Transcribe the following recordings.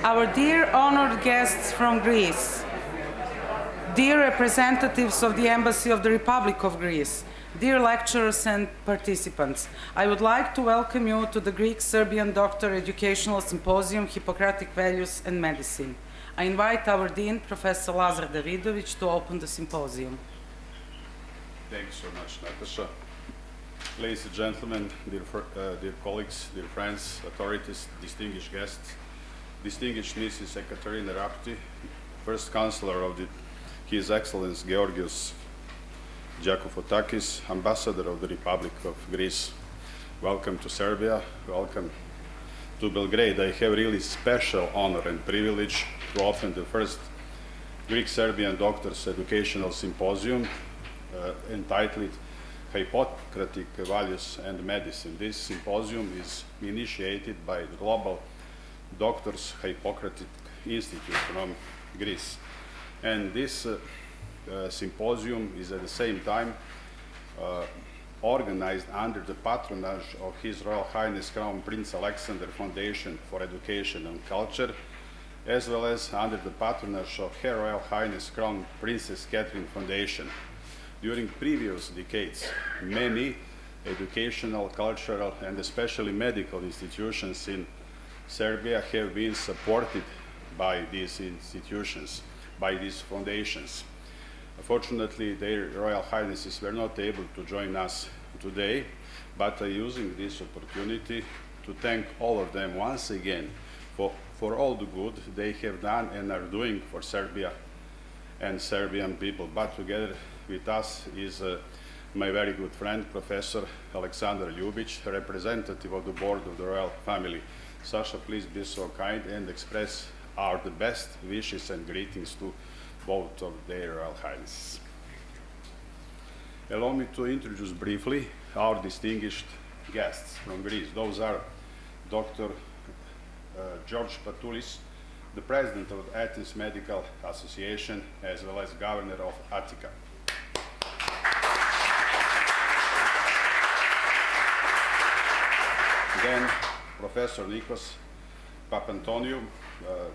Our dear honored guests from Greece, dear representatives of the Embassy of the Republic of Greece, dear lecturers and participants, I would like to welcome you to the Greek-Serbian Doctor Educational Symposium, Hippocratic Values and Medicine. I invite our Dean, Professor Lazar Davidović, to open the symposium. Thanks so much, Natasha. Ladies and gentlemen, dear colleagues, dear friends, authorities, distinguished guests, distinguished Mrs. Ekaterina Rapti, First Counselor of His Excellence Georgios Ďanukas, Ambassador of the Republic of Greece. Welcome to Serbia, welcome to Belgrade. I have really special honor and privilege to open the first Greek-Serbian Doctors Educational Symposium entitled Hippocratic Values and Medicine. This symposium is initiated by the Global Doctors Hipocratic Institute from Greece. And this symposium is at the same time organized under the patronage of His Royal Highness Crown Prince Alexander Foundation for Education and Culture, as well as under the patronage of Her Royal Highness Crown Princess Catherine Foundation. During previous decades, many educational, cultural, and especially medical institutions in Serbia have been supported by these institutions, by these foundations. Unfortunately, their Royal Highnesses were not able to join us today, but I'm using this opportunity to thank all of them once again for all the good they have done and are doing for Serbia and Serbian people. But together with us is my very good friend, Professor Aleksandar Ljubić, representative of the board of the royal family. Sasha, please be so kind and express the best wishes and greetings to both of their Royal Highnesses. Allow me to introduce briefly our distinguished guests from Greece. Those are Dr. Јоргos Patulis, the president of the Athens Medical Association, as well as governor of Attica. Then Professor Nikos Papantoniou,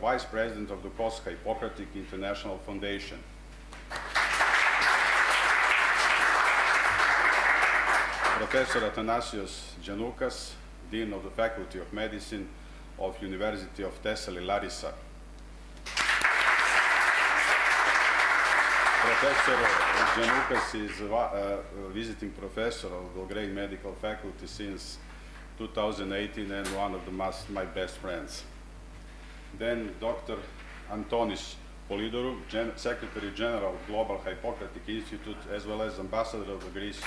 Vice President of the Hippocratic International Foundation. Professor Atanasis Ďanukas, Dean of the Faculty of Medicine of University of Thessaly, Larissa. Professor Ďanukas is a visiting professor of Belgrade Medical Faculty since 2018 and one of my best friends. Then Dr. Antonis Polidorou, Secretary General of Global Hippocratic Institute, as well as Ambassador of the Greece.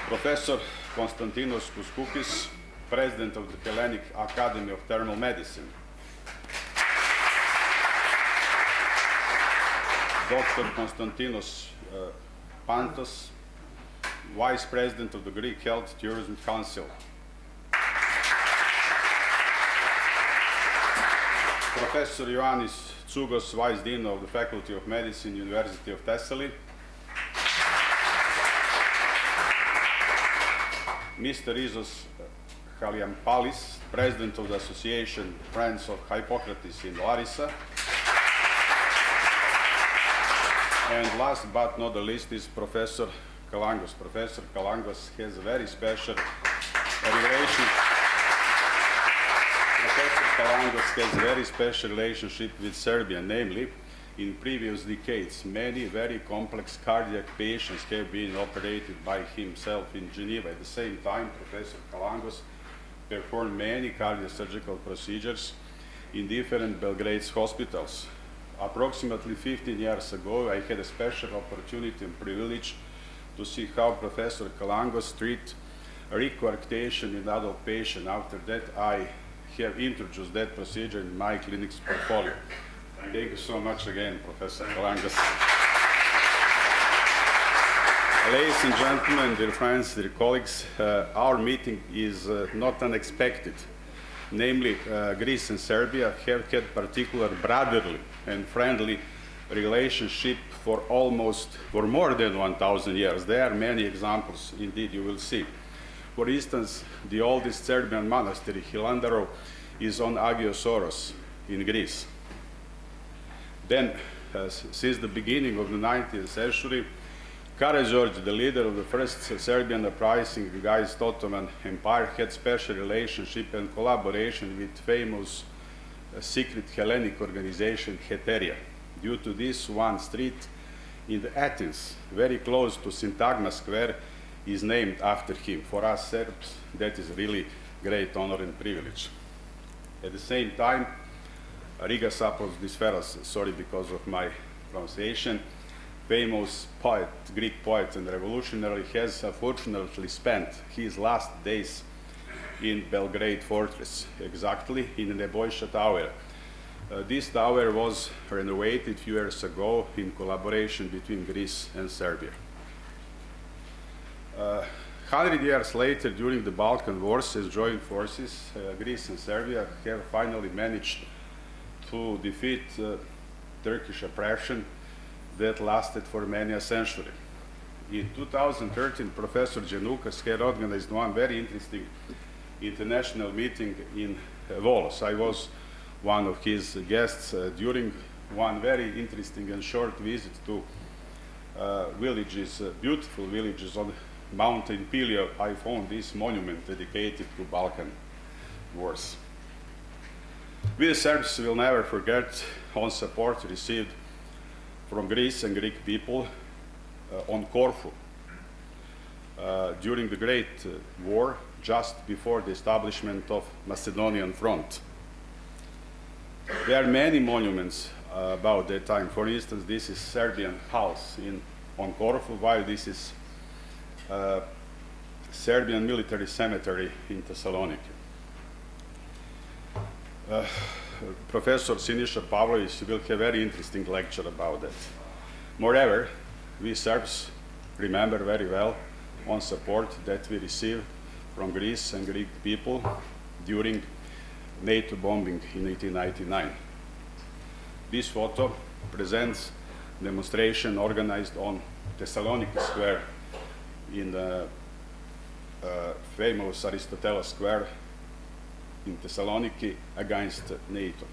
Professor Konstantinos Kouskoukis, President of the Hellenic Academy of Thermal Medicine. Dr. Konstantinos Pantos, Vice President of the Greek Health Tourism Council. Professor Ioannis Tsugos, Vice Dean of the Faculty of Medicine, University of Thessaly. Mr. Isos Chaliampalis, President of the Association Friends of Hippocrates in Larissa. And last but not the least is Professor Kalangos. Professor Kalangos has a very special relationship with Serbia, namely, in previous decades, many very complex cardiac patients have been operated by himself in Geneva. At the same time, Professor Kalangos performed many cardiosurgical procedures in different Belgrade hospitals. Approximately 15 years ago, I had a special opportunity and privilege to see how Professor Kalangos treats recoarctation in adult patients. After that, I have introduced that procedure in my clinic's portfolio. Thank you so much again, Professor Kalangos. Ladies and gentlemen, dear friends, dear colleagues, our meeting is not unexpected. Namely, Greece and Serbia have had particular brotherly and friendly relationship for more than 1,000 years. There are many examples, indeed, you will see. For instance, the oldest Serbian monastery, Hilandarov, is on Agiosoros in Greece. Then, since the beginning of the 19th century, Karađorđe, the leader of the first Serbian uprising against Ottoman Empire, had special relationship and collaboration with famous secret Hellenic organization Heteria. Due to this, one street in Athens, very close to Syntagma Square, is named after him. For us Serbs, that is really great honor and privilege. At the same time, Rigas Apostoliferos, sorry because of my pronunciation, famous poet, Greek poet and revolutionary, has unfortunately spent his last days in Belgrade fortress, exactly in Nebojša Tower. This tower was renovated a few years ago in collaboration between Greece and Serbia. 100 years later, during the Balkan Wars, as joint forces, Greece and Serbia have finally managed to defeat Turkish oppression that lasted for many a century. In 2013, Professor Ďanukas had organized one very interesting international meeting in Volos. I was one of his guests during one very interesting and short visit to villages, beautiful villages on Mountain Pilio. I found this monument dedicated to Balkan Wars. We the Serbs will never forget on support received from Greece and Greek people on Corfu during the Great War, just before the establishment of Macedonian Front. There are many monuments about that time. For instance, this is Serbian house on Corfu, while this is Serbian military cemetery in Thessaloniki. Professor Siniša Pavlović will have a very interesting lecture about that. Moreover, we Serbs remember very well on support that we received from Greece and Greek people during NATO bombing in 1899. This photo presents demonstration organized on Thessaloniki Square in the famous Aristoteles Square in Thessaloniki against NATO.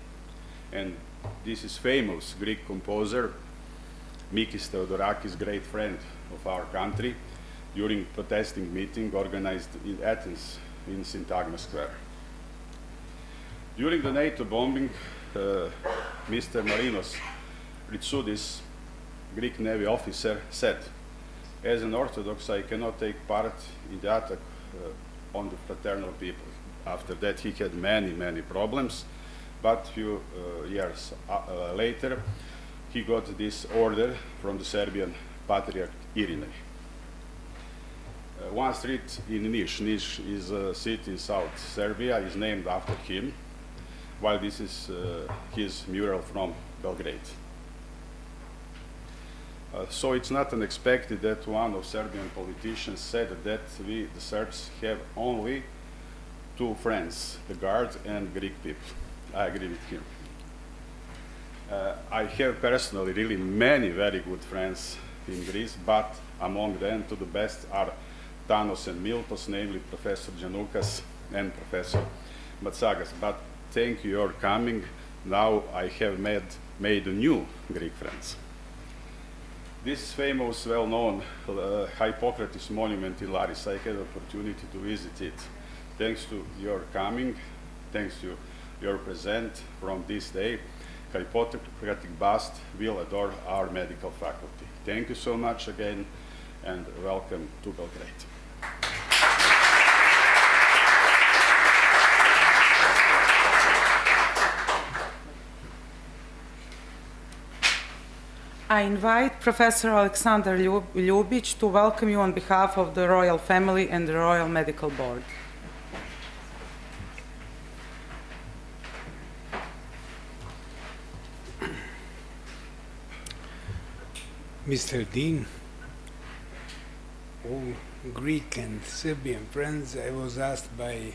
And this is famous Greek composer Mikis Theodorakis, great friend of our country, during protesting meeting organized in Athens in Syntagma Square. During the NATO bombing, Mr. Marinos Ritsoudis, Greek Navy officer, said, "As an Orthodox, I cannot take part in the attack on the fraternal people." After that, he had many problems, but a few years later, he got this order from the Serbian Patriarch Irinej. One street in Niš is a city in South Serbia, is named after him, while this is his mural from Belgrade. So it's not unexpected that one of Serbian politicians said that we, the Serbs, have only two friends, the Guards and Greek people. I agree with him. I have personally really many very good friends in Greece, but among them two the best are Thanos and Miltos, namely Professor Ďanukas and Professor Matsagas. But thank you for coming. Now I have made new Greek friends. This famous, well-known Hippocratic monument in Larissa, I had the opportunity to visit it. Thanks to your coming, thanks to your present from this day, Hippocratic bust will adorn our medical faculty. Thank you so much again, and welcome to Belgrade. I invite Professor Aleksandar Ljubić to welcome you on behalf of the Royal Family and the Royal Medical Board. Mr. Dean, all Greek and Serbian friends, I was asked by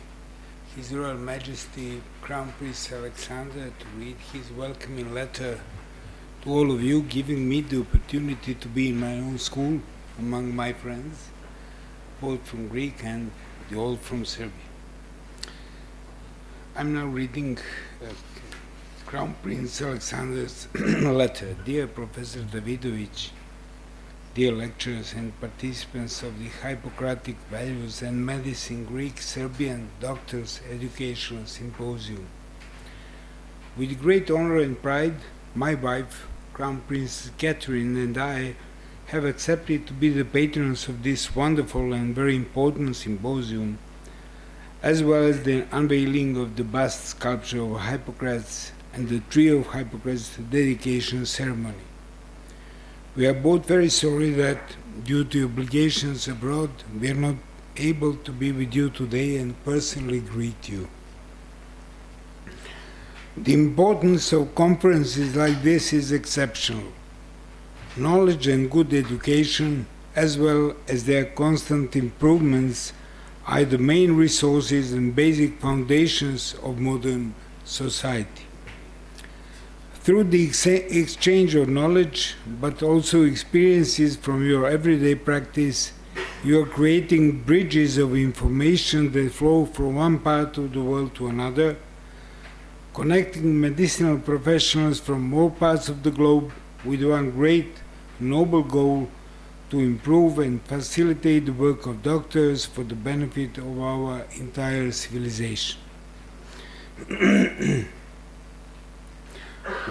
His Royal Majesty Crown Prince Alexander to read his welcoming letter to all of you, giving me the opportunity to be in my own school among my friends, both from Greek and all from Serbia. I'm now reading Crown Prince Alexander's letter. Dear Professor Davidovic, dear lecturers and participants of the Hippocratic Values and Medicine Greek-Serbian Doctors Educational Symposium. With great honor and pride, my wife, Crown Princess Catherine, and I have accepted to be the patrons of this wonderful and very important symposium, as well as the unveiling of the bust sculpture of Hippocrates and the tree of Hippocrates dedication ceremony. We are both very sorry that, due to obligations abroad, we are not able to be with you today and personally greet you. The importance of conferences like this is exceptional. Knowledge and good education, as well as their constant improvements, are the main resources and basic foundations of modern society. Through the exchange of knowledge, but also experiences from your everyday practice, you are creating bridges of information that flow from one part of the world to another, connecting medicinal professionals from all parts of the globe with one great, noble goal to improve and facilitate the work of doctors for the benefit of our entire civilization.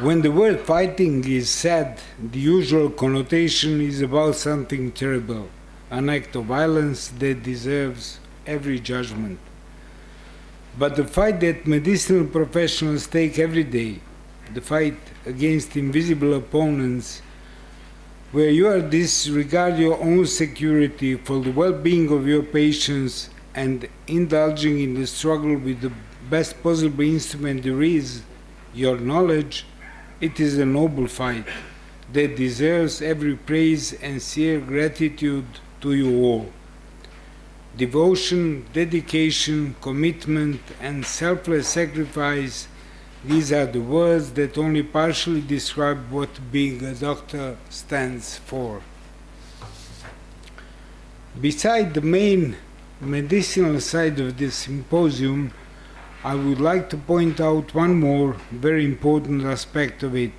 When the word fighting is said, the usual connotation is about something terrible, an act of violence that deserves every judgment. But the fight that medicinal professionals take every day, the fight against invisible opponents, where you disregard your own security for the well-being of your patients and indulging in the struggle with the best possible instrument there is, your knowledge, it is a noble fight that deserves every praise and sincere gratitude to you all. Devotion, dedication, commitment, and selfless sacrifice, these are the words that only partially describe what being a doctor stands for. Beside the main medicinal side of this symposium, I would like to point out one more very important aspect of it,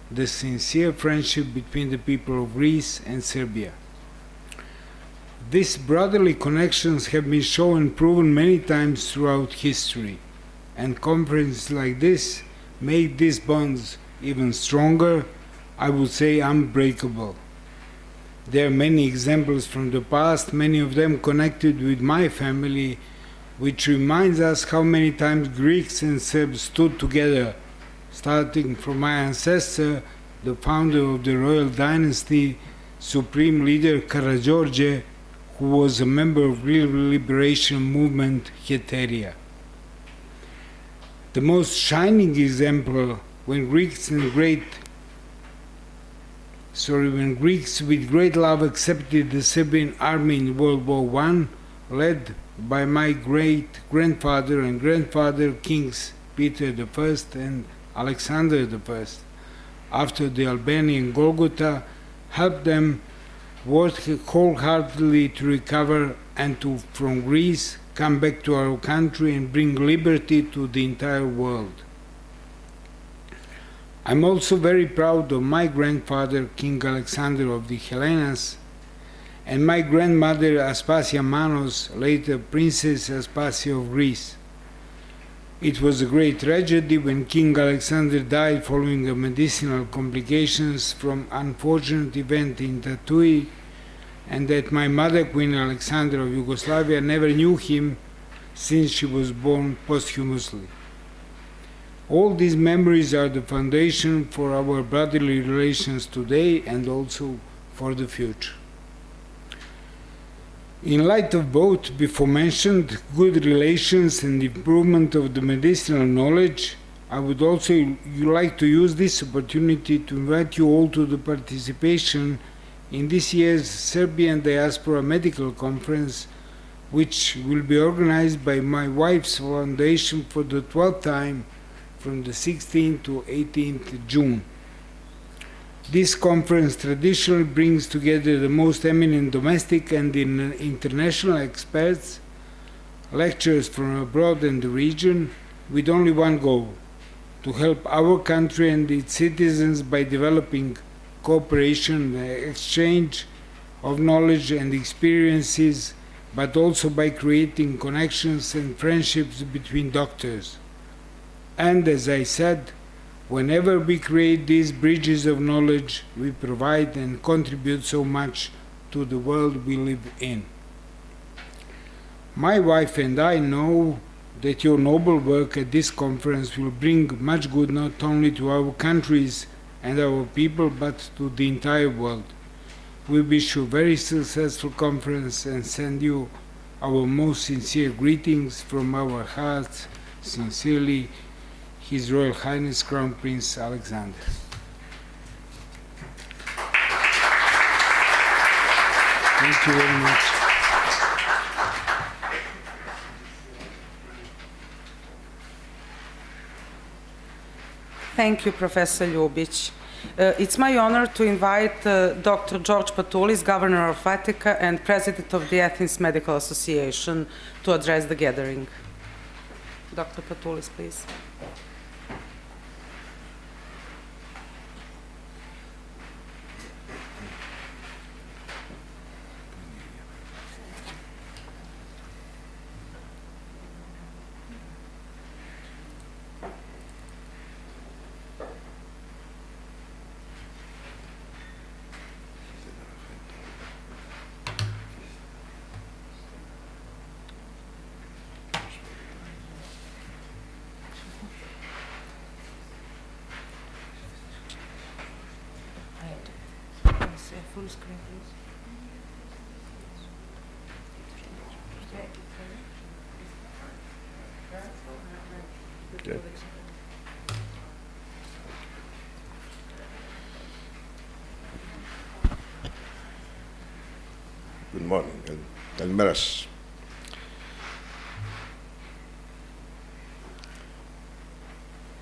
the sincere friendship between the people of Greece and Serbia. These brotherly connections have been shown and proven many times throughout history, and conferences like this make these bonds even stronger, I would say unbreakable. There are many examples from the past, many of them connected with my family, which reminds us how many times Greeks and Serbs stood together, starting from my ancestor, the founder of the royal dynasty, supreme leader Karađorđe, who was a member of the liberation movement Heteria. The most shining example when Greeks with great love accepted the Serbian army in World War I, led by my great-grandfather and grandfather Kings Peter I and Alexander I, after the Albanian Golgotha, helped them work wholeheartedly to recover and to, from Greece, come back to our country and bring liberty to the entire world. I'm also very proud of my grandfather, King Alexander of the Hellenas, and my grandmother Aspasia Manos, later Princess Aspasia of Greece. It was a great tragedy when King Alexander died following medicinal complications from unfortunate event in Tatooine, and that my mother, Queen Alexandra of Yugoslavia, never knew him since she was born posthumously. All these memories are the foundation for our brotherly relations today and also for the future. In light of both before mentioned good relations and improvement of the medicinal knowledge, I would also like to use this opportunity to invite you all to the participation in this year's Serbian Diaspora Medical Conference, which will be organized by my wife's foundation for the 12th time from the 16th to 18th June. This conference traditionally brings together the most eminent domestic and international experts lecturers from abroad and the region with only one goal: to help our country and its citizens by developing cooperation, exchange of knowledge and experiences, but also by creating connections and friendships between doctors. And as I said, whenever we create these bridges of knowledge, we provide and contribute so much to the world we live in. My wife and I know that your noble work at this conference will bring much good not only to our countries and our people, but to the entire world. We wish you a very successful conference and send you our most sincere greetings from our hearts. Sincerely, His Royal Highness Crown Prince Alexander. Thank you very much. Thank you, Professor Ljubić. It's my honor to invite Dr. Јоргос Patulis, Governor of Attica and President of the Athens Medical Association, to address the gathering. Dr. Patulis, please. Full screen, please. Okay. Good morning. Καλημέρα σας.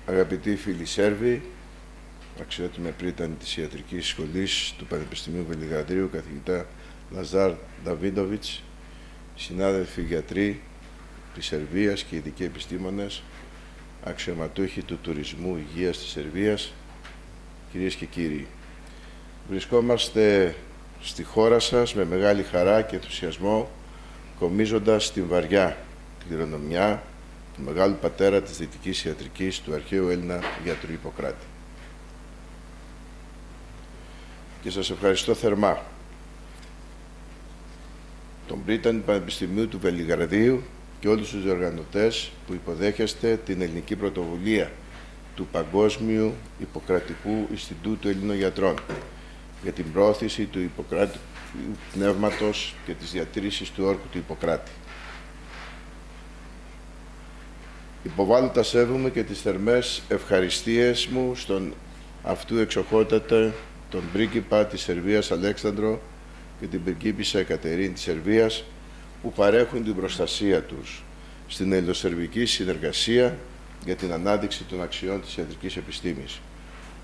Αγαπητοί φίλοι Σέρβοι, αξιότιμη πρίτανη της Ιατρικής Σχολής του Πανεπιστημίου Βελιγραδίου, καθηγητά Λαζάρ Νταβίντοβιτς, συνάδελφοι γιατροί της Σερβίας και ειδικοί επιστήμονες, αξιωματούχοι του τουρισμού υγείας της Σερβίας, κυρίες και κύριοι. Βρισκόμαστε στη χώρα σας με μεγάλη χαρά και ενθουσιασμό, κομίζοντας την βαριά κληρονομιά του μεγάλου πατέρα της δυτικής ιατρικής, του αρχαίου Έλληνα γιατρού Ιπποκράτη. Και σας ευχαριστώ θερμά τον πρίτανη του Πανεπιστημίου του Βελιγραδίου και όλους τους διοργανωτές που υποδέχεστε την ελληνική πρωτοβουλία του Παγκόσμιου Ιπποκρατικού Ινστιτούτου Ελλήνων Γιατρών για την πρόθεση του Ιπποκρατικού πνεύματος και της διατήρησης του όρκου του Ιπποκράτη. Υποβάλλω τα σέβομαι και τις θερμές ευχαριστίες μου στον αυτού εξοχότατα τον πρίγκιπα της Σερβίας Αλέξανδρο και την πριγκίπισσα Εκατερίνη της Σερβίας, που παρέχουν την προστασία τους στην ελληνοσερβική συνεργασία για την ανάδειξη των αξιών της ιατρικής επιστήμης,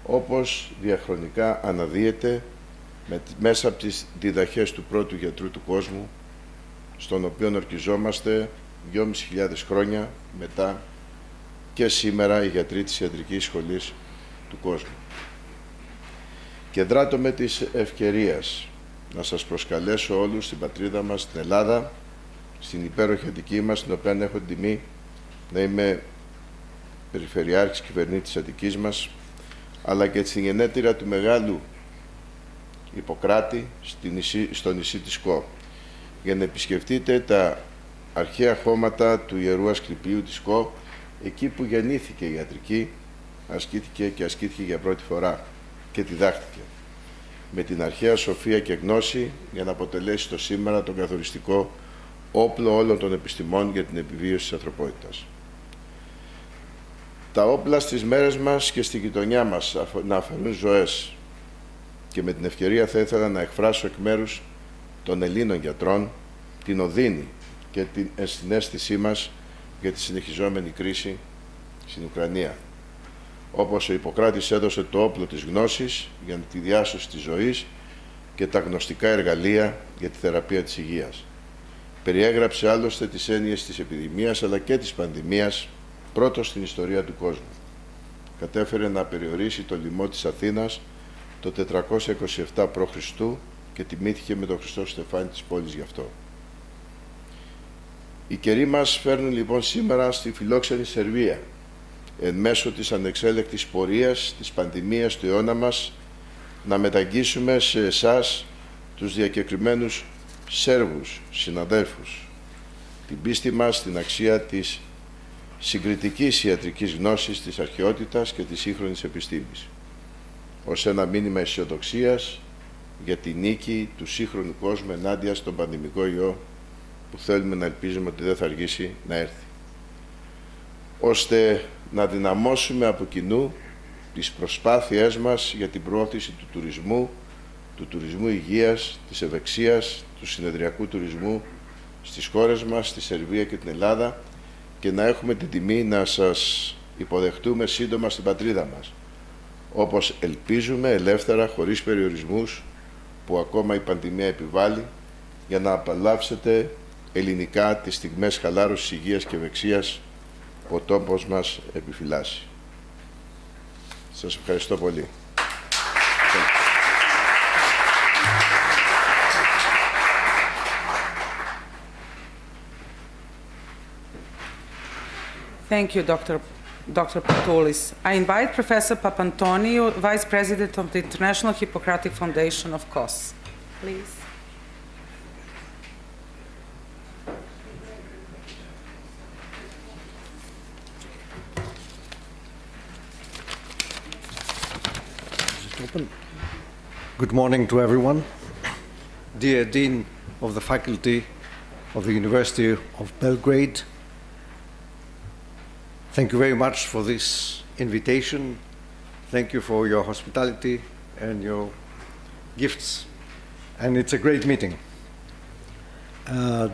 όπως διαχρονικά αναδύεται μέσα από τις διδαχές του πρώτου γιατρού του κόσμου, στον οποίο ορκιζόμαστε 2.500 χρόνια μετά και σήμερα οι γιατροί της ιατρικής σχολής του κόσμου. Και δράτω με της ευκαιρίας να σας προσκαλέσω όλους στην πατρίδα μας, στην Ελλάδα, στην υπέροχη Αττική μας, στην οποία έχω την τιμή να είμαι περιφερειάρχης κυβερνήτης της Αττικής μας, αλλά και στην γενέτειρα του μεγάλου Ιπποκράτη στο νησί της Κο, για να επισκεφτείτε τα αρχαία χώματα του Ιερού Ασκληπίου της Κο, εκεί που γεννήθηκε η ιατρική, ασκήθηκε για πρώτη φορά και διδάχτηκε, με την αρχαία σοφία και γνώση, για να αποτελέσει το σήμερα τον καθοριστικό όπλο όλων των επιστημών για την επιβίωση της ανθρωπότητας. Τα όπλα στις μέρες μας και στη γειτονιά μας να αφαιρούν ζωές, και με την ευκαιρία θα ήθελα να εκφράσω εκ μέρους των Ελλήνων γιατρών την οδύνη και την ενσυναίσθησή μας για τη συνεχιζόμενη κρίση στην Ουκρανία. Όπως ο Ιπποκράτης έδωσε το όπλο της γνώσης για τη διάσωση της ζωής και τα γνωστικά εργαλεία για τη θεραπεία της υγείας. Περιέγραψε άλλωστε τις έννοιες της επιδημίας αλλά και της πανδημίας πρώτος στην ιστορία του κόσμου. Κατέφερε να περιορίσει το λοιμό της Αθήνας το 427 π.Χ. και τιμήθηκε με τον Χριστό στεφάνι της πόλης γι' αυτό. Οι καιροί μας φέρνουν λοιπόν σήμερα στη φιλόξενη Σερβία, εν μέσω της ανεξέλεκτης πορείας της πανδημίας του αιώνα μας, να μεταγγίσουμε σε εσάς, τους διακεκριμένους Σέρβους συναδέλφους, την πίστη μας στην αξία της συγκριτικής ιατρικής γνώσης, της αρχαιότητας και της σύγχρονης επιστήμης, ως ένα μήνυμα αισιοδοξίας για τη νίκη του σύγχρονου κόσμου ενάντια στον πανδημικό ιό που θέλουμε να ελπίζουμε ότι δεν θα αργήσει να έρθει, ώστε να δυναμώσουμε από κοινού τις προσπάθειές μας για την προώθηση του τουρισμού υγείας, της ευεξίας, του συνεδριακού τουρισμού στις χώρες μας, στη Σερβία και την Ελλάδα, και να έχουμε την τιμή να σας υποδεχτούμε σύντομα στην πατρίδα μας, όπως ελπίζουμε ελεύθερα, χωρίς περιορισμούς που ακόμα η πανδημία επιβάλλει, για να απολαύσετε ελληνικά τις στιγμές χαλάρωσης υγείας και ευεξίας που ο τόπος μας επιφυλάσσει. Σας ευχαριστώ πολύ. Thank you, Dr. Patulis. I invite Professor Papantonio, Vice President of the International Hippocratic Foundation of KOS. Please. Good morning to everyone. Dear Dean of the Faculty of the University of Belgrade, thank you very much for this invitation. Thank you for your hospitality and your gifts. And it's a great meeting.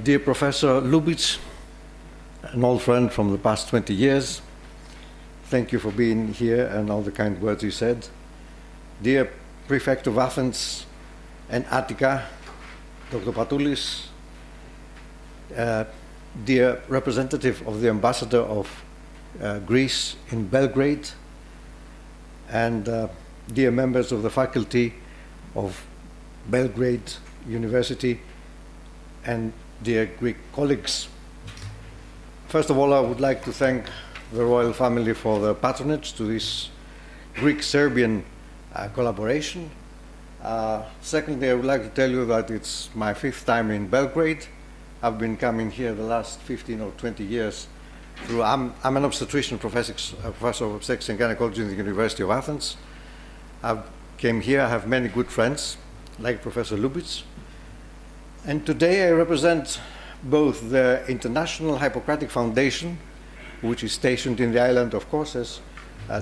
Dear Professor Lubitz, an old friend from the past 20 years, thank you for being here and all the kind words you said. Dear Prefect of Athens and Attica, Dr. Patulis, dear representative of the ambassador of Greece in Belgrade, and dear members of the faculty of Belgrade University, and dear Greek colleagues. First of all, I would like to thank the royal family for their patronage to this Greek-Serbian collaboration. Secondly, I would like to tell you that it's my 5th time in Belgrade. I've been coming here the last 15 or 20 years through, I'm an obstetrician professor of obstetrics and gynecology in the University of Athens. I came here, I have many good friends, like Professor Lubitz. And today I represent both the International Hippocratic Foundation, which is stationed in the island of Kos, as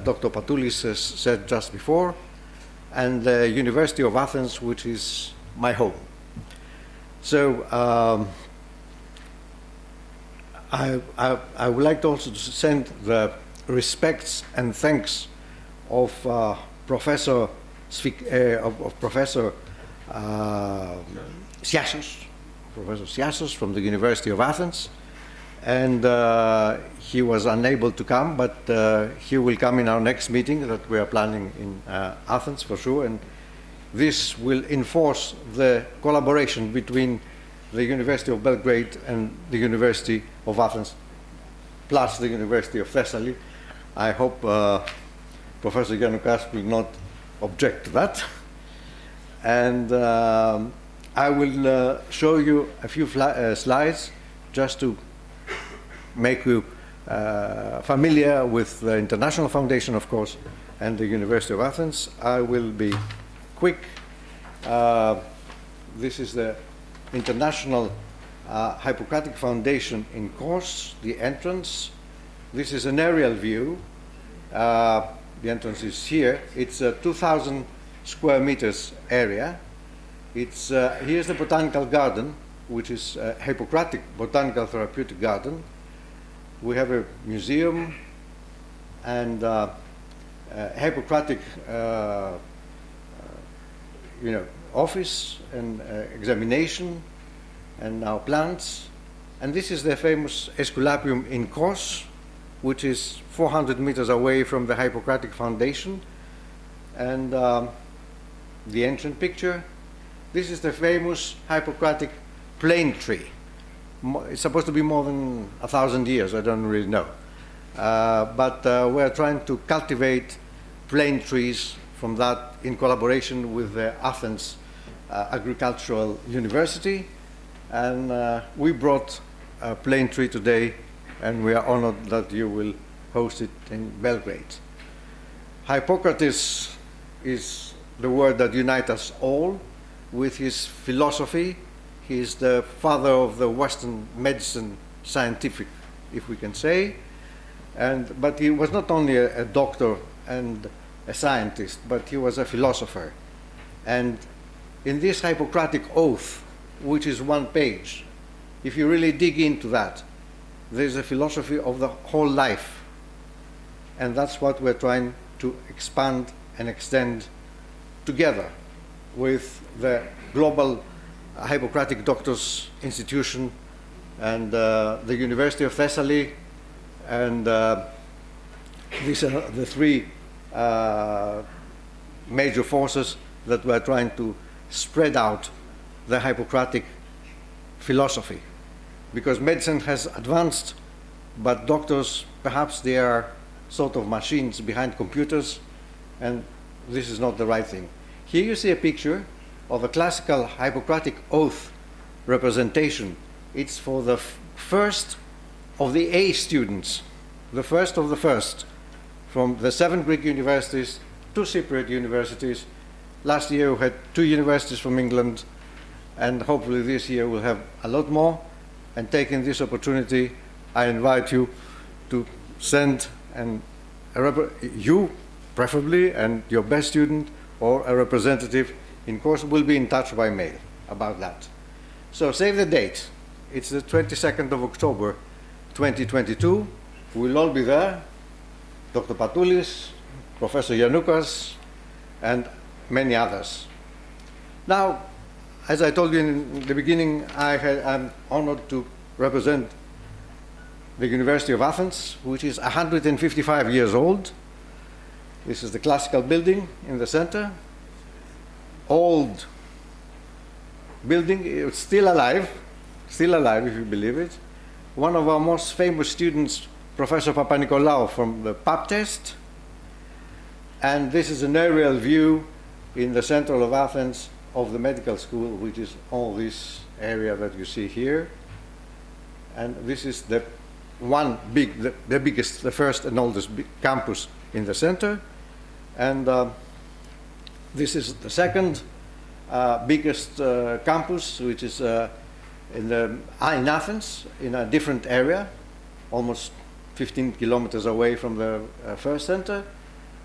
Dr. Patulis has said just before, and the University of Athens, which is my home. So I would like to also send the respects and thanks of Professor Siasos from the University of Athens, and he was unable to come, but he will come in our next meeting that we are planning in Athens for sure, and this will enforce the collaboration between the University of Belgrade and the University of Athens, plus the University of Thessaly. I hope Professor Ďanukás will not object to that. And I will show you a few slides just to make you familiar with the International Foundation, of course, and the University of Athens. I will be quick. This is the International Hippocratic Foundation in Kos, the entrance. This is an aerial view. The entrance is here. It's a 2,000 square meters area. It's, here's the botanical garden, which is a Hippocratic Botanical Therapeutic Garden. We have a museum and Hippocratic office and examination and our plants. And this is the famous Esculapium in Kos, which is 400 meters away from the Hippocratic Foundation. And the ancient picture, this is the famous Hippocratic plane tree. It's supposed to be more than 1,000 years, I don't really know. But we're trying to cultivate plane trees from that in collaboration with the Athens Agricultural University. And we brought a plane tree today, and we are honored that you will host it in Belgrade. Hippocrates is the word that unites us all with his philosophy. He is the father of the Western medicine, scientific, if we can say. But he was not only a doctor and a scientist, but he was a philosopher. And in this Hippocratic oath, which is one page, if you really dig into that, there's a philosophy of the whole life. And that's what we're trying to expand and extend together with the Global Hippocratic Doctors Institution and the University of Thessaly. And these are the three major forces that we're trying to spread out the Hippocratic philosophy. Because medicine has advanced, but doctors, perhaps they are sort of machines behind computers, and this is not the right thing. Here you see a picture of a classical Hippocratic oath representation. It's for the first of the A students, the first of the first, from the 7 Greek universities, 2 Cypriot universities. Last year we had 2 universities from England, and hopefully this year we'll have a lot more. And taking this opportunity, I invite you to send you, preferably, and your best student or a representative in course will be in touch by mail about that. So save the date. It's the 22nd of October, 2022. We'll all be there. Dr. Patulis, Professor Ďanukas, and many others. Now, as I told you in the beginning, I'm honored to represent the University of Athens, which is 155 years old. This is the classical building in the center. Old building, it's still alive if you believe it. One of our most famous students, Professor Papanikolaou from the pap test. And this is an aerial view in the center of Athens of the medical school, which is all this area that you see here. And this is the biggest, the first and oldest campus in the center. And this is the second biggest campus, which is in Athens, in a different area, almost 15 kilometers away from the first center.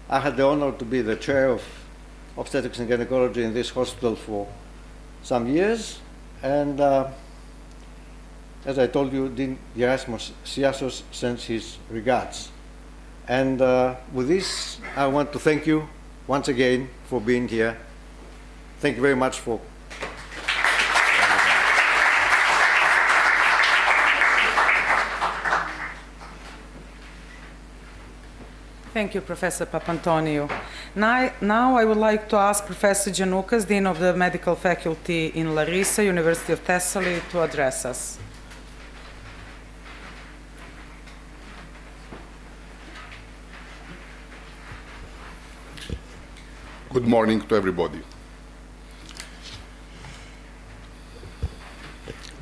I had the honor to be the chair of obstetrics and gynecology in this hospital for some years. And as I told you, Dean Gerasimus Siasos sends his regards. And with this, I want to thank you once again for being here. Thank you very much for Thank you, Professor Papantonio. Now I would like to ask Professor Ďanukas, Dean of the Medical Faculty in Larissa, University of Thessaly, to address us. Good morning to everybody.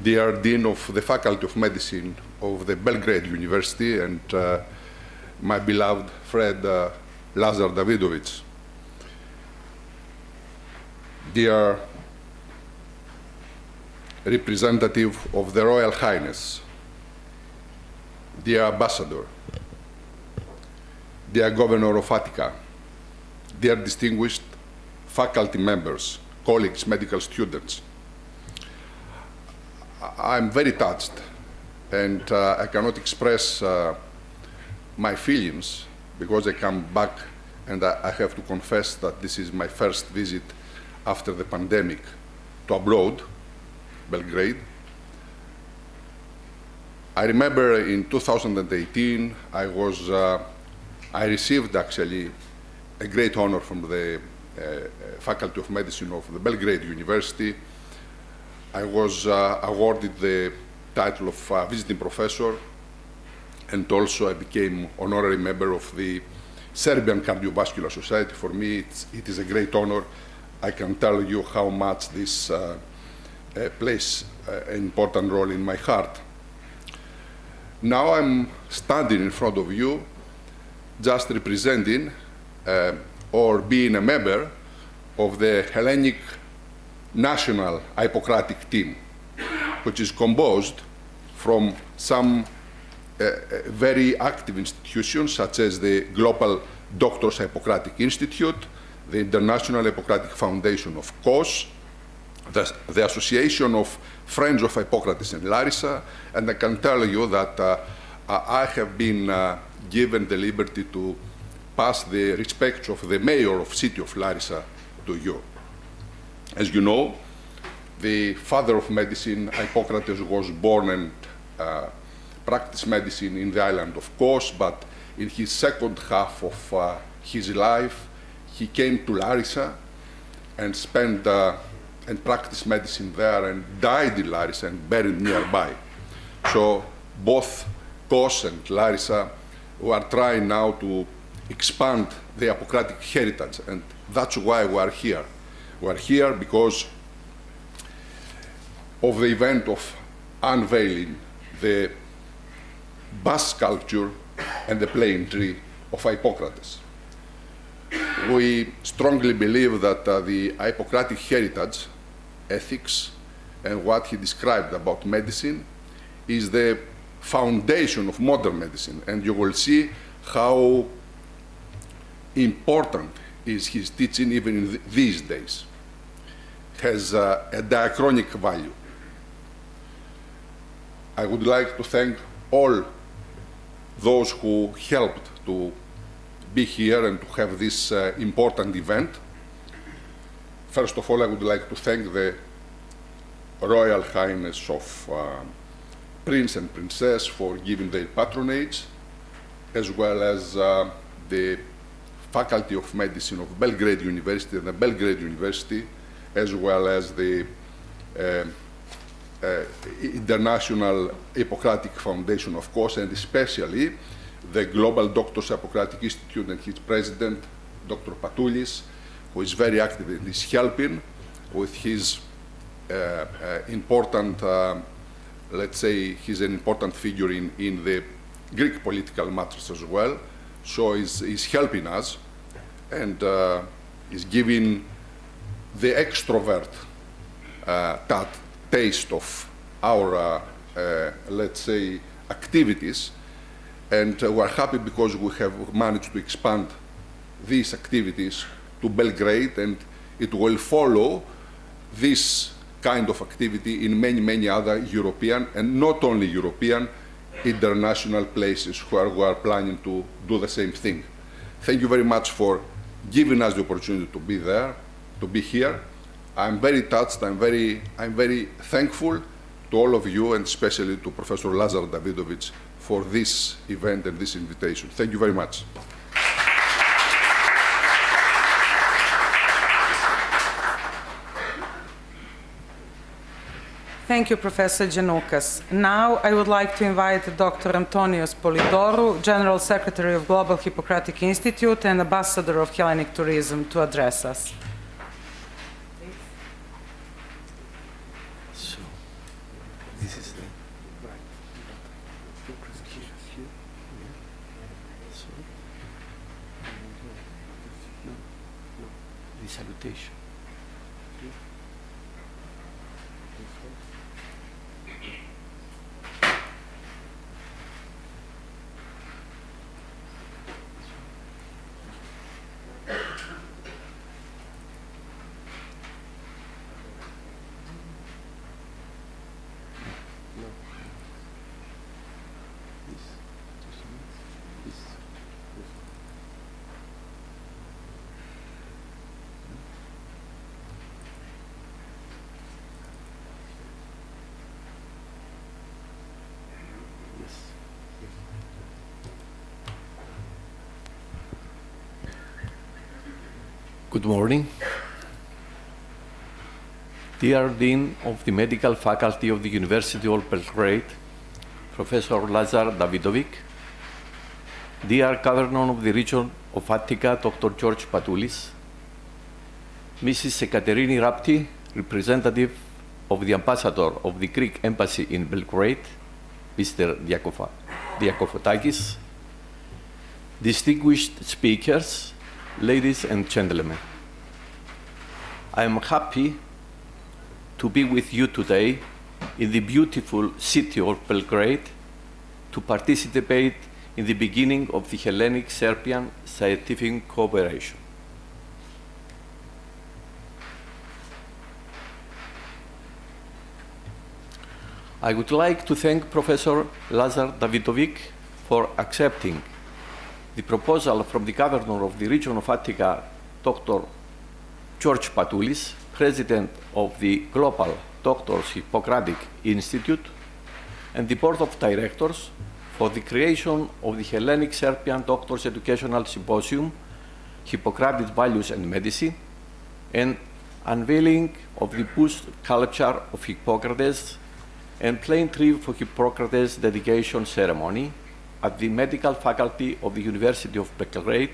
Dear Dean of the Faculty of Medicine of the Belgrade University and my beloved friend Lazar Davidovic. Dear representative of the Royal Highness, dear ambassador, dear governor of Attica, dear distinguished faculty members, colleagues, medical students, I'm very touched, and I cannot express my feelings because I come back and I have to confess that this is my first visit after the pandemic to abroad, Belgrade. I remember in 2018, I received actually a great honor from the Faculty of Medicine of the Belgrade University. I was awarded the title of visiting professor, and also I became honorary member of the Serbian Cardiovascular Society. For me, it is a great honor. I can tell you how much this plays an important role in my heart. Now I'm standing in front of you just representing or being a member of the Hellenic National Hippocratic Team, which is composed from some very active institutions such as the Global Doctors Hippocratic Institute, the International Hippocratic Foundation of KOS, the Association of Friends of Hippocrates in Larissa, and I can tell you that I have been given the liberty to pass the respects of the mayor of city of Larissa to you. As you know, the father of medicine, Hippocrates, was born and practiced medicine in the island of Kos, but in his second half of his life, he came to Larissa and spent and practiced medicine there and died in Larissa and buried nearby. So both Kos and Larissa were trying now to expand the Hippocratic heritage, and that's why we are here. We are here because of the event of unveiling the bust sculpture and the plane tree of Hippocrates. We strongly believe that the Hippocratic heritage, ethics, and what he described about medicine is the foundation of modern medicine, and you will see how important is his teaching even in these days. It has a diachronic value. I would like to thank all those who helped to be here and to have this important event. First of all, I would like to thank the Royal Highness of Prince and Princess for giving their patronage, as well as the Faculty of Medicine of Belgrade University and the Belgrade University, as well as the International Hippocratic Foundation, of course, and especially the Global Doctors Hippocratic Institute and its president, Dr. Patulis, who is very active and is helping with his important, let's say, he's an important figure in the Greek political matters as well. So he's helping us and is giving the extrovert that taste of our, let's say, activities. And we're happy because we have managed to expand these activities to Belgrade, and it will follow this kind of activity in many, many other European, and not only European, international places where we are planning to do the same thing. Thank you very much for giving us the opportunity to be there, to be here. I'm very touched, I'm very thankful to all of you, and especially to Professor Lazar Davidovic for this event and this invitation. Thank you very much. Thank you, Professor Ďanukas. Now I would like to invite Dr. Antonios Polidoru, General Secretary of Global Hippocratic Institute and Ambassador of Hellenic Tourism, to address us. So, this is the the salutation. Good morning. Dear Dean of the Medical Faculty of the University of Belgrade, Professor Lazar Davidovic, dear Governor of the Region of Attica, Dr. Gjorgos Patulis, Mrs. Ekaterini Rapti, representative of the Ambassador of the Greek Embassy in Belgrade, Mr. Diakofotakis, distinguished speakers, ladies and gentlemen. I am happy to be with you today in the beautiful city of Belgrade to participate in the beginning of the Hellenic-Serbian scientific cooperation. I would like to thank Professor Lazar Davidovic for accepting the proposal from the Governor of the Region of Attica, Dr. Gjorgos Patulis, President of the Global Doktorski Hippocratic Institute, and the Board of Directors for the creation of the Hellenic Serbian Doctors Educational Symposium, Hippocratic Values and Medicine, and unveiling of the Bust Sculpture of Hippocrates and plain tree for Hippocrates dedication ceremony at the Medical Faculty of the University of Belgrade,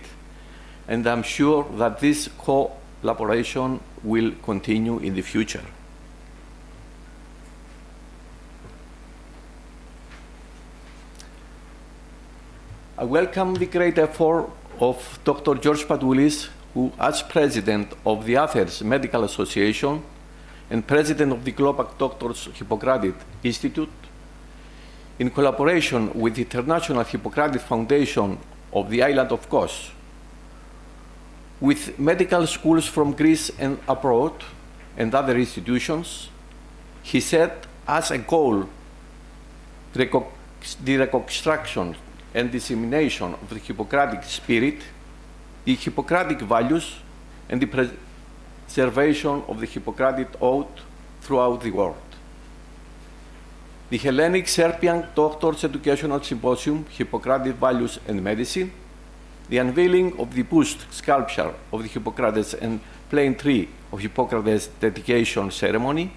and I'm sure that this collaboration will continue in the future. I welcome the great effort of Dr. Gjorgos Patulis, who, as President of the Athens Medical Association and President of the Global Doctors Hippocratic Institute, in collaboration with the International Hippocratic Foundation of the island of Kos, with medical schools from Greece and abroad and other institutions, he set as a goal the reconstruction and dissemination of the Hippocratic spirit, the Hippocratic values, and the preservation of the Hippocratic oath throughout the world. The Hellenic Serbian Doctors Educational Symposium, Hippocratic Values and Medicine, the unveiling of the Bust Sculpture of the Hippocrates and plain tree of Hippocrates dedication ceremony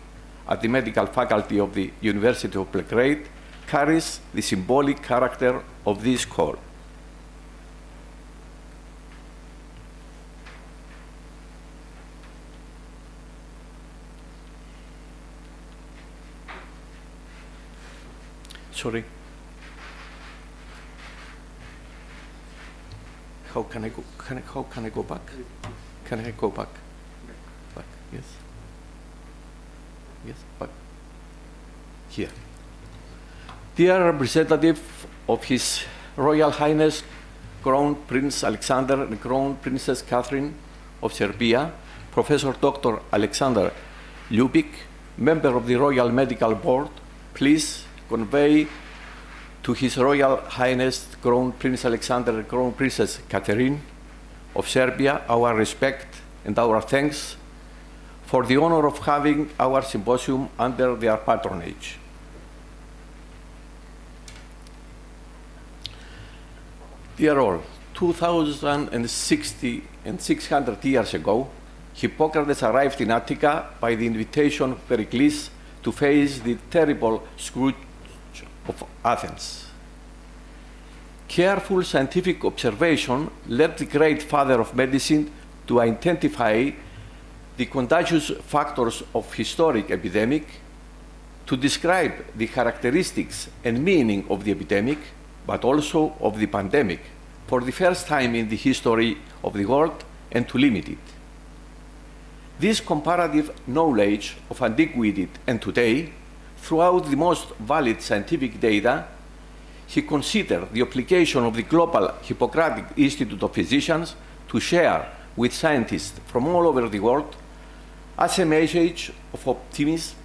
at the Medical Faculty of the University of Belgrade carries the symbolic character of this call. Sorry. How can I go? How can I go back? Can I go back? Back. Yes. Yes. Back. Here. Dear representative of His Royal Highness Crown Prince Alexander and Crown Princess Catherine of Serbia, Professor Dr. Alexander Ljubic, member of the Royal Medical Board, please convey to His Royal Highness Crown Prince Alexander and Crown Princess Catherine of Serbia our respect and our thanks for the honor of having our symposium under their patronage. Dear all, 2,600 years ago, Hippocrates arrived in Attica by the invitation of Pericles to face the terrible scourge of Athens. Careful scientific observation led the great father of medicine to identify the contagious factors of historic epidemic, to describe the characteristics and meaning of the epidemic, but also of the pandemic, for the first time in the history of the world, and to limit it. This comparative knowledge of antiquity and today, throughout the most valid scientific data, he considered the application of the Global Hippocratic Institute of Physicians to share with scientists from all over the world as a message of optimism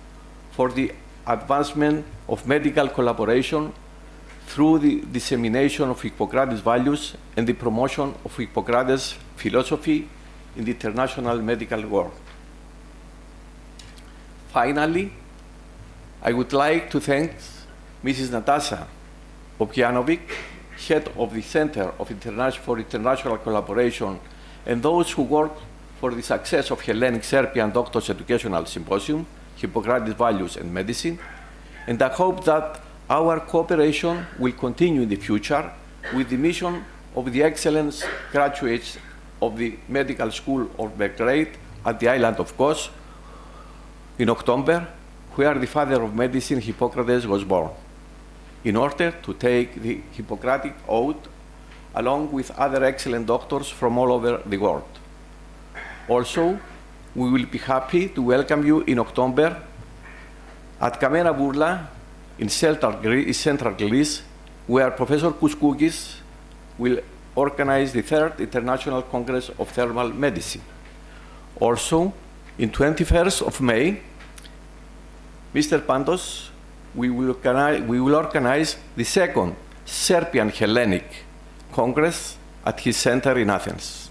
for the advancement of medical collaboration through the dissemination of Hippocrates values and the promotion of Hippocrates philosophy in the international medical world. Finally, I would like to thank Mrs. Natasha Bobjanovic, head of the Center for International Collaboration, and those who work for the success of Hellenic Serbian Doctors Educational Symposium, Hippocratic Values and Medicine, and I hope that our cooperation will continue in the future with the mission of the excellence graduates of the Medical School of Belgrade at the island of Kos in October, where the father of medicine, Hippocrates, was born, in order to take the Hippocratic oath along with other excellent doctors from all over the world. Also, we will be happy to welcome you in October at Kamena Burla in central Greece, where Professor Kouskoukis will organize the 3rd International Congress of Thermal Medicine. Also, in 21st of May, Mr. Pantos, we will organize the 2nd Serbian Hellenic Congress at his center in Athens.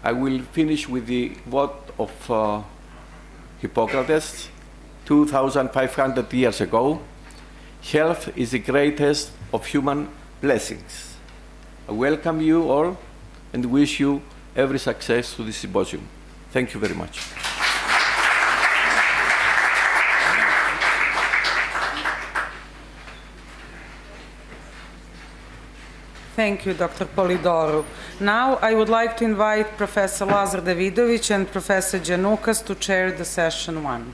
I will finish with the vote of Hippocrates 2,500 years ago. Health is the greatest of human blessings. I welcome you all and wish you every success to this symposium. Thank you very much. Thank you, Dr. Polidorou. Now I would like to invite Professor Lazar Davidović and Professor Đanukas to chair the session 1.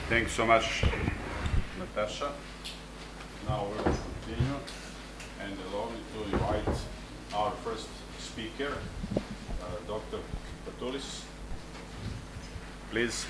Thanks so much, Natasha. Now we'll continue, and allow me to invite our first speaker, Dr. Patulis. Please.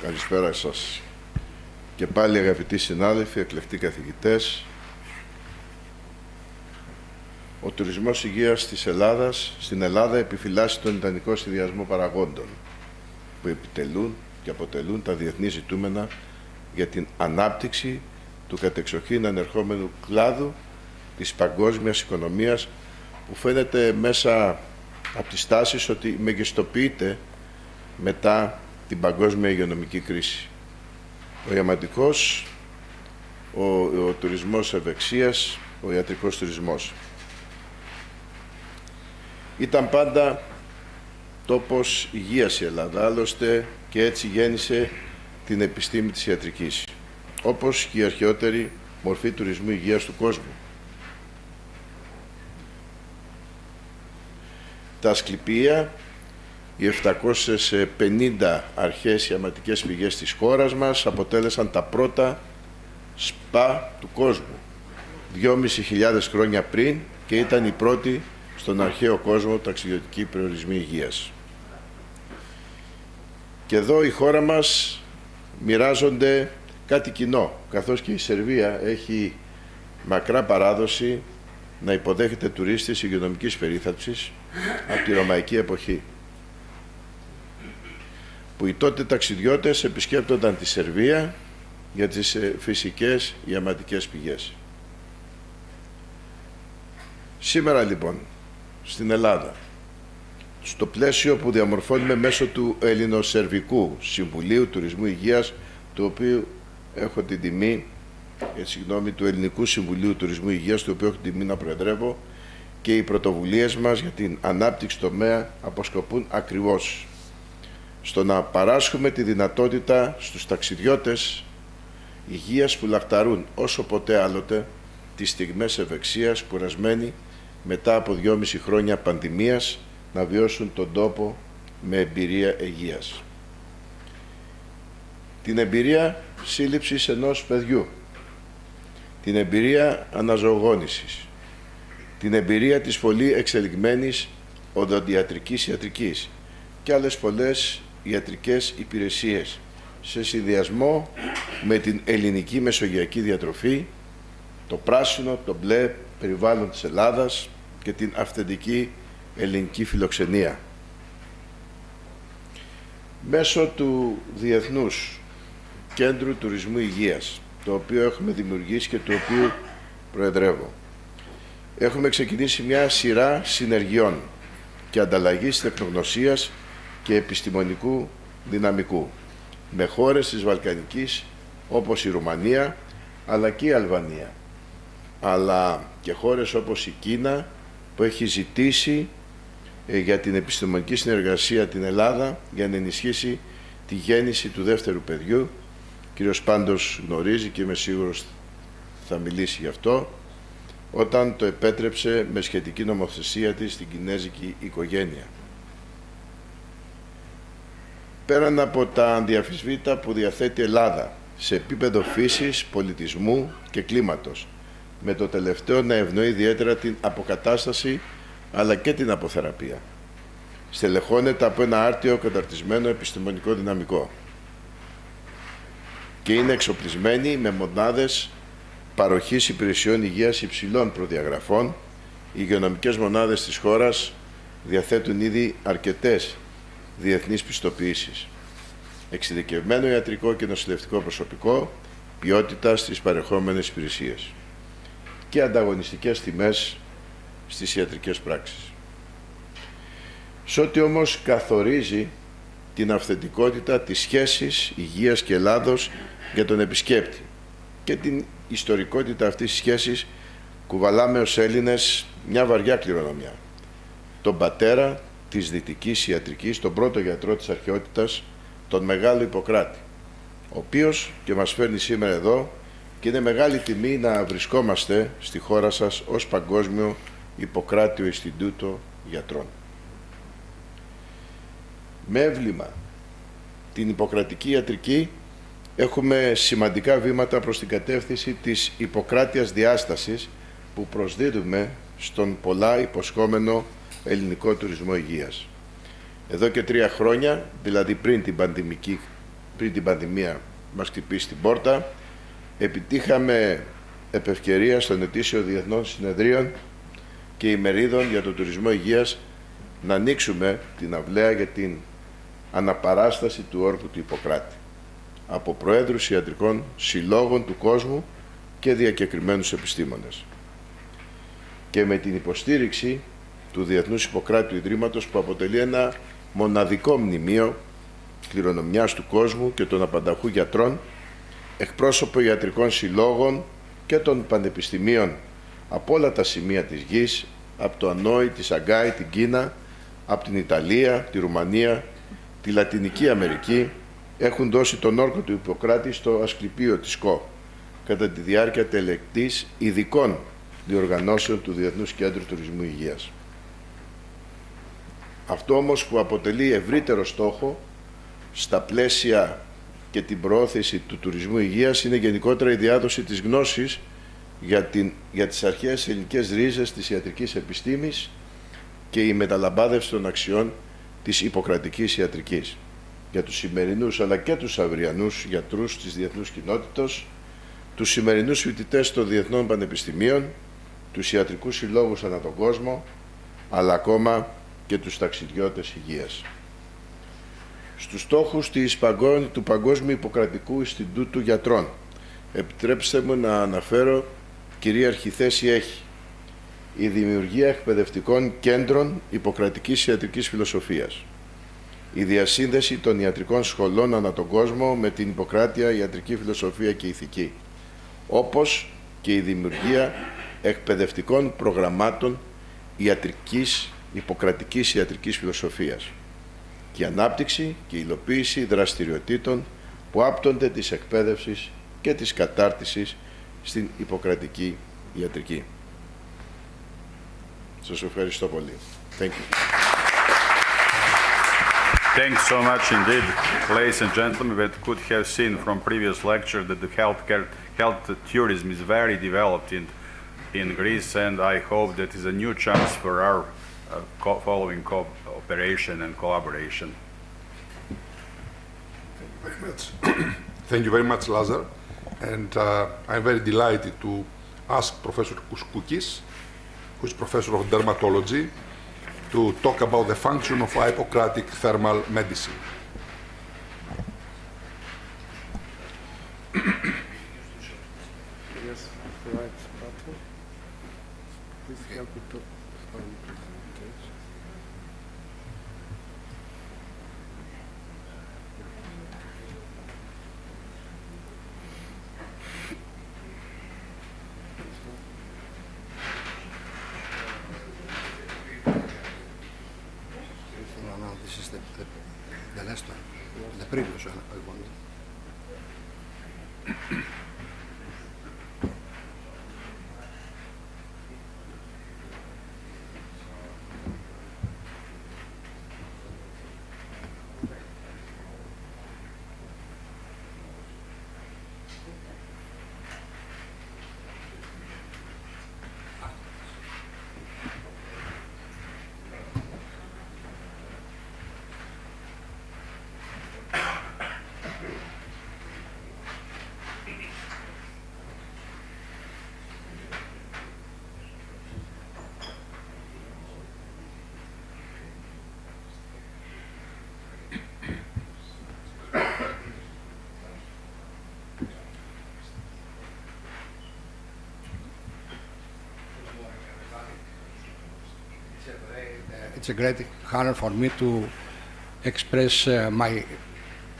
Καλησπέρα σας και πάλι αγαπητοί συνάδελφοι, εκλεκτοί καθηγητές. Ο τουρισμός υγείας της Ελλάδας στην Ελλάδα επιφυλάσσει τον ιδανικό συνδυασμό παραγόντων που επιτελούν και αποτελούν τα διεθνή ζητούμενα για την ανάπτυξη του κατεξοχήν ανερχόμενου κλάδου της παγκόσμιας οικονομίας, που φαίνεται μέσα από τις τάσεις ότι μεγιστοποιείται μετά την παγκόσμια υγειονομική κρίση. Ο ιαματικός, ο τουρισμός ευεξίας, ο ιατρικός τουρισμός. Ήταν πάντα τόπος υγείας η Ελλάδα, άλλωστε και έτσι γέννησε την επιστήμη της ιατρικής, όπως και η αρχαιότερη μορφή τουρισμού υγείας του κόσμου. Τα Ασκληπία, οι 750 αρχαίες ιαματικές πηγές της χώρας μας αποτέλεσαν τα πρώτα σπα του κόσμου 2.500 χρόνια πριν και ήταν οι πρώτοι στον αρχαίο κόσμο ταξιδιωτικοί προορισμοί υγείας. Και εδώ η χώρα μας μοιράζονται κάτι κοινό, καθώς και η Σερβία έχει μακρά παράδοση να υποδέχεται τουρίστες υγειονομικής περίθαλψης από τη ρωμαϊκή εποχή, που οι τότε ταξιδιώτες επισκέπτονταν τη Σερβία για τις φυσικές ιαματικές πηγές. Σήμερα λοιπόν, στην Ελλάδα, στο πλαίσιο που διαμορφώνουμε μέσω του Ελληνοσερβικού Συμβουλίου Τουρισμού Υγείας, του οποίου έχω την τιμή, του Ελληνικού Συμβουλίου Τουρισμού Υγείας, του οποίου έχω την τιμή να προεδρεύω, και οι πρωτοβουλίες μας για την ανάπτυξη τομέα αποσκοπούν ακριβώς στο να παράσχουμε τη δυνατότητα στους ταξιδιώτες υγείας που λαχταρούν όσο ποτέ άλλοτε τις στιγμές ευεξίας, κουρασμένοι μετά από 2,5 χρόνια πανδημίας, να βιώσουν τον τόπο με εμπειρία υγείας. Την εμπειρία σύλληψης ενός παιδιού, την εμπειρία αναζωογόνησης, την εμπειρία της πολύ εξελιγμένης οδοντιατρικής ιατρικής και άλλες πολλές ιατρικές υπηρεσίες σε συνδυασμό με την ελληνική μεσογειακή διατροφή, το πράσινο, το μπλε περιβάλλον της Ελλάδας και την αυθεντική ελληνική φιλοξενία. Μέσω του Διεθνούς Κέντρου Τουρισμού Υγείας, το οποίο έχουμε δημιουργήσει και το οποίο προεδρεύω, έχουμε ξεκινήσει μια σειρά συνεργειών και ανταλλαγής τεχνογνωσίας και επιστημονικού δυναμικού με χώρες της Βαλκανικής όπως η Ρουμανία αλλά και η Αλβανία, αλλά και χώρες όπως η Κίνα που έχει ζητήσει για την επιστημονική συνεργασία την Ελλάδα για να ενισχύσει τη γέννηση του δεύτερου παιδιού. Ο κύριος Πάντος γνωρίζει και είμαι σίγουρος θα μιλήσει γι' αυτό, όταν το επέτρεψε με σχετική νομοθεσία της στην κινέζικη οικογένεια. Πέραν από τα αδιαφυσβήτα που διαθέτει η Ελλάδα σε επίπεδο φύσης, πολιτισμού και κλίματος, με το τελευταίο να ευνοεί ιδιαίτερα την αποκατάσταση αλλά και την αποθεραπεία. Στελεχώνεται από ένα άρτιο καταρτισμένο επιστημονικό δυναμικό και είναι εξοπλισμένη με μονάδες παροχής υπηρεσιών υγείας υψηλών προδιαγραφών. Οι υγειονομικές μονάδες της χώρας διαθέτουν ήδη αρκετές διεθνείς πιστοποιήσεις. Εξειδικευμένο ιατρικό και νοσηλευτικό προσωπικό, ποιότητα στις παρεχόμενες υπηρεσίες και ανταγωνιστικές τιμές στις ιατρικές πράξεις. Σε ό,τι όμως καθορίζει την αυθεντικότητα της σχέσης υγείας και Ελλάδος για τον επισκέπτη και την ιστορικότητα αυτής της σχέσης, κουβαλάμε ως Έλληνες μια βαριά κληρονομιά. Τον πατέρα της δυτικής ιατρικής, τον πρώτο γιατρό της αρχαιότητας, τον μεγάλο Ιπποκράτη, ο οποίος και μας φέρνει σήμερα εδώ και είναι μεγάλη τιμή να βρισκόμαστε στη χώρα σας ως Παγκόσμιο Ιπποκράτιο Ινστιτούτο Γιατρών. Με έμβλημα την ιπποκρατική ιατρική έχουμε σημαντικά βήματα προς την κατεύθυνση της ιπποκράτειας διάστασης που προσδίδουμε στον πολλά υποσχόμενο ελληνικό τουρισμό υγείας. Εδώ και 3 χρόνια, δηλαδή πριν την πανδημία μας χτυπήσει την πόρτα, επιτύχαμε επ' ευκαιρία των ετήσιο διεθνών συνεδρίων και ημερίδων για τον τουρισμό υγείας να ανοίξουμε την αυλαία για την αναπαράσταση του όρκου του Ιπποκράτη από προέδρους ιατρικών συλλόγων του κόσμου και διακεκριμένους επιστήμονες και με την υποστήριξη του Διεθνούς Ιπποκράτιου Ιδρύματος που αποτελεί ένα μοναδικό μνημείο κληρονομιάς του κόσμου και των απανταχού γιατρών, εκπρόσωπο ιατρικών συλλόγων και των πανεπιστημίων από όλα τα σημεία της γης, από το Ανόη, τη Σαγκάη, την Κίνα, από την Ιταλία, τη Ρουμανία, τη Λατινική Αμερική, έχουν δώσει τον όρκο του Ιπποκράτη στο Ασκληπείο της ΚΟ κατά τη διάρκεια τελεκτής ειδικών διοργανώσεων του Διεθνούς Κέντρου Τουρισμού Υγείας. Αυτό όμως που αποτελεί ευρύτερο στόχο στα πλαίσια και την προώθηση του τουρισμού υγείας είναι γενικότερα η διάδοση της γνώσης για τις αρχαίες ελληνικές ρίζες της ιατρικής επιστήμης και η μεταλαμπάδευση των αξιών της ιπποκρατικής ιατρικής για τους σημερινούς αλλά και τους αυριανούς γιατρούς της διεθνούς κοινότητας, τους σημερινούς φοιτητές των διεθνών πανεπιστημίων, τους ιατρικούς συλλόγους ανά τον κόσμο, αλλά ακόμα και τους ταξιδιώτες υγείας. Στους στόχους του Παγκόσμιου Ιπποκρατικού Ινστιτούτου Γιατρών, επιτρέψτε μου να αναφέρω κυρίαρχη θέση έχει η δημιουργία εκπαιδευτικών κέντρων ιπποκρατικής ιατρικής φιλοσοφίας, η διασύνδεση των ιατρικών σχολών ανά τον κόσμο με την Ιπποκράτεια ιατρική φιλοσοφία και ηθική, όπως και η δημιουργία εκπαιδευτικών προγραμμάτων ιπποκρατικής ιατρικής φιλοσοφίας και η ανάπτυξη και η υλοποίηση δραστηριοτήτων που άπτονται της εκπαίδευσης και της κατάρτισης στην ιπποκρατική ιατρική. Σας ευχαριστώ πολύ. Thank you. Thanks so much indeed, ladies and gentlemen. We could have seen from previous lecture that the health tourism is very developed in Greece, and I hope that is a new chance for our following cooperation and collaboration. Thank you very much. Thank you very much, Lazar. And I'm very delighted to ask Professor Kouskoukis, who is Professor of Dermatology, to talk about the function of Hippocratic thermal medicine. Yes, right button. Please help me to start the presentation. No, this is the last one, the previous one I want. It's a great honor for me to express my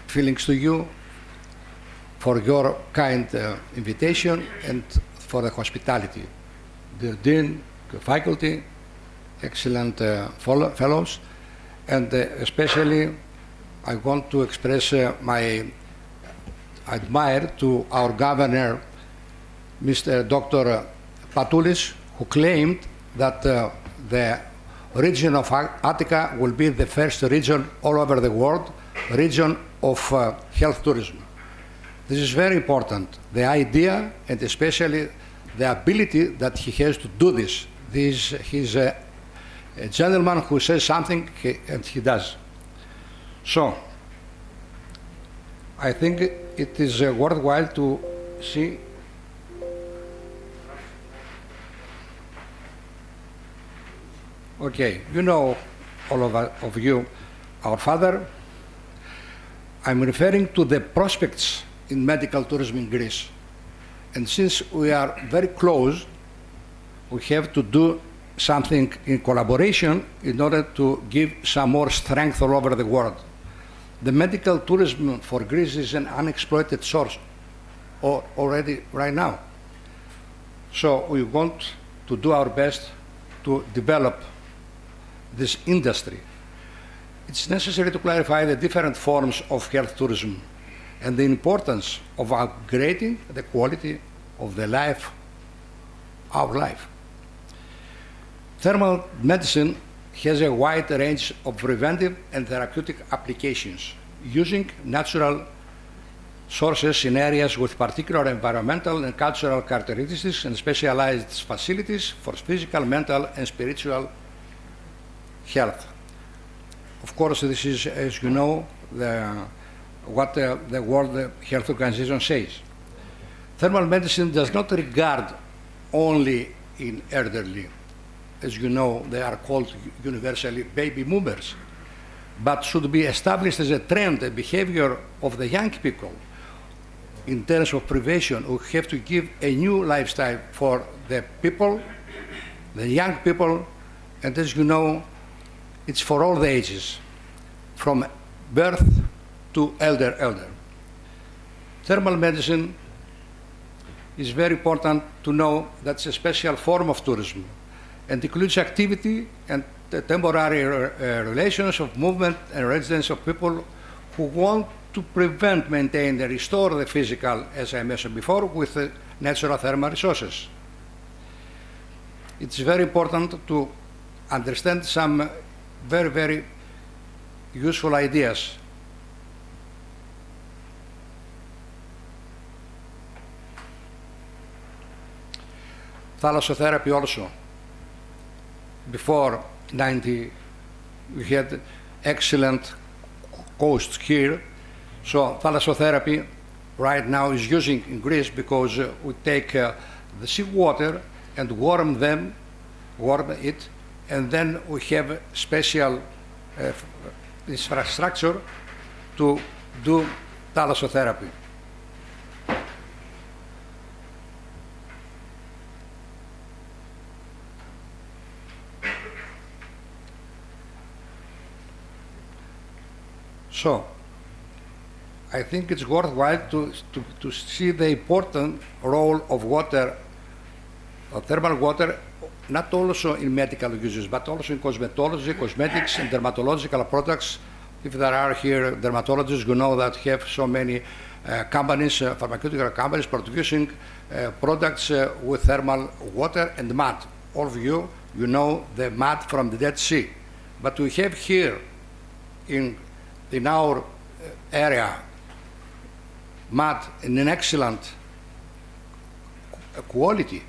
feelings to you for your kind invitation and for the hospitality. The Dean, the faculty, excellent fellows, and especially I want to express my admire to our governor, Mr. Dr. Patulis, who claimed that the region of Attica will be the first region all over the world, region of health tourism. This is very important, the idea and especially the ability that he has to do this. He's a gentleman who says something and he does. So, I think it is worthwhile to see okay, you know, all of you, our father. I'm referring to the prospects in medical tourism in Greece. And since we are very close, we have to do something in collaboration in order to give some more strength all over the world. The medical tourism for Greece is an unexploited source already right now. So we want to do our best to develop this industry. It's necessary to clarify the different forms of health tourism and the importance of upgrading the quality of the life, our life. Thermal medicine has a wide range of preventive and therapeutic applications using natural sources in areas with particular environmental and cultural characteristics and specialized facilities for physical, mental, and spiritual health. Of course, this is, as you know, what the World Health Organization says. Thermal medicine does not regard only in elderly. As you know, they are called universally baby boomers, but should be established as a trend, a behavior of the young people in terms of prevention. We have to give a new lifestyle for the people, the young people, and as you know, it's for all the ages, from birth to elder. Thermal medicine is very important to know that's a special form of tourism and includes activity and the temporary relations of movement and residence of people who want to prevent, maintain, and restore the physical, as I mentioned before, with natural thermal resources. It's very important to understand some very, very useful ideas. Thalassotherapy also. Before 90, we had excellent coasts here. So thalassotherapy right now is using in Greece because we take the seawater and warm it, and then we have special infrastructure to do thalassotherapy. So, I think it's worthwhile to see the important role of water, of thermal water, not also in medical uses, but also in cosmetology, cosmetics, and dermatological products. If there are here dermatologists who know that have so many companies, pharmaceutical companies producing products with thermal water and mud. All of you know the mud from the Dead Sea. But we have here in our area mud in an excellent quality.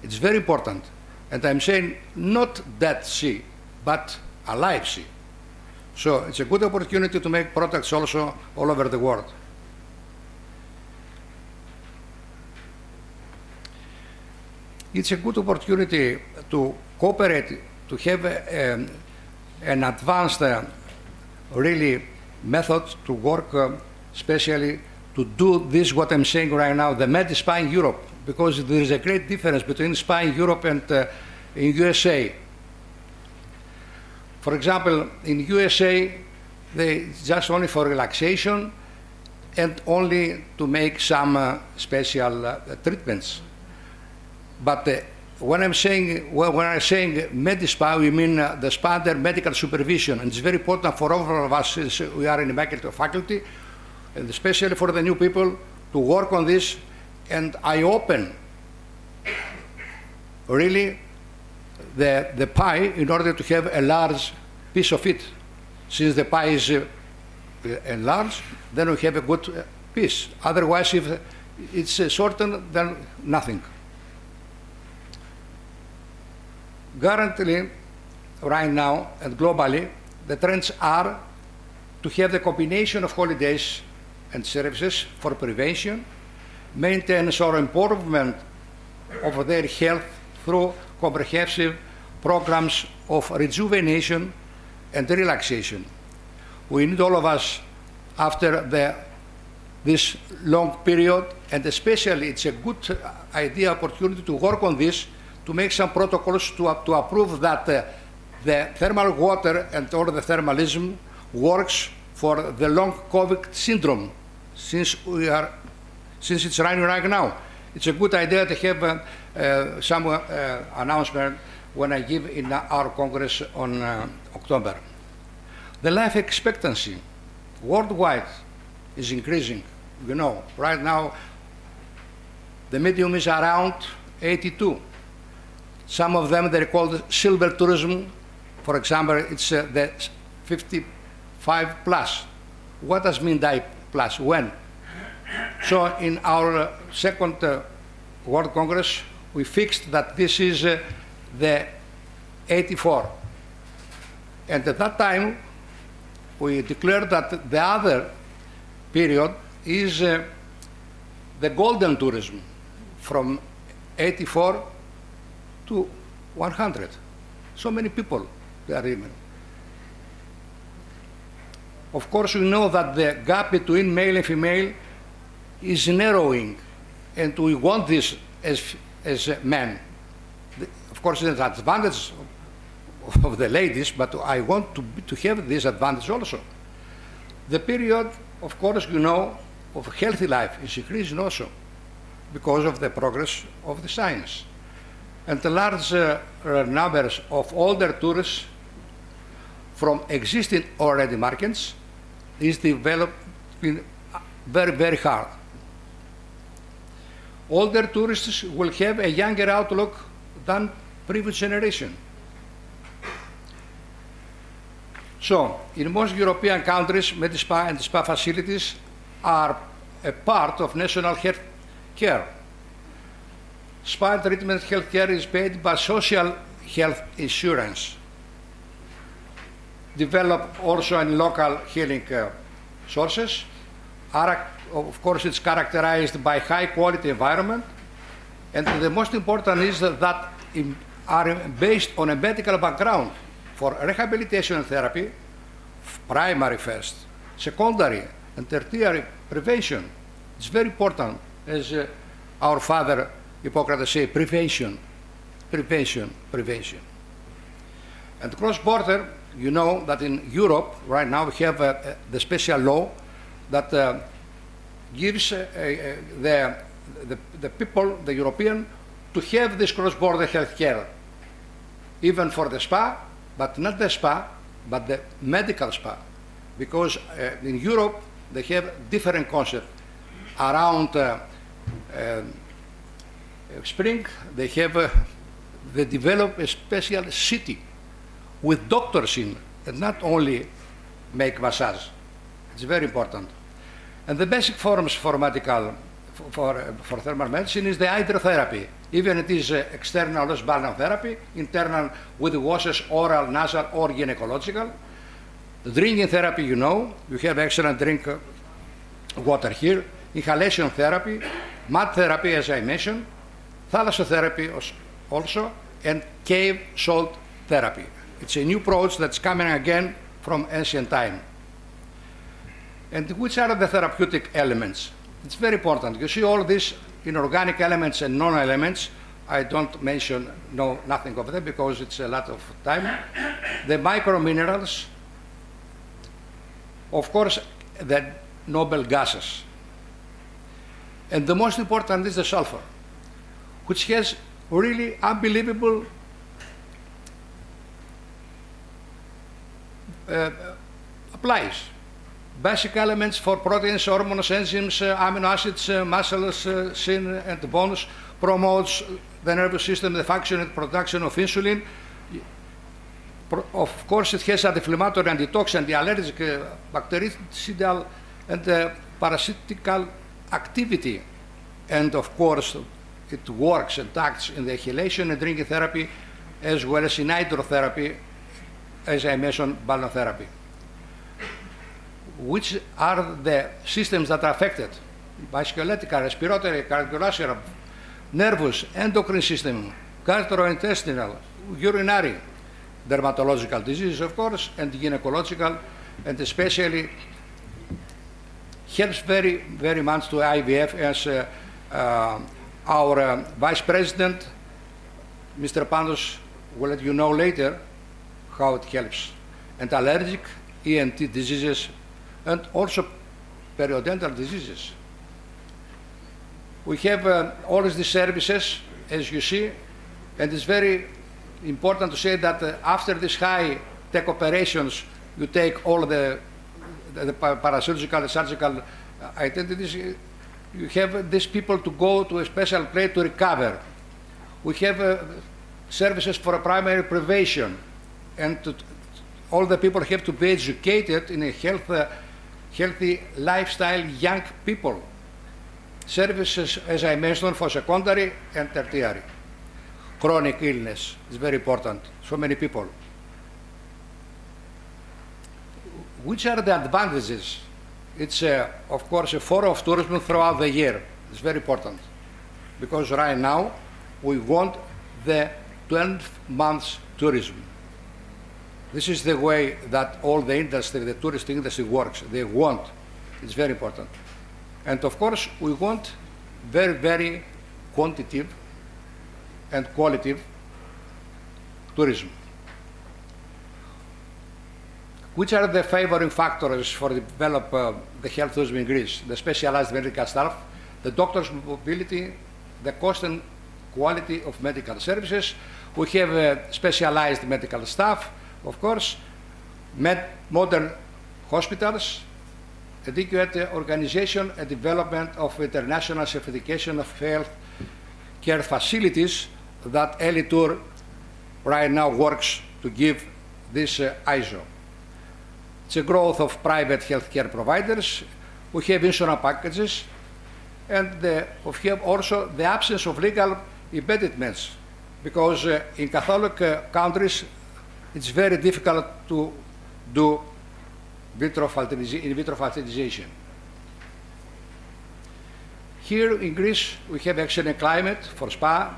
It's very important. And I'm saying not Dead Sea, but a live sea. So it's a good opportunity to make products also all over the world. It's a good opportunity to cooperate, to have an advanced really method to work, especially to do this, what I'm saying right now, the MedSpa in Europe, because there is a great difference between SPA in Europe and in USA. For example, in USA, they just only for relaxation and only to make some special treatments. But when I'm saying MedSpa, we mean the spa under medical supervision, and it's very important for all of us since we are in the medical faculty, and especially for the new people to work on this. And I open really the pie in order to have a large piece of it. Since the pie is enlarged, then we have a good piece. Otherwise, if it's shortened, then nothing. Currently, right now and globally, the trends are to have the combination of holidays and services for prevention, maintenance or improvement of their health through comprehensive programs of rejuvenation and relaxation. We need all of us after this long period, and especially it's a good idea, opportunity to work on this, to make some protocols to approve that the thermal water and all the thermalism works for the long COVID syndrome, since it's running right now. It's a good idea to have some announcement when I give in our Congress on October. The life expectancy worldwide is increasing. You know, right now the medium is around 82. Some of them they're called silver tourism. For example, it's the 55 plus. What does mean die plus? When? So in our second World Congress, we fixed that this is the 84. And at that time, we declared that the other period is the golden tourism from 84 to 100. So many people they are in. Of course, we know that the gap between male and female is narrowing, and we want this as men. Of course, it's an advantage of the ladies, but I want to have this advantage also. The period, of course, you know, of healthy life is increasing also because of the progress of the science. And the large numbers of older tourists from existing already markets is developing very, very hard. Older tourists will have a younger outlook than previous generation. So, in most European countries, Medispa and spa facilities are a part of national health care. Spa treatment health care is paid by social health insurance, developed also in local healing sources. Of course, it's characterized by high quality environment, and the most important is that are based on a medical background for rehabilitation therapy, primary first, secondary and tertiary prevention. It's very important, as our father Hippocrates say, prevention, prevention, prevention. And cross-border, you know that in Europe right now we have the special law that gives the people, the European, to have this cross-border health care, even for the spa, but not the spa, but the medical spa. Because in Europe, they have different concepts. Around spring, they develop a special city with doctors in, and not only make massage. It's very important. And the basic forms for medical, for thermal medicine is the hydrotherapy. Even it is external as balnear therapy, internal with washes, oral, nasal, or gynecological. The drinking therapy, you know, you have excellent drink water here. Inhalation therapy, mud therapy, as I mentioned, thalassotherapy also, and cave salt therapy. It's a new approach that's coming again from ancient time. And which are the therapeutic elements? It's very important. You see all these inorganic elements and non-elements. I don't mention nothing of them because it's a lot of time. The microminerals, of course, the noble gases. And the most important is the sulfur, which has really unbelievable applies. Basic elements for proteins, hormones, enzymes, amino acids, muscles, skin and bones, promotes the nervous system, the function and production of insulin. Of course, it has anti-inflammatory, anti-toxin, anti-allergic, bactericidal, and parasitical activity. And of course, it works and acts in the inhalation and drinking therapy, as well as in hydrotherapy, as I mentioned, balneotherapy. Which are the systems that are affected? Musculoskeletal, respiratory, cardiovascular, nervous, endocrine system, gastrointestinal, urinary, dermatological diseases, of course, and gynecological, and especially helps very, very much to IVF, as our Vice President, Mr. Pandos, will let you know later how it helps. And allergic, ENT diseases, and also periodontal diseases. We have all these services, as you see, and it's very important to say that after these high-tech operations, you take all the parasurgical and surgical identities, you have these people to go to a special place to recover. We have services for primary prevention, and all the people have to be educated in a healthy lifestyle, young people. Services, as I mentioned, for secondary and tertiary. Chronic illness is very important, so many people. Which are the advantages? It's, of course, a forum of tourism throughout the year. It's very important, because right now we want the 12 months tourism. This is the way that all the industry, the tourist industry works. They want. It's very important. And of course, we want very, very quantitative and qualitative tourism. Which are the favoring factors for develop the health tourism in Greece? The specialized medical staff, the doctors' mobility, the cost and quality of medical services. We have specialized medical staff, of course, modern hospitals, adequate organization and development of international certification of health care facilities that Elitur right now works to give this ISO. It's a growth of private healthcare providers. We have insurance packages, and we have also the absence of legal impediments, because in Catholic countries it's very difficult to do in vitro fertilization. Here in Greece, we have excellent climate for spa,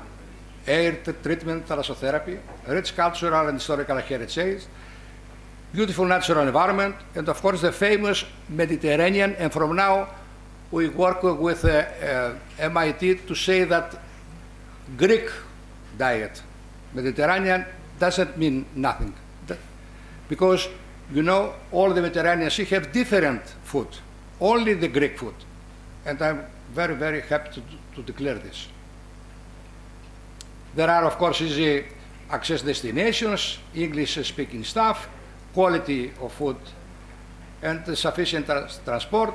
air treatment, thalassotherapy, rich cultural and historical heritage, beautiful natural environment, and of course the famous Mediterranean. And from now, we work with MIT to say that Greek diet, Mediterranean, doesn't mean nothing. Because, you know, all the Mediterranean Sea have different food, only the Greek food. And I'm very, very happy to declare this. There are, of course, easy access destinations, English-speaking staff, quality of food, and sufficient transport.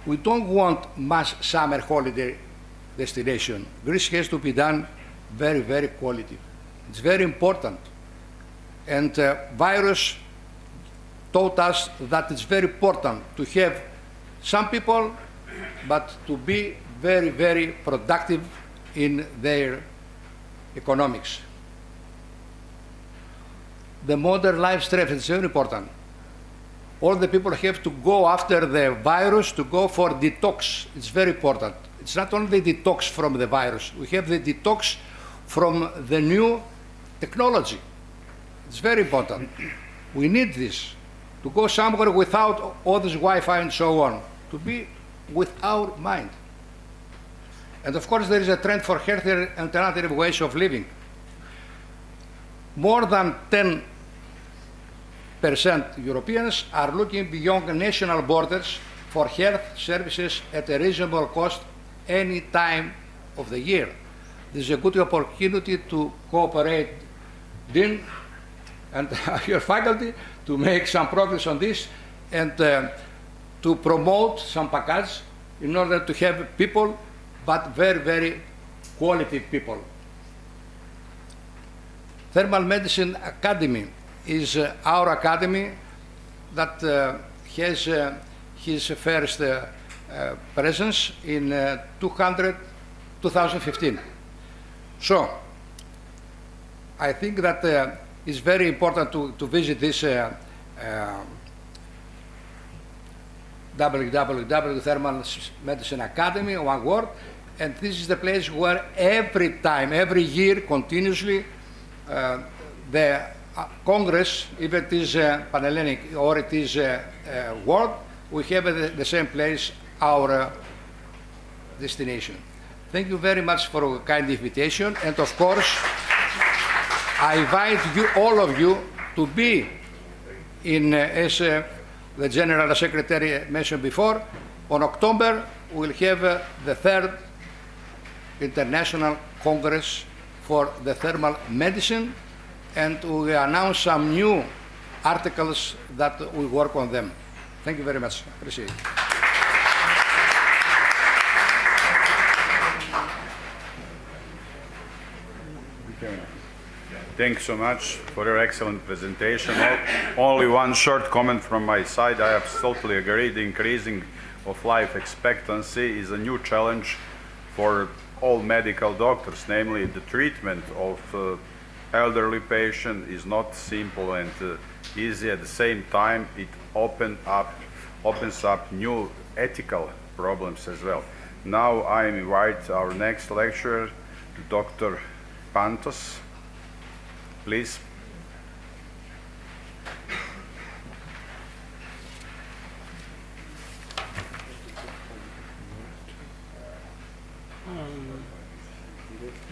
We don't want mass summer holiday destination. Greece has to be done very, very quality. It's very important. And virus taught us that it's very important to have some people, but to be very, very productive in their economics. The modern lifestyle is very important. All the people have to go after the virus to go for detox. It's very important. It's not only the detox from the virus. We have the detox from the new technology. It's very important. We need this to go somewhere without all this Wi-Fi and so on, to be without mind. And of course, there is a trend for healthier alternative ways of living. More than 10% Europeans are looking beyond national borders for health services at a reasonable cost any time of the year. This is a good opportunity to cooperate, Dean, and your faculty, to make some progress on this and to promote some package in order to have people, but very, very quality people. Thermal Medicine Academy is our academy that has his first presence in 2015. So, I think that it's very important to visit this www Thermal Medicine Academy, one word, and this is the place where every time, every year, continuously, the Congress, if it is Panhellenic or it is world, we have at the same place our destination. Thank you very much for a kind invitation, and of course, I invite you, all of you, to be in, as the General Secretary mentioned before, on October we'll have the 3rd International Congress for the Thermal Medicine, and we announce some new articles that we work on them. Thank you very much. Appreciate it. Thanks so much for your excellent presentation. Only one short comment from my side. I absolutely agree. The increasing of life expectancy is a new challenge for all medical doctors, namely the treatment of elderly patient is not simple and easy. At the same time, it opens up new ethical problems as well. Now I invite our next lecturer, Dr. Pantos. Please.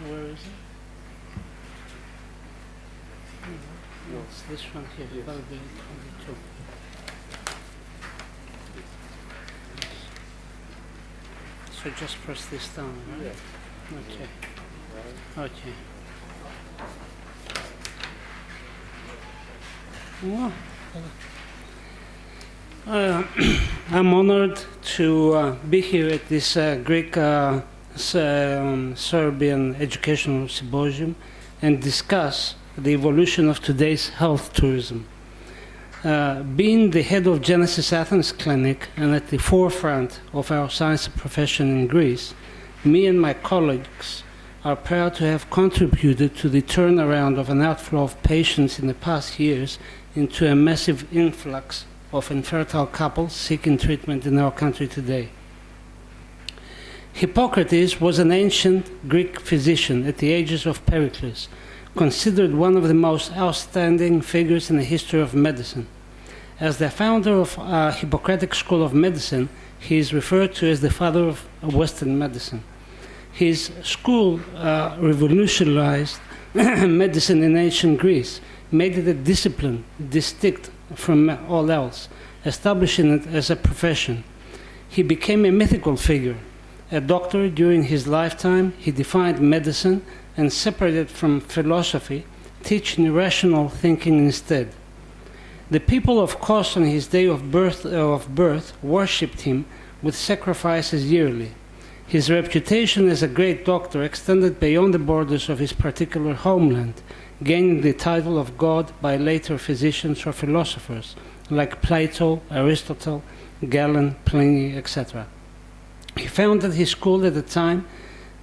Where is it? No, it's this one here, Belgrade 22. So just press this down, right? Okay. Okay. I'm honored to be here at this Greek Serbian educational symposium and discuss the evolution of today's health tourism. Being the head of Genesis Athens Clinic and at the forefront of our science profession in Greece, me and my colleagues are proud to have contributed to the turnaround of an outflow of patients in the past years into a massive influx of infertile couples seeking treatment in our country today. Hippocrates was an ancient Greek physician at the ages of Pericles, considered one of the most outstanding figures in the history of medicine. As the founder of Hippocratic School of Medicine, he is referred to as the father of Western medicine. His school revolutionized medicine in ancient Greece, made it a discipline distinct from all else, establishing it as a profession. He became a mythical figure. A doctor during his lifetime, he defined medicine and separated from philosophy, teaching rational thinking instead. The people of Kos on his day of birth worshipped him with sacrifices yearly. His reputation as a great doctor extended beyond the borders of his particular homeland, gaining the title of God by later physicians or philosophers like Plato, Aristotle, Galen, Pliny, etc. He founded his school at the time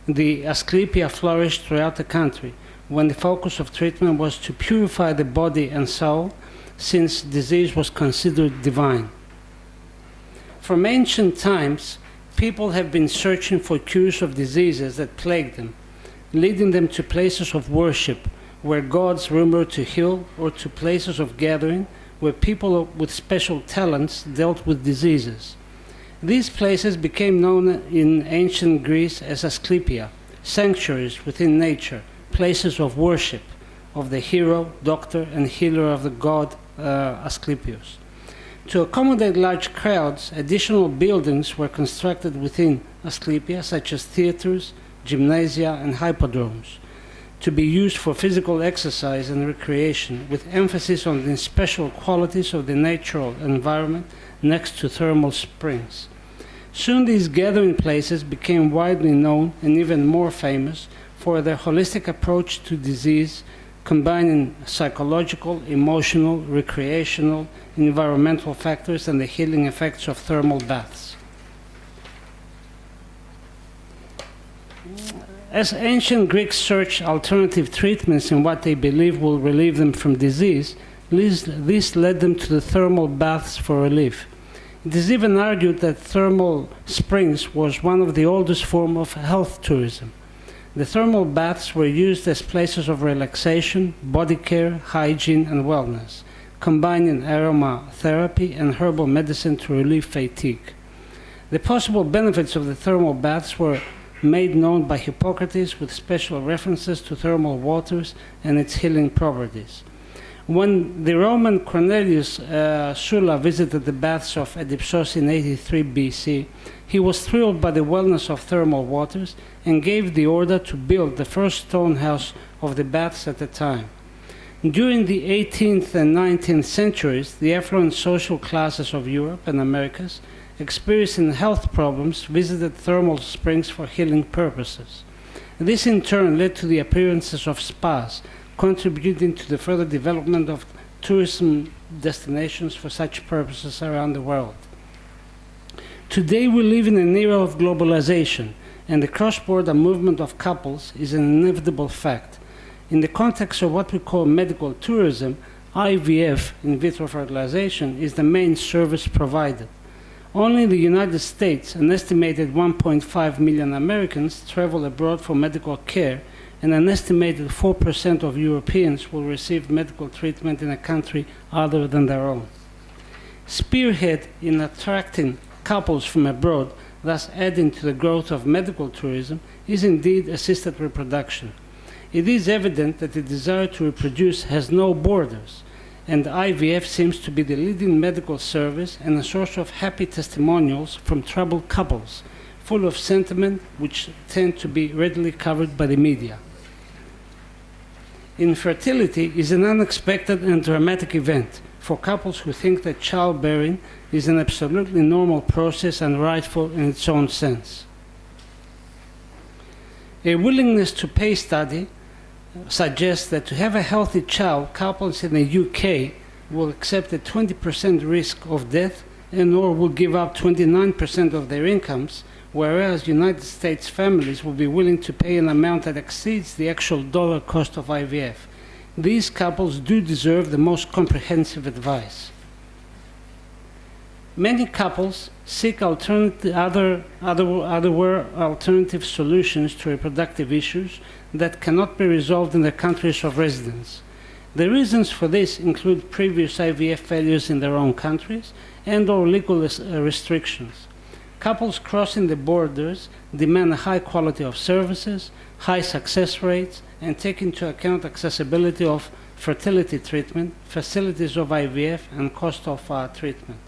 the Asclepia flourished throughout the country, when the focus of treatment was to purify the body and soul, since disease was considered divine. From ancient times, people have been searching for cures of diseases that plague them, leading them to places of worship, where gods rumored to heal, or to places of gathering, where people with special talents dealt with diseases. These places became known in ancient Greece as Asclepia, sanctuaries within nature, places of worship of the hero, doctor, and healer of the god Asclepius. To accommodate large crowds, additional buildings were constructed within Asclepia, such as theaters, gymnasia, and hippodromes, to be used for physical exercise and recreation, with emphasis on the special qualities of the natural environment next to thermal springs. Soon these gathering places became widely known and even more famous for their holistic approach to disease, combining psychological, emotional, recreational, environmental factors and the healing effects of thermal baths. As ancient Greeks searched alternative treatments in what they believed will relieve them from disease, this led them to the thermal baths for relief. It is even argued that thermal springs was one of the oldest forms of health tourism. The thermal baths were used as places of relaxation, body care, hygiene, and wellness, combining aromatherapy and herbal medicine to relieve fatigue. The possible benefits of the thermal baths were made known by Hippocrates with special references to thermal waters and its healing properties. When the Roman Cornelius Sulla visited the baths of Edipsos in 83 BC, he was thrilled by the wellness of thermal waters and gave the order to build the first stone house of the baths at the time. During the 18th and 19th centuries, the affluent social classes of Europe and Americas experiencing health problems visited thermal springs for healing purposes. This in turn led to the appearances of spas, contributing to the further development of tourism destinations for such purposes around the world. Today we live in an era of globalization, and the cross-border movement of couples is an inevitable fact. In the context of what we call medical tourism, IVF, in vitro fertilization, is the main service provided. Only in the United States, an estimated 1.5 million Americans travel abroad for medical care, and an estimated 4% of Europeans will receive medical treatment in a country other than their own. Spearhead in attracting couples from abroad, thus adding to the growth of medical tourism, is indeed assisted reproduction. It is evident that the desire to reproduce has no borders, and IVF seems to be the leading medical service and a source of happy testimonials from troubled couples, full of sentiment which tend to be readily covered by the media. Infertility is an unexpected and dramatic event for couples who think that childbearing is an absolutely normal process and rightful in its own sense. A willingness to pay study suggests that to have a healthy child, couples in the UK will accept a 20% risk of death and or will give up 29% of their incomes, whereas United States families will be willing to pay an amount that exceeds the actual dollar cost of IVF. These couples do deserve the most comprehensive advice. Many couples seek other alternative solutions to reproductive issues that cannot be resolved in their countries of residence. The reasons for this include previous IVF failures in their own countries and or legal restrictions. Couples crossing the borders demand a high quality of services, high success rates, and take into account accessibility of fertility treatment, facilities of IVF, and cost of treatment.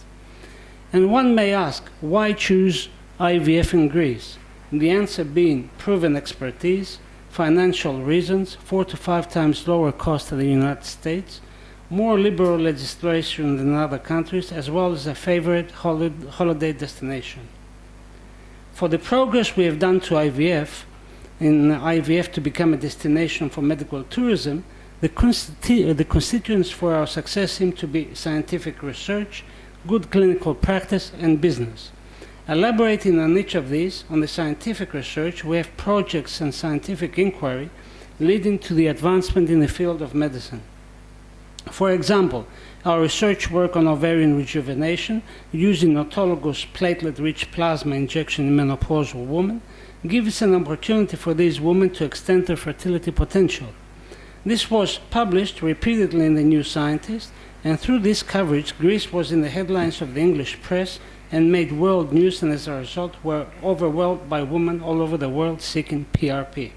And one may ask, why choose IVF in Greece? The answer being proven expertise, financial reasons, 4 to 5 times lower cost than the United States, more liberal legislation than other countries, as well as a favorite holiday destination. For the progress we have done to IVF, in IVF to become a destination for medical tourism, the constituents for our success seem to be scientific research, good clinical practice, and business. Elaborating on each of these, on the scientific research, we have projects and scientific inquiry leading to the advancement in the field of medicine. For example, our research work on ovarian rejuvenation using autologous platelet-rich plasma injection in menopausal women gives an opportunity for these women to extend their fertility potential. This was published repeatedly in the New Scientist, and through this coverage, Greece was in the headlines of the English press and made world news, and as a result were overwhelmed by women all over the world seeking PRP.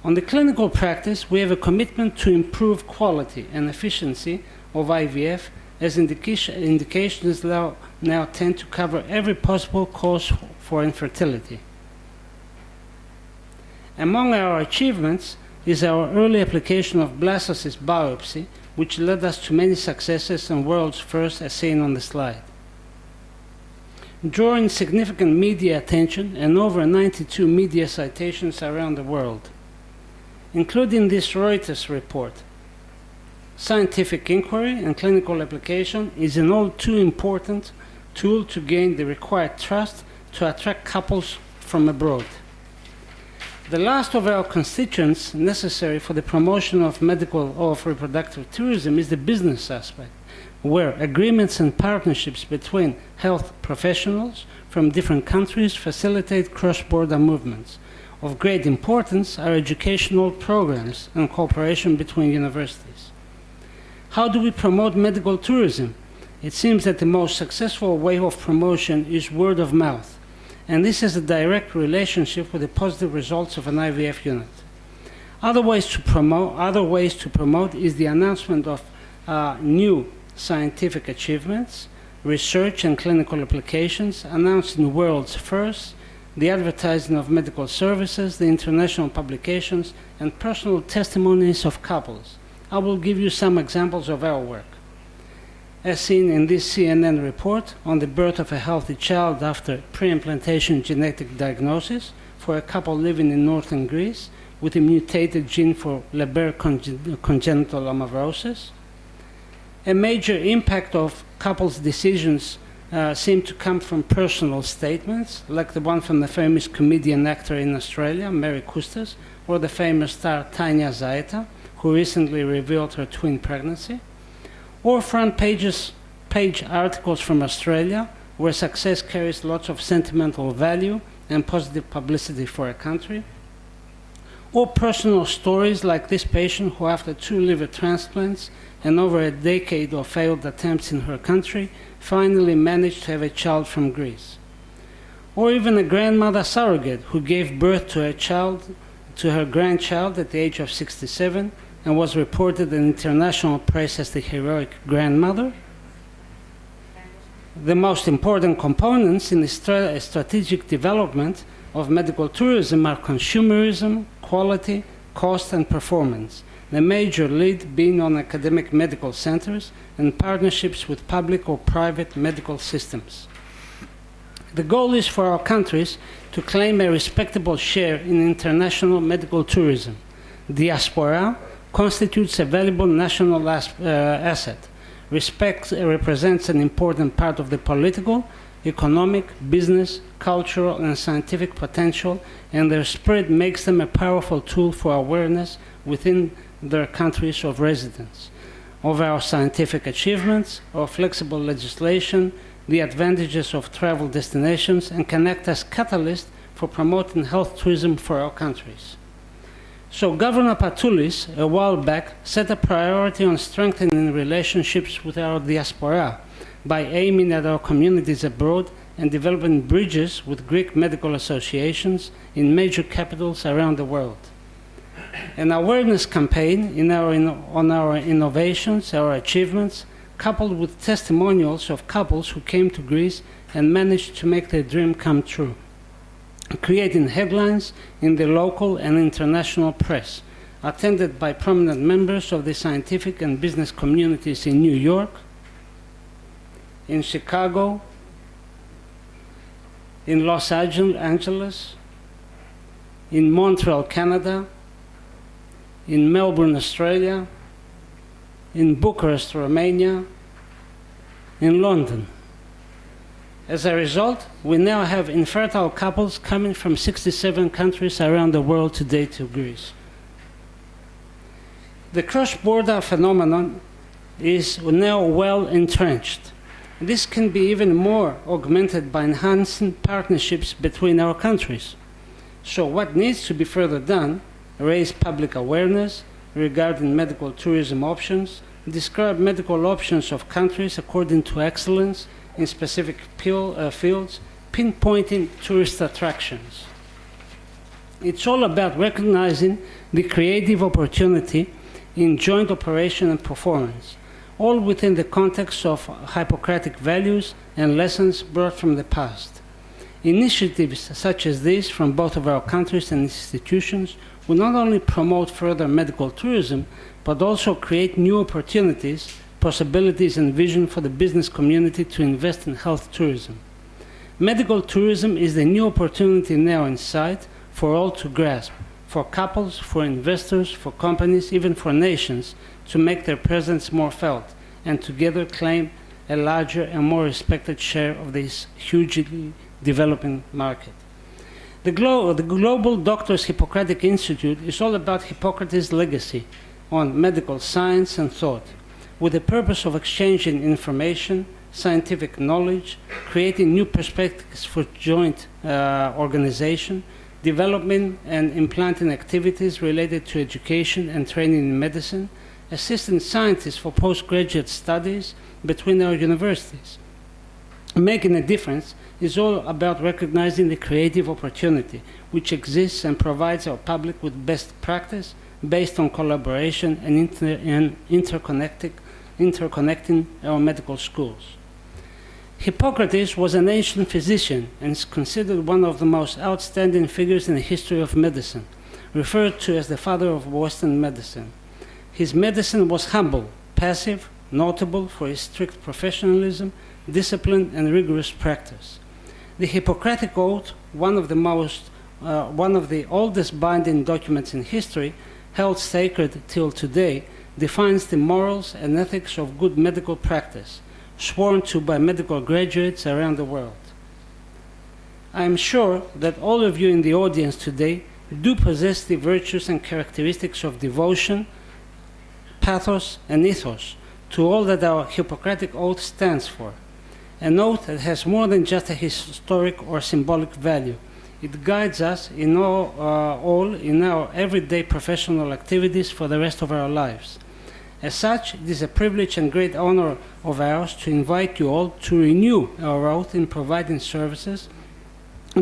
On the clinical practice, we have a commitment to improve quality and efficiency of IVF, as indications now tend to cover every possible cause for infertility. Among our achievements is our early application of blastocyst biopsy, which led us to many successes and world's first, as seen on the slide. Drawing significant media attention and over 92 media citations around the world, including this Reuters report. Scientific inquiry and clinical application is an all too important tool to gain the required trust to attract couples from abroad. The last of our constituents necessary for the promotion of reproductive tourism is the business aspect, where agreements and partnerships between health professionals from different countries facilitate cross-border movements. Of great importance are educational programs and cooperation between universities. How do we promote medical tourism? It seems that the most successful way of promotion is word of mouth, and this has a direct relationship with the positive results of an IVF unit. Other ways to promote is the announcement of new scientific achievements, research and clinical applications announced in world's first, the advertising of medical services, the international publications, and personal testimonies of couples. I will give you some examples of our work. As seen in this CNN report on the birth of a healthy child after pre-implantation genetic diagnosis for a couple living in northern Greece with a mutated gene for Leber congenital amaurosis. A major impact of couples' decisions seem to come from personal statements, like the one from the famous comedian actor in Australia, Mary Custas, or the famous star Tanya Zaeta, who recently revealed her twin pregnancy, or front page articles from Australia, where success carries lots of sentimental value and positive publicity for a country, or personal stories like this patient who, after 2 liver transplants and over a decade of failed attempts in her country, finally managed to have a child from Greece. Or even a grandmother surrogate who gave birth to her grandchild at the age of 67 and was reported in international press as the heroic grandmother. The most important components in the strategic development of medical tourism are consumerism, quality, cost, and performance, the major lead being on academic medical centers and partnerships with public or private medical systems. The goal is for our countries to claim a respectable share in international medical tourism. Diaspora constitutes a valuable national asset, represents an important part of the political, economic, business, cultural, and scientific potential, and their spirit makes them a powerful tool for awareness within their countries of residence of our scientific achievements, our flexible legislation, the advantages of travel destinations, and can act as catalyst for promoting health tourism for our countries. So Governor Patulis, a while back, set a priority on strengthening relationships with our diaspora by aiming at our communities abroad and developing bridges with Greek medical associations in major capitals around the world. An awareness campaign on our innovations, our achievements, coupled with testimonials of couples who came to Greece and managed to make their dream come true, creating headlines in the local and international press, attended by prominent members of the scientific and business communities in New York, in Chicago, in Los Angeles, in Montreal, Canada, in Melbourne, Australia, in Bucharest, Romania, in London. As a result, we now have infertile couples coming from 67 countries around the world today to Greece. The cross-border phenomenon is now well entrenched. This can be even more augmented by enhancing partnerships between our countries. So what needs to be further done? Raise public awareness regarding medical tourism options, describe medical options of countries according to excellence in specific fields, pinpointing tourist attractions. It's all about recognizing the creative opportunity in joint operation and performance, all within the context of Hippocratic values and lessons brought from the past. Initiatives such as these from both of our countries and institutions will not only promote further medical tourism, but also create new opportunities, possibilities, and vision for the business community to invest in health tourism. Medical tourism is the new opportunity now in sight for all to grasp, for couples, for investors, for companies, even for nations, to make their presence more felt, and together claim a larger and more respected share of this hugely developing market. The Global Doctors Hippocratic Institute is all about Hippocrates' legacy on medical science and thought, with the purpose of exchanging information, scientific knowledge, creating new perspectives for joint organization, developing and implanting activities related to education and training in medicine, assisting scientists for postgraduate studies between our universities. Making a difference is all about recognizing the creative opportunity which exists and provides our public with best practice based on collaboration and interconnecting our medical schools. Hippocrates was an ancient physician and is considered one of the most outstanding figures in the history of medicine, referred to as the father of Western medicine. His medicine was humble, passive, notable for his strict professionalism, discipline, and rigorous practice. The Hippocratic Oath, one of the oldest binding documents in history, held sacred till today, defines the morals and ethics of good medical practice, sworn to by medical graduates around the world. I am sure that all of you in the audience today do possess the virtues and characteristics of devotion, pathos, and ethos to all that our Hippocratic Oath stands for. An oath that has more than just a historic or symbolic value. It guides us in all in our everyday professional activities for the rest of our lives. As such, it is a privilege and great honor of ours to invite you all to renew our oath in providing services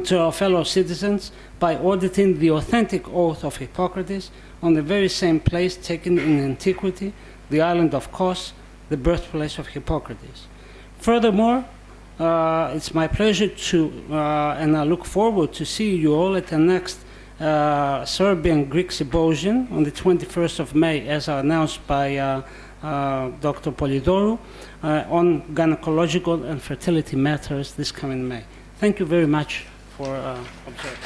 to our fellow citizens by auditing the authentic oath of Hippocrates on the very same place taken in antiquity, the island of Kos, the birthplace of Hippocrates. Furthermore, it's my pleasure to, and I look forward to see you all at the next Serbian-Greek symposium on the 21st of May, as announced by Dr. Polidorou, on gynecological and fertility matters this coming May. Thank you very much for observing.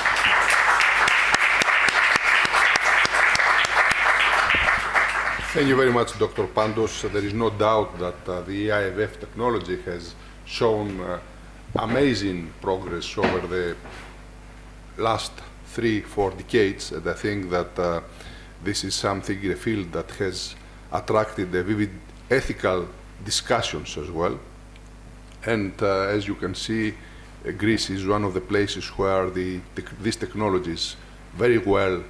Thank you very much, Dr. Pandos. There is no doubt that the EIFF technology has shown amazing progress over the last 3-4 decades, and I think that this is something in a field that has attracted a vivid ethical discussions as well. And as you can see, Greece is one of the places where this technology is very well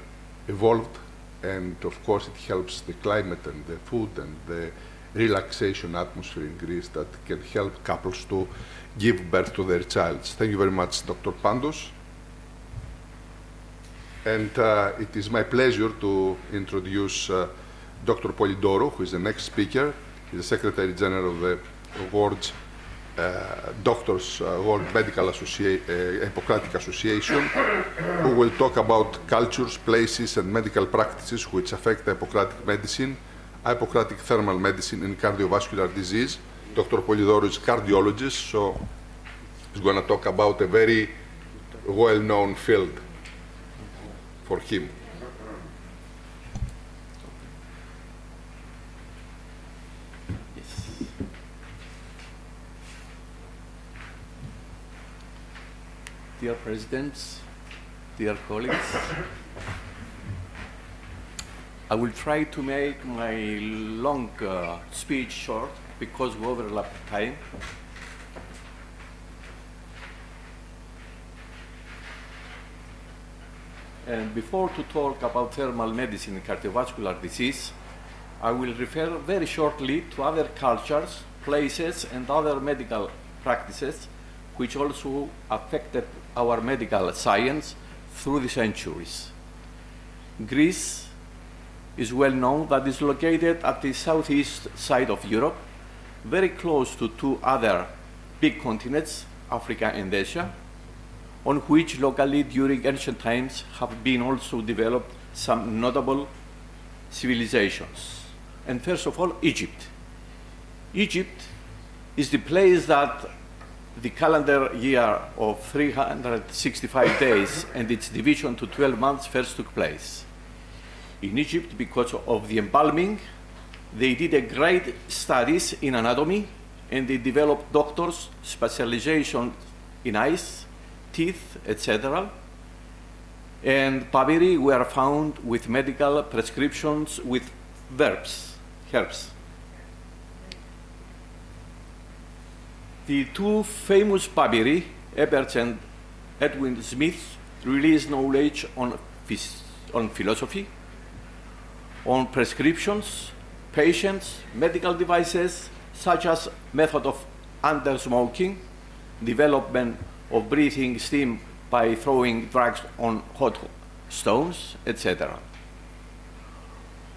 evolved, and of course it helps the climate and the food and the relaxation atmosphere in Greece that can help couples to give birth to their child. Thank you very much, Dr. Pandos. And it is my pleasure to introduce Dr. Polidoro, who is the next speaker. He's the Secretary General of the World World Medical Hippocratic Association, who will talk about cultures, places, and medical practices which affect Hippocratic medicine, Hippocratic thermal medicine, and cardiovascular disease. Dr. Polidoro is a cardiologist, so he's going to talk about a very well-known field for him. Dear presidents, dear colleagues, I will try to make my long speech short because we overlap time. And before to talk about thermal medicine and cardiovascular disease, I will refer very shortly to other cultures, places, and other medical practices which also affected our medical science through the centuries. Greece is well known that is located at the southeast side of Europe, very close to two other big continents, Africa and Asia, on which locally during ancient times have been also developed some notable civilizations. And first of all, Egypt. Egypt is the place that the calendar year of 365 days and its division to 12 months first took place. In Egypt, because of the embalming, they did a great studies in anatomy, and they developed doctors, specialization in eyes, teeth, etc. And papyri were found with medical prescriptions with herbs. The two famous papyri, Ebert and Edwin Smith, released knowledge on philosophy, on prescriptions, patients, medical devices, such as method of under-smoking, development of breathing steam by throwing drugs on hot stones, etc.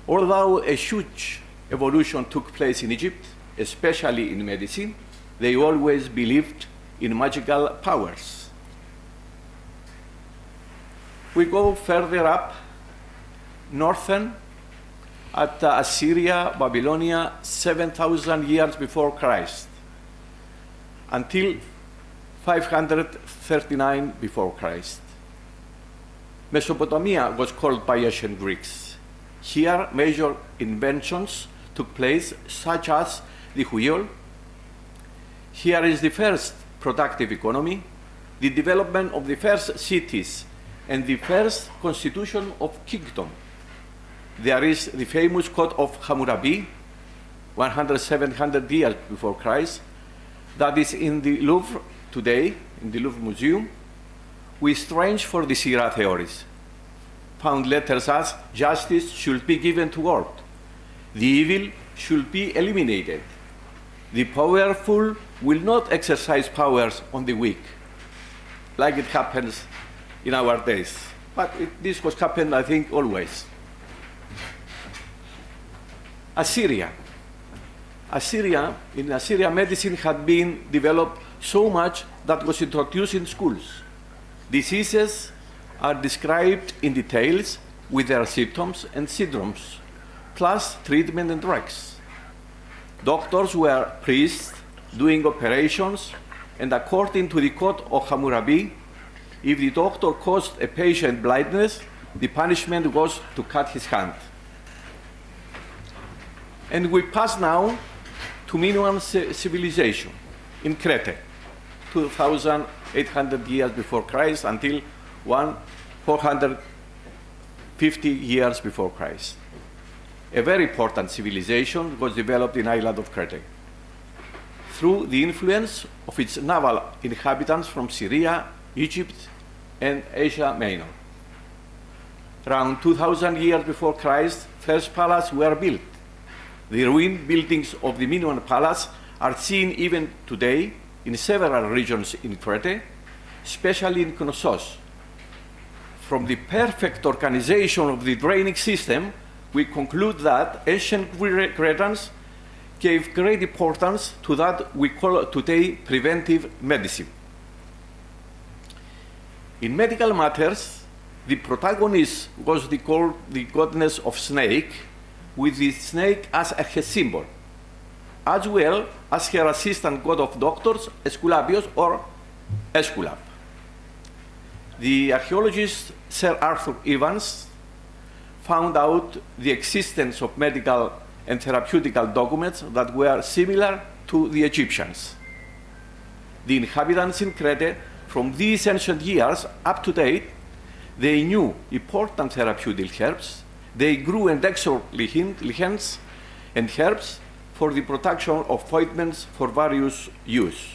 Although a huge evolution took place in Egypt, especially in medicine, they always believed in magical powers. We go further up, northern, at Assyria, Babylonia, 7,000 years before Christ, until 539 before Christ. Mesopotamia was called by ancient Greeks. Here, major inventions took place, such as the wheel. Here is the first productive economy, the development of the first cities, and the first constitution of kingdom. There is the famous Code of Hammurabi, 700 years before Christ, that is in the Louvre today, in the Louvre Museum, with strange for the Sira theories. Found letters as justice should be given to all, the evil should be eliminated, the powerful will not exercise powers on the weak, like it happens in our days. But this was happened, I think, always. Assyria. In Assyria, medicine had been developed so much that was introduced in schools. Diseases are described in details with their symptoms and syndromes, plus treatment and drugs. Doctors were priests doing operations, and according to the Code of Hammurabi, if the doctor caused a patient blindness, the punishment was to cut his hand. And we pass now to Minoan civilization in Crete, 2,800 years before Christ until 450 years before Christ. A very important civilization was developed in the island of Crete through the influence of its naval inhabitants from Syria, Egypt, and Asia Minor. Around 2,000 years before Christ, first palaces were built. The ruined buildings of the Minoan palace are seen even today in several regions in Crete, especially in Knossos. From the perfect organization of the drainage system, we conclude that ancient Cretans gave great importance to that we call today preventive medicine. In medical matters, the protagonist was the goddess of snake, with the snake as a symbol, as well as her assistant god of doctors, Esculapius or Esculap. The archaeologist Sir Arthur Evans found out the existence of medical and therapeutical documents that were similar to the Egyptians. The inhabitants in Crete, from these ancient years up to date, they knew important therapeutic herbs. They grew elixir lichens and herbs for the production of ointments for various use.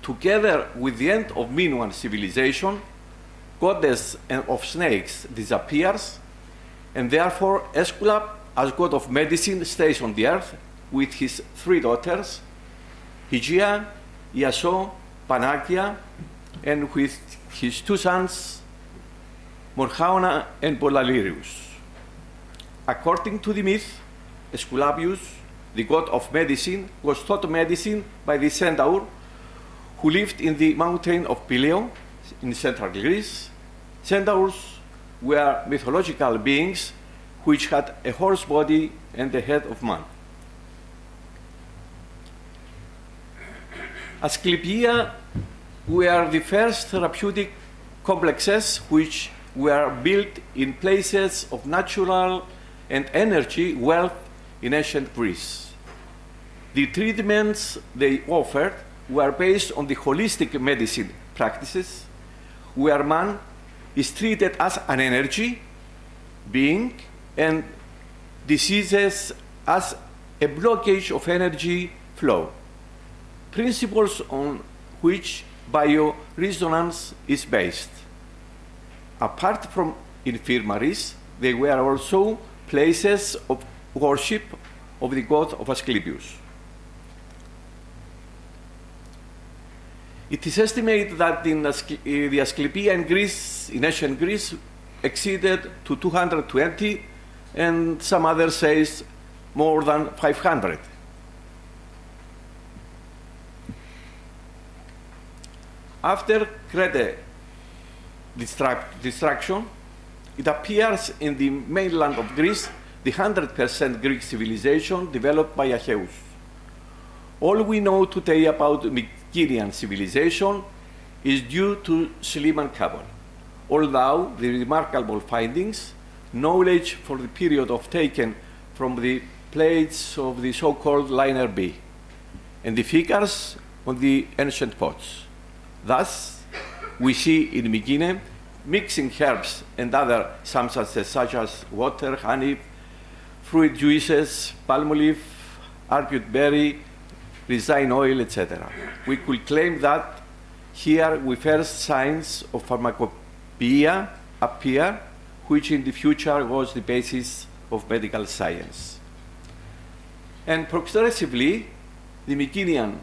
Together with the end of Minoan civilization, goddess of snakes disappears, and therefore Esculap, as god of medicine, stays on the earth with his three daughters, Hygia, Iaso, Panagia, and with his two sons, Morhaona and Polalirius. According to the myth, Esculapius, the god of medicine, was taught medicine by the centaur who lived in the mountain of Pileo in central Greece. Centaurs were mythological beings which had a horse body and the head of man. Asclepia were the first therapeutic complexes which were built in places of natural and energy wealth in ancient Greece. The treatments they offered were based on the holistic medicine practices, where man is treated as an energy being and diseases as a blockage of energy flow, principles on which bioresonance is based. Apart from infirmaries, they were also places of worship of the god of Asclepius. It is estimated that the Asclepia in Greece, in ancient Greece, exceeded to 220, and some others say more than 500. After Crete destruction, it appears in the mainland of Greece the 100% Greek civilization developed by Achaeus. All we know today about Mycenaean civilization is due to Schliemann Cabal. Although the remarkable findings, knowledge for the period of taken from the plates of the so-called liner B, and the figures on the ancient pots. Thus, we see in Mycenae mixing herbs and other substances such as water, honey, fruit juices, palm leaf, arpit berry, resin oil, etc. We could claim that here we first signs of pharmacopoeia appear, which in the future was the basis of medical science. And progressively, the Mycenaean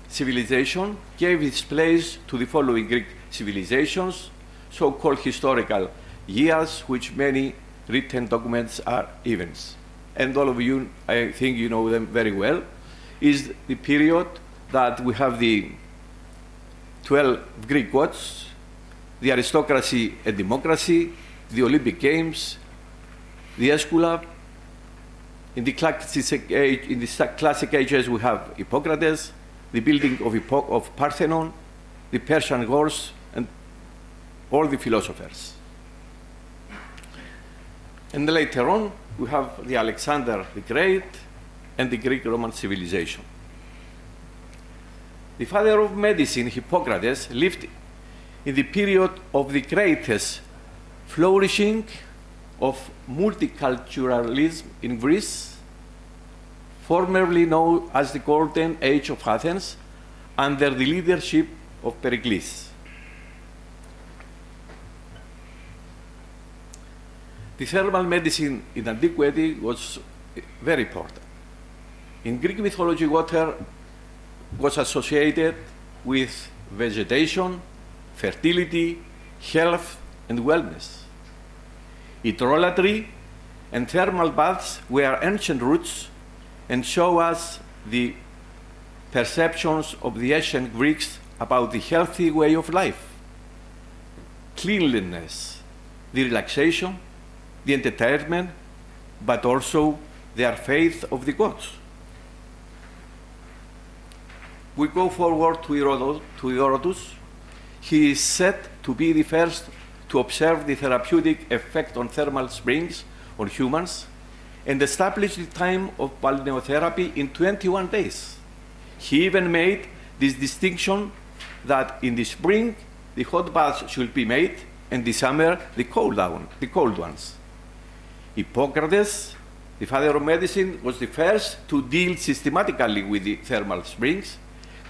civilization gave its place to the following Greek civilizations, so-called historical years, which many written documents are events. And all of you, I think you know them very well, is the period that we have the 12 Greek gods, the aristocracy and democracy, the Olympic Games, the Esculap. In the classic ages, we have Hippocrates, the building of Parthenon, the Persian Wars, and all the philosophers. And later on, we have the Alexander the Great and the Greek-Roman civilization. The father of medicine, Hippocrates, lived in the period of the greatest flourishing of multiculturalism in Greece, formerly known as the Golden Age of Athens, under the leadership of Pericles. The thermal medicine in antiquity was very important. In Greek mythology, water was associated with vegetation, fertility, health, and wellness. Hydrolatry and thermal baths were ancient roots and show us the perceptions of the ancient Greeks about the healthy way of life, cleanliness, the relaxation, the entertainment, but also their faith of the gods. We go forward to Herodotus. He is said to be the first to observe the therapeutic effect on thermal springs on humans and established the time of balneotherapy in 21 days. He even made this distinction that in the spring the hot baths should be made and the summer the cold ones. Hippocrates, the father of medicine, was the first to deal systematically with the thermal springs,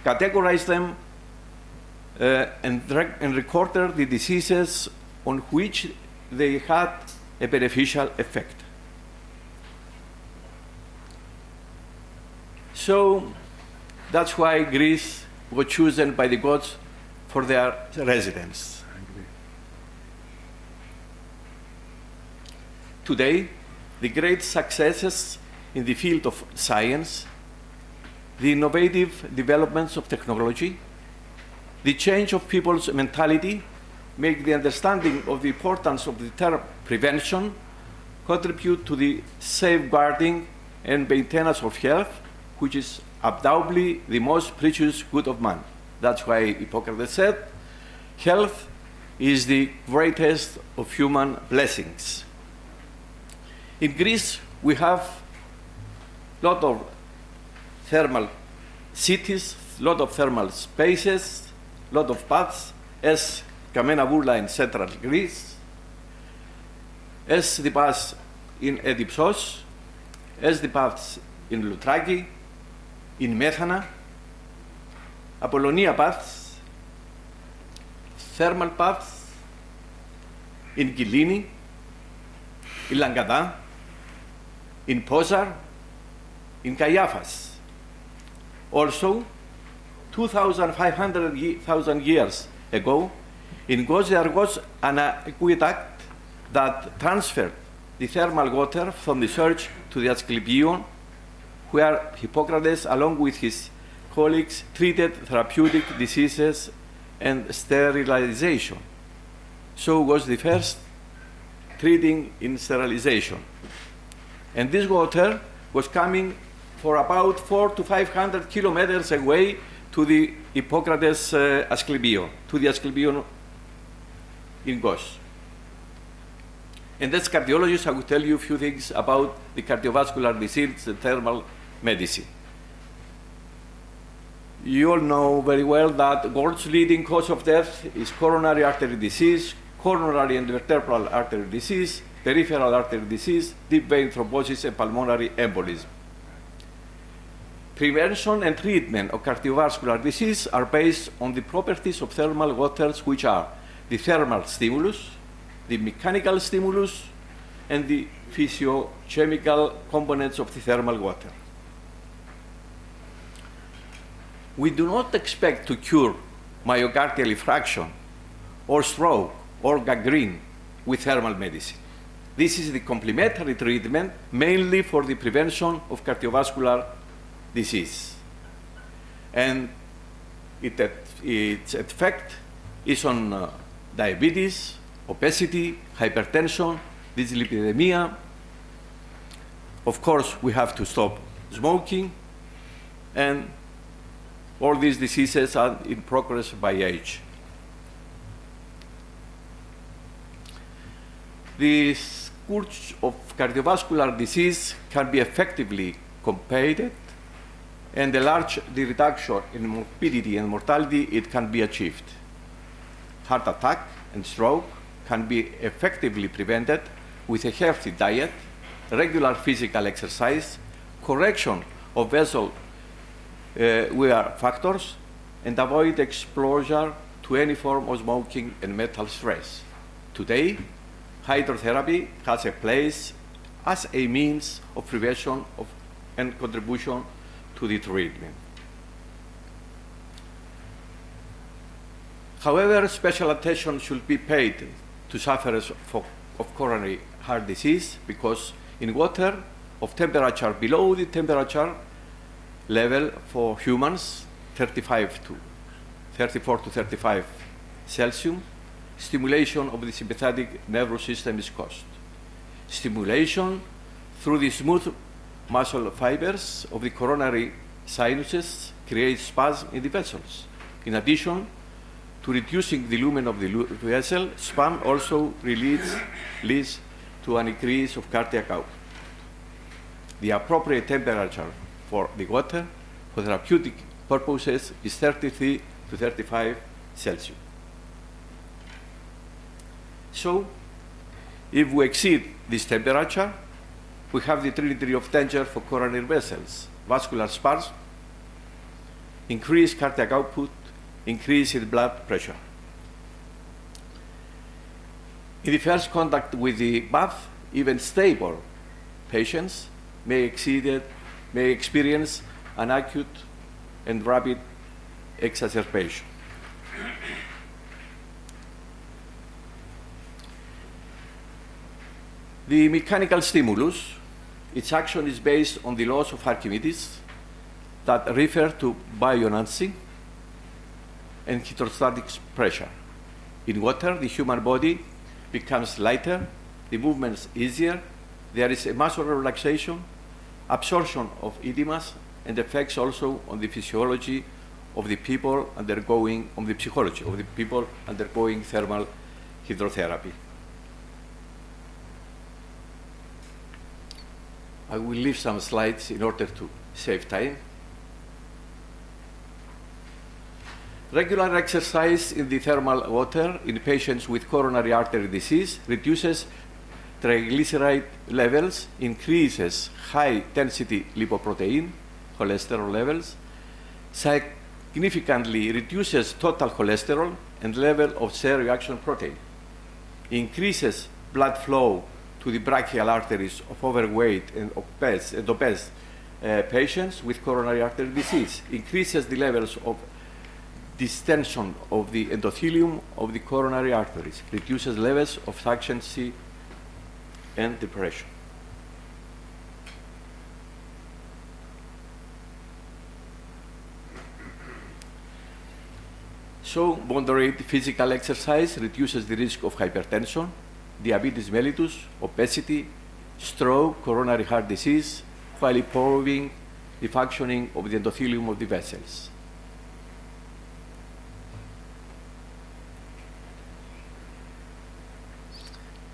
categorize them and recorded the diseases on which they had a beneficial effect. So that's why Greece was chosen by the gods for their residence. Today, the great successes in the field of science, the innovative developments of technology, the change of people's mentality make the understanding of the importance of the term prevention contribute to the safeguarding and maintenance of health, which is undoubtedly the most precious good of man. That's why Hippocrates said, health is the greatest of human blessings. In Greece, we have a lot of thermal cities, a lot of thermal spaces, a lot of baths, as Kamena Burla in central Greece, as the baths in Edipsos, as the baths in Loutraki, in Methana, Apollonia baths, thermal baths in Gilini, in Langadin, in Pozar, in Caiaphas. Also, 2,500 years ago, in Kos there was an aqueduct that transferred the thermal water from the Surge to the Asclepion, where Hippocrates, along with his colleagues, treated therapeutic diseases and sterilization. So was the first treating in sterilization. And this water was coming for about 400 to 500 kilometers away to the Hippocrates Asclepion, to the Asclepion in Kos. And as cardiologist, I will tell you a few things about the cardiovascular disease and thermal medicine. You all know very well that the world's leading cause of death is coronary artery disease, coronary and vertebral artery disease, peripheral artery disease, deep vein thrombosis, and pulmonary embolism. Prevention and treatment of cardiovascular disease are based on the properties of thermal waters, which are the thermal stimulus, the mechanical stimulus, and the physiochemical components of the thermal water. We do not expect to cure myocardial infarction or stroke or gangrene with thermal medicine. This is the complementary treatment mainly for the prevention of cardiovascular disease. And its effect is on diabetes, obesity, hypertension, dyslipidemia. Of course, we have to stop smoking, and all these diseases are in progress by age. course of cardiovascular disease can be effectively combated, and a large reduction in morbidity and mortality it can be achieved. Heart attack and stroke can be effectively prevented with a healthy diet, regular physical exercise, correction of vessel wear factors, and avoid exposure to any form of smoking and mental stress. Today, hydrotherapy has a place as a means of prevention and contribution to the treatment. However, special attention should be paid to sufferers of coronary heart disease, because in water of temperature below the temperature level for humans, 34 to 35 Celsius, stimulation of the sympathetic nervous system is caused. Stimulation through the smooth muscle fibers of the coronary sinuses creates spasm in the vessels. In addition to reducing the lumen of the vessel, spasm also leads to an increase of cardiac output. The appropriate temperature for the water for therapeutic purposes is 33 to 35 Celsius. So, if we exceed this temperature, we have the trinity of danger for coronary vessels: vascular spasm, increased cardiac output, increase in blood pressure. In the first contact with the bath, even stable patients may experience an acute and rapid exacerbation. The mechanical stimulus, its action is based on the laws of Archimedes that refer to buoyancy and hydrostatic pressure. In water, the human body becomes lighter, the movements easier, there is a muscle relaxation, absorption of edemas, and effects also on the physiology of the people undergoing, on the psychology of the people undergoing thermal hydrotherapy. I will leave some slides in order to save time. Regular exercise in the thermal water in patients with coronary artery disease reduces triglyceride levels, increases high-density lipoprotein, cholesterol levels, significantly reduces total cholesterol and level of cell reaction protein, increases blood flow to the brachial arteries of overweight and obese patients with coronary artery disease, increases the levels of distension of the endothelium of the coronary arteries, reduces levels of succiancy and depression. So, moderate physical exercise reduces the risk of hypertension, diabetes mellitus, obesity, stroke, coronary heart disease, while improving the functioning of the endothelium of the vessels.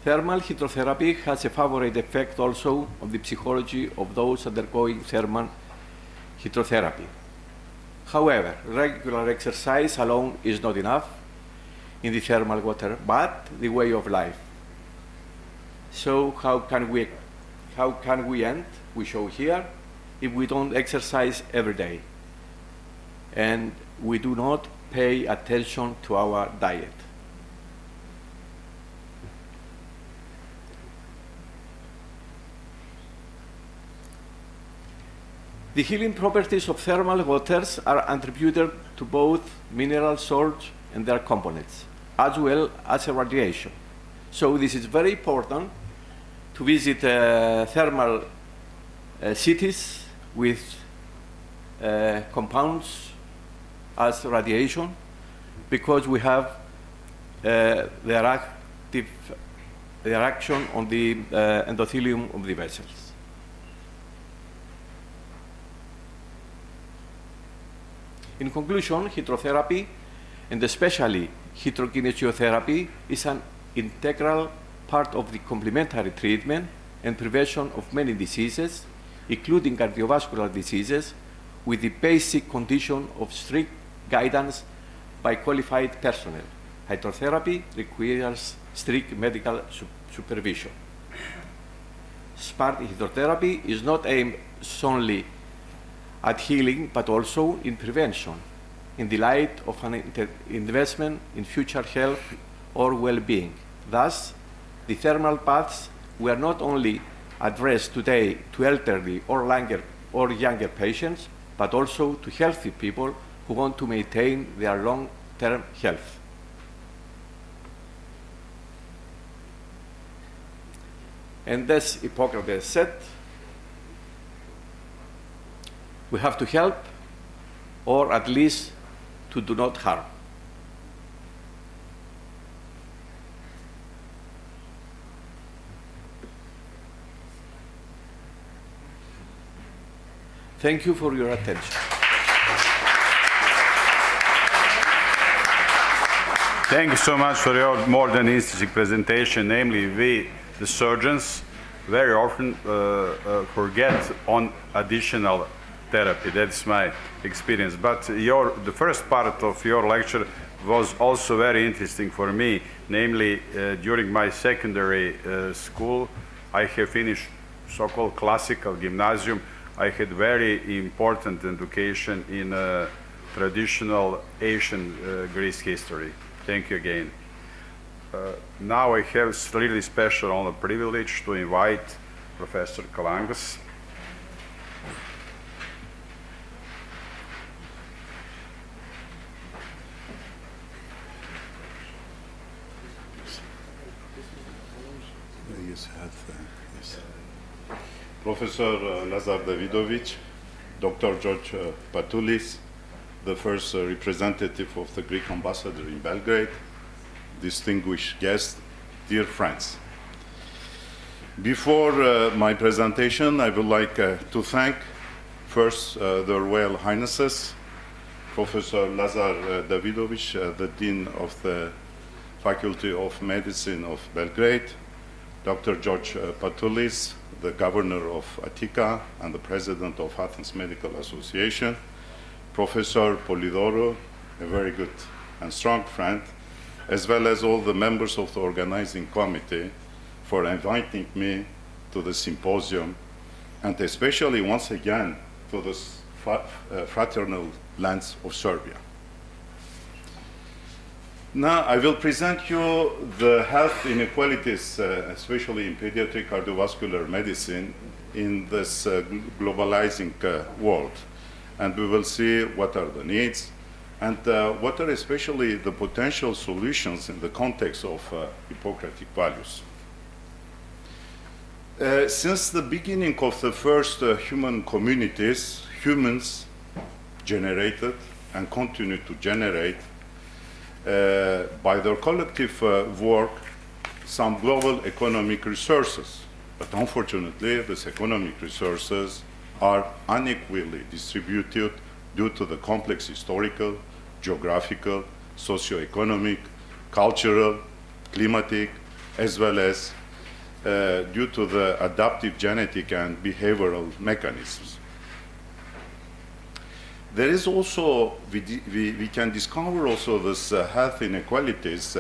Thermal hydrotherapy has a favorable effect also on the psychology of those undergoing thermal hydrotherapy. However, regular exercise alone is not enough in the thermal water, but the way of life. So how can we end? We show here, if we don't exercise every day and we do not pay attention to our diet. The healing properties of thermal waters are attributed to both mineral salts and their components, as well as radiation. So this is very important to visit thermal cities with compounds as radiation, because we have their action on the endothelium of the vessels. In conclusion, hydrotherapy, and especially hydrokinesiotherapy, is an integral part of the complementary treatment and prevention of many diseases, including cardiovascular diseases, with the basic condition of strict guidance by qualified personnel. Hydrotherapy requires strict medical supervision. Smart hydrotherapy is not aimed solely at healing, but also in prevention, in the light of an investment in future health or well-being. Thus, the thermal baths were not only addressed today to elderly or younger patients, but also to healthy people who want to maintain their long-term health. And as Hippocrates said, we have to help, or at least to do not harm. Thank you for your attention. Thank you so much for your more than interesting presentation. Namely, we, the surgeons, very often forget on additional therapy. That's my experience. But the first part of your lecture was also very interesting for me. Namely, during my secondary school, I have finished so-called classical gymnasium. I had very important education in traditional Asian Greece history. Thank you again. Now I have really special honor privilege to invite Professor Kalangas. Professor Lazar Davidovic, Dr. Јоргос Patulis, the first representative of the Greek ambassador in Belgrade, distinguished guests, dear friends. Before my presentation, I would like to thank first the Royal Highnesses, Professor Lazar Davidovic, the Dean of the Faculty of Medicine of Belgrade, Dr. Јорgos Patulis, the Governor of Attica and the President of Athens Medical Association, Professor Polidoro, a very good and strong friend, as well as all the members of the organizing committee for inviting me to the symposium, and especially once again to the fraternal lands of Serbia. Now I will present you the health inequalities, especially in pediatric cardiovascular medicine in this globalizing world. And we will see what are the needs and what are especially the potential solutions in the context of Hippocratic values. Since the beginning of the first human communities, humans generated and continue to generate by their collective work some global economic resources. But unfortunately, these economic resources are unequally distributed due to the complex historical, geographical, socio-economic, cultural, climatic, as well as due to the adaptive genetic and behavioral mechanisms. There is also, we can discover also this health inequalities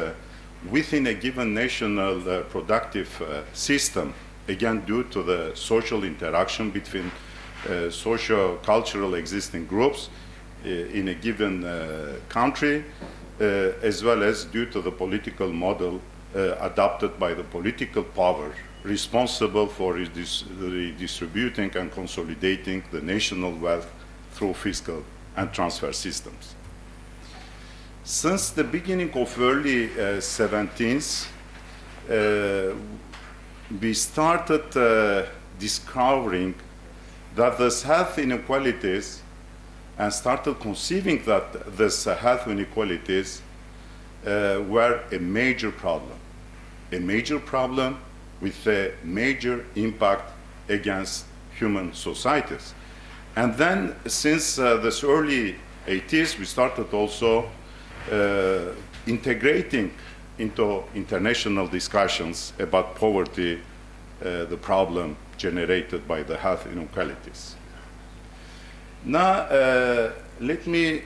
within a given national productive system, again due to the social interaction between socio-cultural existing groups in a given country, as well as due to the political model adopted by the political power responsible for redistributing and consolidating the national wealth through fiscal and transfer systems. Since the beginning of early 17th, we started discovering that these health inequalities and started conceiving that these health inequalities were a major problem with a major impact against human societies. And then, since this early 80s, we started also integrating into international discussions about poverty, the problem generated by the health inequalities. Now, let me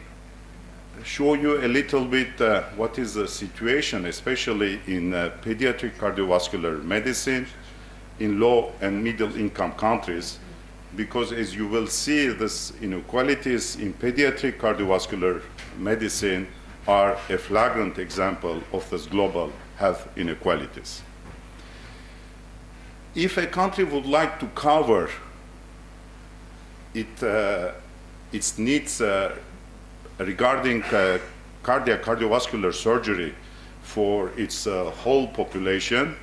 show you a little bit what is the situation, especially in pediatric cardiovascular medicine in low and middle income countries, because as you will see, these inequalities in pediatric cardiovascular medicine are a flagrant example of this global health inequalities. If a country would like to cover its needs regarding cardiovascular surgery for its whole population,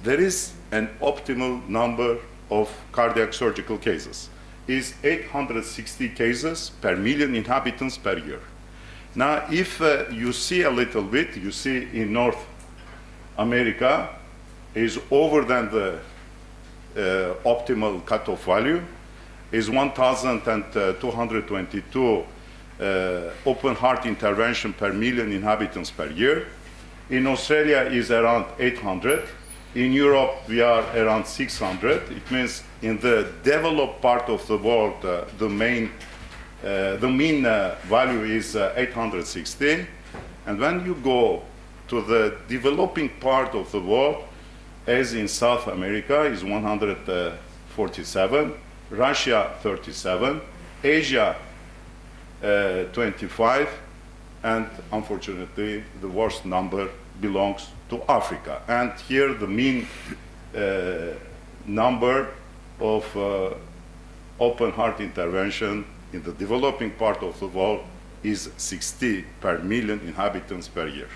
there is an optimal number of cardiac surgical cases. Is 860 cases per million inhabitants per year. Now, if you see a little bit, you see in North America is over than the optimal cutoff value, is 1,222 open heart intervention per million inhabitants per year. In Australia is around 800. In Europe, we are around 600. It means in the developed part of the world, the mean value is 816. And when you go to the developing part of the world, as in South America, is 147, Russia 37, Asia 25, and unfortunately, the worst number belongs to Africa. And here the mean number of open heart intervention in the developing part of the world is 60 per million inhabitants per year.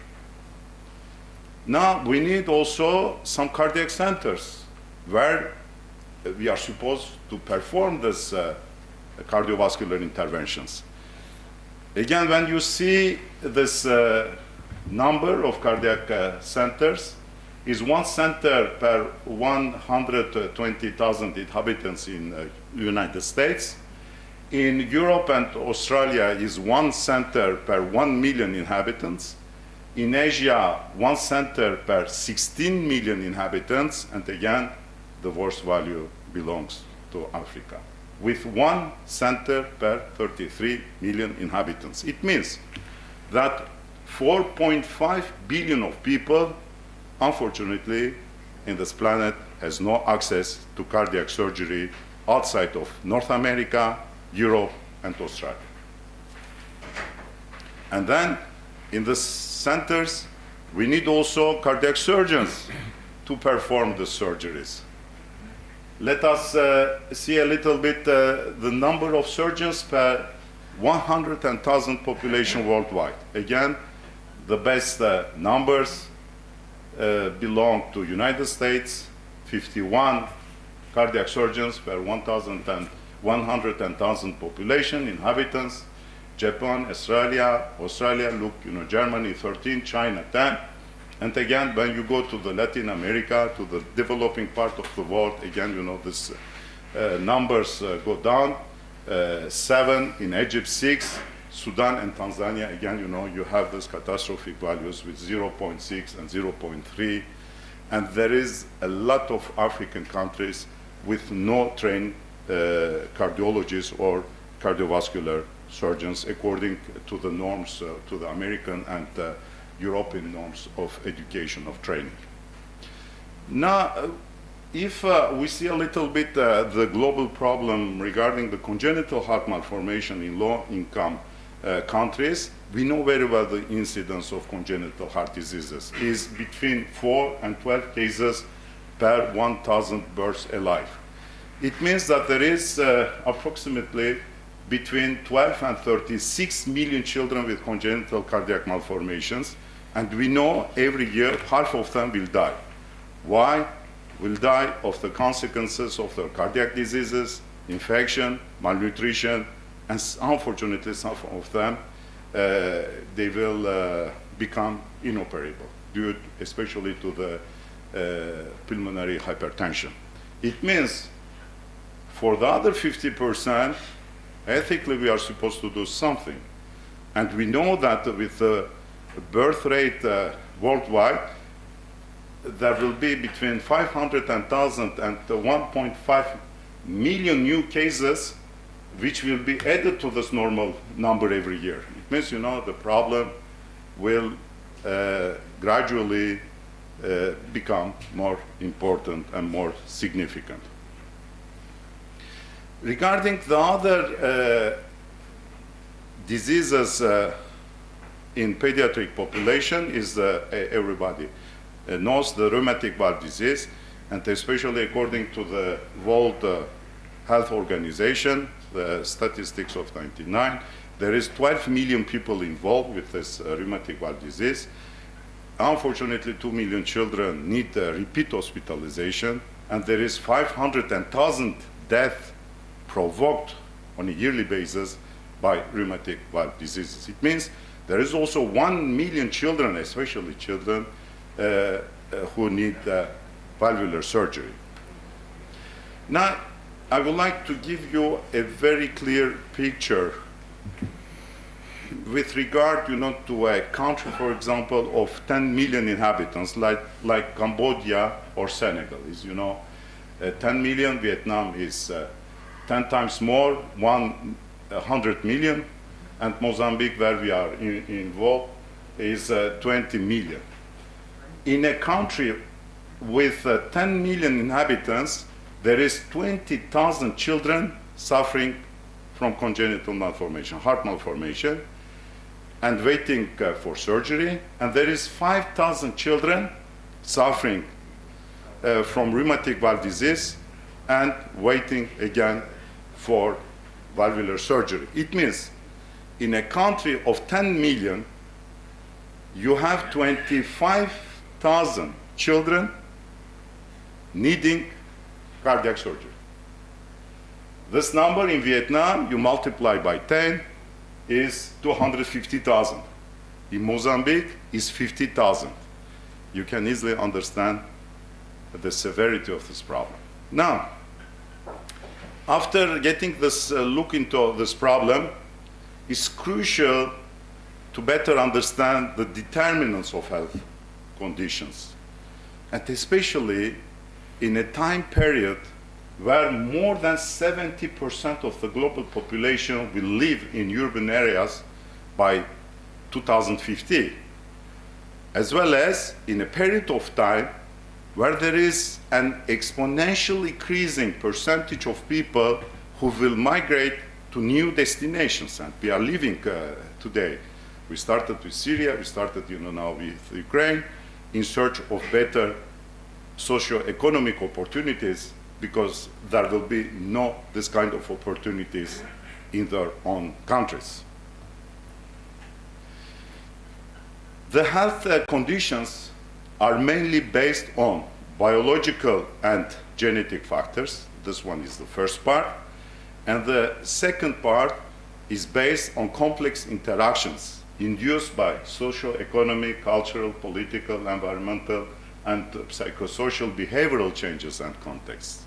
Now, we need also some cardiac centers where we are supposed to perform this cardiovascular interventions. Again, when you see this number of cardiac centers, is one center per 120,000 inhabitants in the United States. In Europe and Australia is one center per 1 million inhabitants. In Asia, one center per 16 million inhabitants. And again, the worst value belongs to Africa, with one center per 33 million inhabitants. It means that 4.5 billion of people, unfortunately, in this planet has no access to cardiac surgery outside of North America, Europe, and Australia. And then in the centers, we need also cardiac surgeons to perform the surgeries. Let us see a little bit the number of surgeons per 100,000 population worldwide. Again, the best numbers belong to United States, 51 cardiac surgeons per 100,000 population inhabitants. Japan, Australia, look, Germany 13, China 10. And again, when you go to the Latin America, to the developing part of the world, again, this numbers go down. 7 in Egypt, 6, Sudan and Tanzania, again, you have these catastrophic values with 0.6 and 0.3. And there is a lot of African countries with no trained cardiologists or cardiovascular surgeons according to the norms, to the American and European norms of education, of training. Now, if we see a little bit the global problem regarding the congenital heart malformation in low-income countries, we know very well the incidence of congenital heart diseases is between 4 and 12 cases per 1,000 births alive. It means that there is approximately between 12 and 36 million children with congenital cardiac malformations, and we know every year half of them will die. Why? Will die of the consequences of their cardiac diseases, infection, malnutrition, and unfortunately some of them, they will become inoperable, due especially to the pulmonary hypertension. It means for the other 50%, ethically we are supposed to do something. And we know that with the birth rate worldwide, there will be between 500,000 and 1.5 million new cases which will be added to this normal number every year. It means, the problem will gradually become more important and more significant. Regarding the other diseases in pediatric population is everybody knows the rheumatic valve disease, and especially according to the World Health Organization, the statistics of 1999, there is 12 million people involved with this rheumatic valve disease. Unfortunately, 2 million children need repeat hospitalization, and there is 500,000 deaths provoked on a yearly basis by rheumatic valve diseases. It means there is also 1 million children, especially children, who need valvular surgery. Now, I would like to give you a very clear picture with regard, to a country, for example, of 10 million inhabitants, like Cambodia or Senegal. Is 10 million. Vietnam is 10 times more, 100 million, and Mozambique, where we are involved, is 20 million. In a country with 10 million inhabitants, there is 20,000 children suffering from congenital malformation, heart malformation, and waiting for surgery, and there is 5,000 children suffering from rheumatic valve disease and waiting again for valvular surgery. It means in a country of 10 million, you have 25,000 children needing cardiac surgery. This number in Vietnam, you multiply by 10, is 250,000. In Mozambique, is 50,000. You can easily understand the severity of this problem. Now, after getting this look into this problem, it's crucial to better understand the determinants of health conditions, and especially in a time period where more than 70% of the global population will live in urban areas by 2050, as well as in a period of time where there is an exponentially increasing percentage of people who will migrate to new destinations. And we are living today. We started with Syria, we started now with Ukraine, in search of better socio-economic opportunities, because there will be no this kind of opportunities in their own countries. The health conditions are mainly based on biological and genetic factors. This one is the first part. And the second part is based on complex interactions induced by socio-economic, cultural, political, environmental, and psychosocial behavioral changes and contexts.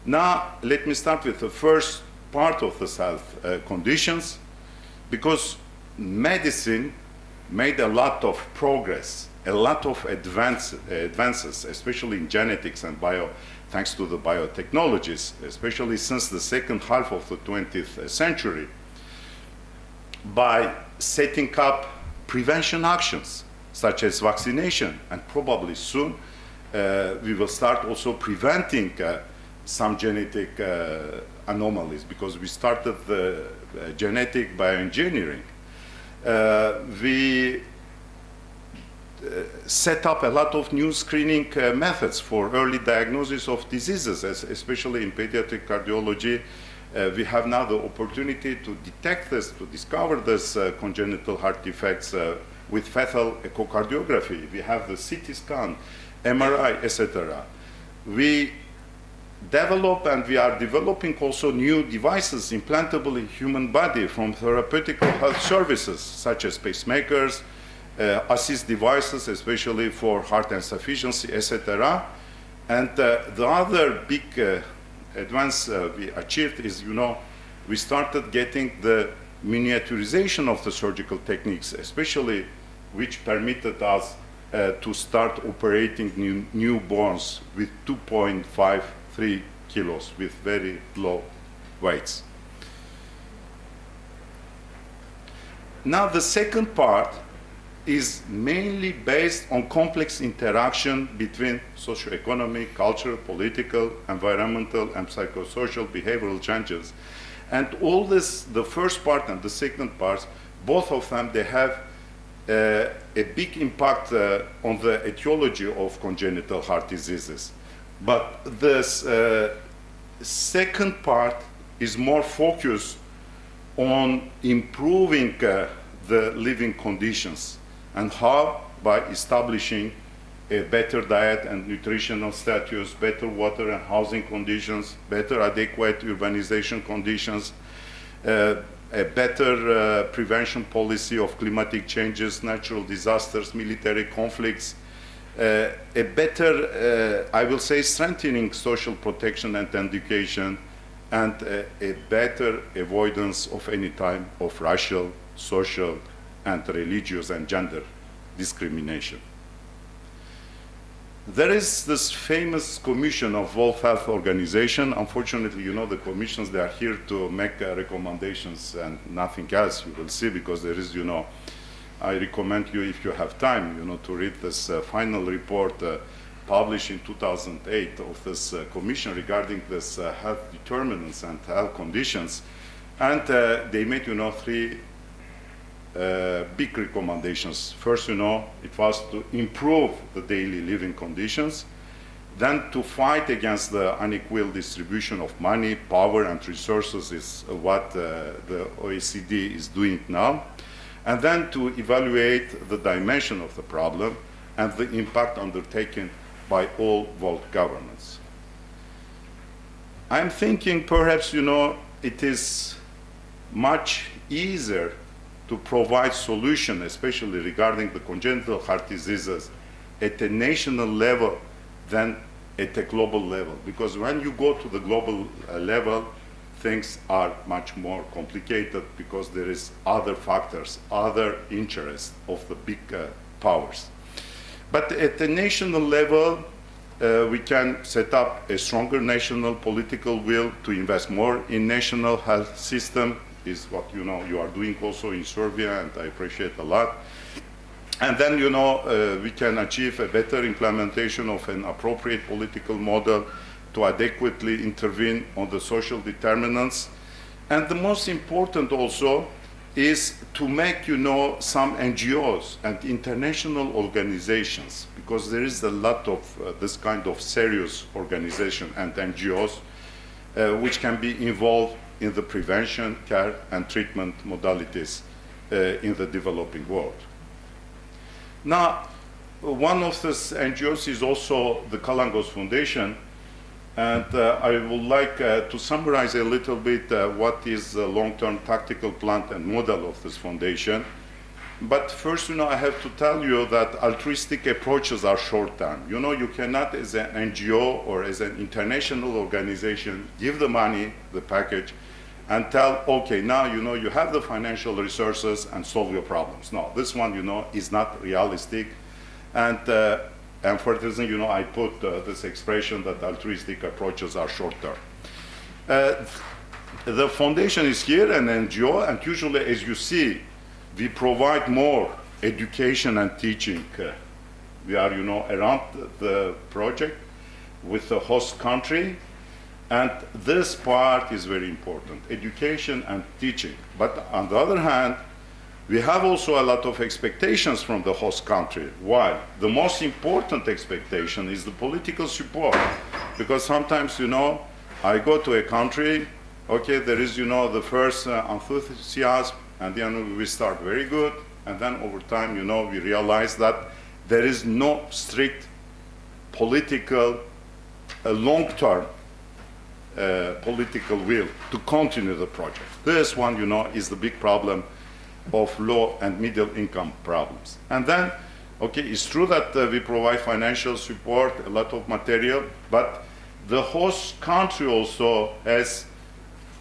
Now, let me start with the first part of this health conditions, because medicine made a lot of progress, a lot of advances, especially in genetics and thanks to the biotechnologies, especially since the second half of the 20th century, by setting up prevention actions, such as vaccination, and probably soon we will start also preventing some genetic anomalies, because we started the genetic bioengineering. We set up a lot of new screening methods for early diagnosis of diseases, especially in pediatric cardiology. We have now the opportunity to detect this, to discover this congenital heart defects with fetal echocardiography. We have the CT scan, MRI, etc. We develop, and we are developing also new devices implantable in human body from therapeutic health services, such as pacemakers, assist devices, especially for heart insufficiency, etc. And the other big advance we achieved is, we started getting the miniaturization of the surgical techniques, especially which permitted us to start operating newborns with 2.53 kilos, with very low weights. Now the second part is mainly based on complex interaction between socioeconomic, cultural, political, environmental, and psychosocial behavioral changes. And all this, the first part and the second part, both of them, they have a big impact on the etiology of congenital heart diseases. But this second part is more focused on improving the living conditions, and how? By establishing a better diet and nutritional status, better water and housing conditions, better adequate urbanization conditions, a better prevention policy of climatic changes, natural disasters, military conflicts, a better, I will say, strengthening social protection and education, and a better avoidance of any type of racial, social, and religious and gender discrimination. There is this famous commission of World Health Organization. Unfortunately, you know, the commissions, they are here to make recommendations and nothing else. You will see, because there is, you know, I recommend you, if you have time, you know, to read this final report published in 2008 of this commission regarding this health determinants and health conditions. And they made, you know, three big recommendations. First, you know, it was to improve the daily living conditions, then to fight against the unequal distribution of money, power, and resources is what the OECD is doing now, and then to evaluate the dimension of the problem and the impact undertaken by all world governments. I'm thinking perhaps, you know, it is much easier to provide solution, especially regarding the congenital heart diseases, at a national level than at a global level. Because when you go to the global level, things are much more complicated, because there is other factors, other interests of the big powers. But at the national level, we can set up a stronger national political will to invest more in national health system, is what, you know, you are doing also in Serbia, and I appreciate a lot. And then, you know, we can achieve a better implementation of an appropriate political model to adequately intervene on the social determinants. And the most important also is to make, you know, some NGOs and international organizations, because there is a lot of this kind of serious organization and NGOs which can be involved in the prevention, care, and treatment modalities in the developing world. Now, one of these NGOs is also the Kalangos Foundation, and I would like to summarize a little bit what is the long-term tactical plan and model of this foundation. But first, you know, I have to tell you that altruistic approaches are short-term. You know, you cannot, as an NGO or as an international organization, give the money, the package, and tell, okay, now, you know, you have the financial resources and solve your problems. No, this one, you know, is not realistic. And for this reason, you know, I put this expression that altruistic approaches are short-term. The foundation is here, an NGO, and usually, as you see, we provide more education and teaching. We are, you know, around the project with the host country, and this part is very important, education and teaching. But on the other hand, we have also a lot of expectations from the host country. Why? The most important expectation is the political support, because sometimes, you know, I go to a country, okay, there is, you know, the first enthusiasm, and then we start very good, and then over time, you know, we realize that there is no strict political, long-term political will to continue the project. This one, you know, is the big problem of low and middle income problems. And then, okay, it's true that we provide financial support, a lot of material, but the host country also has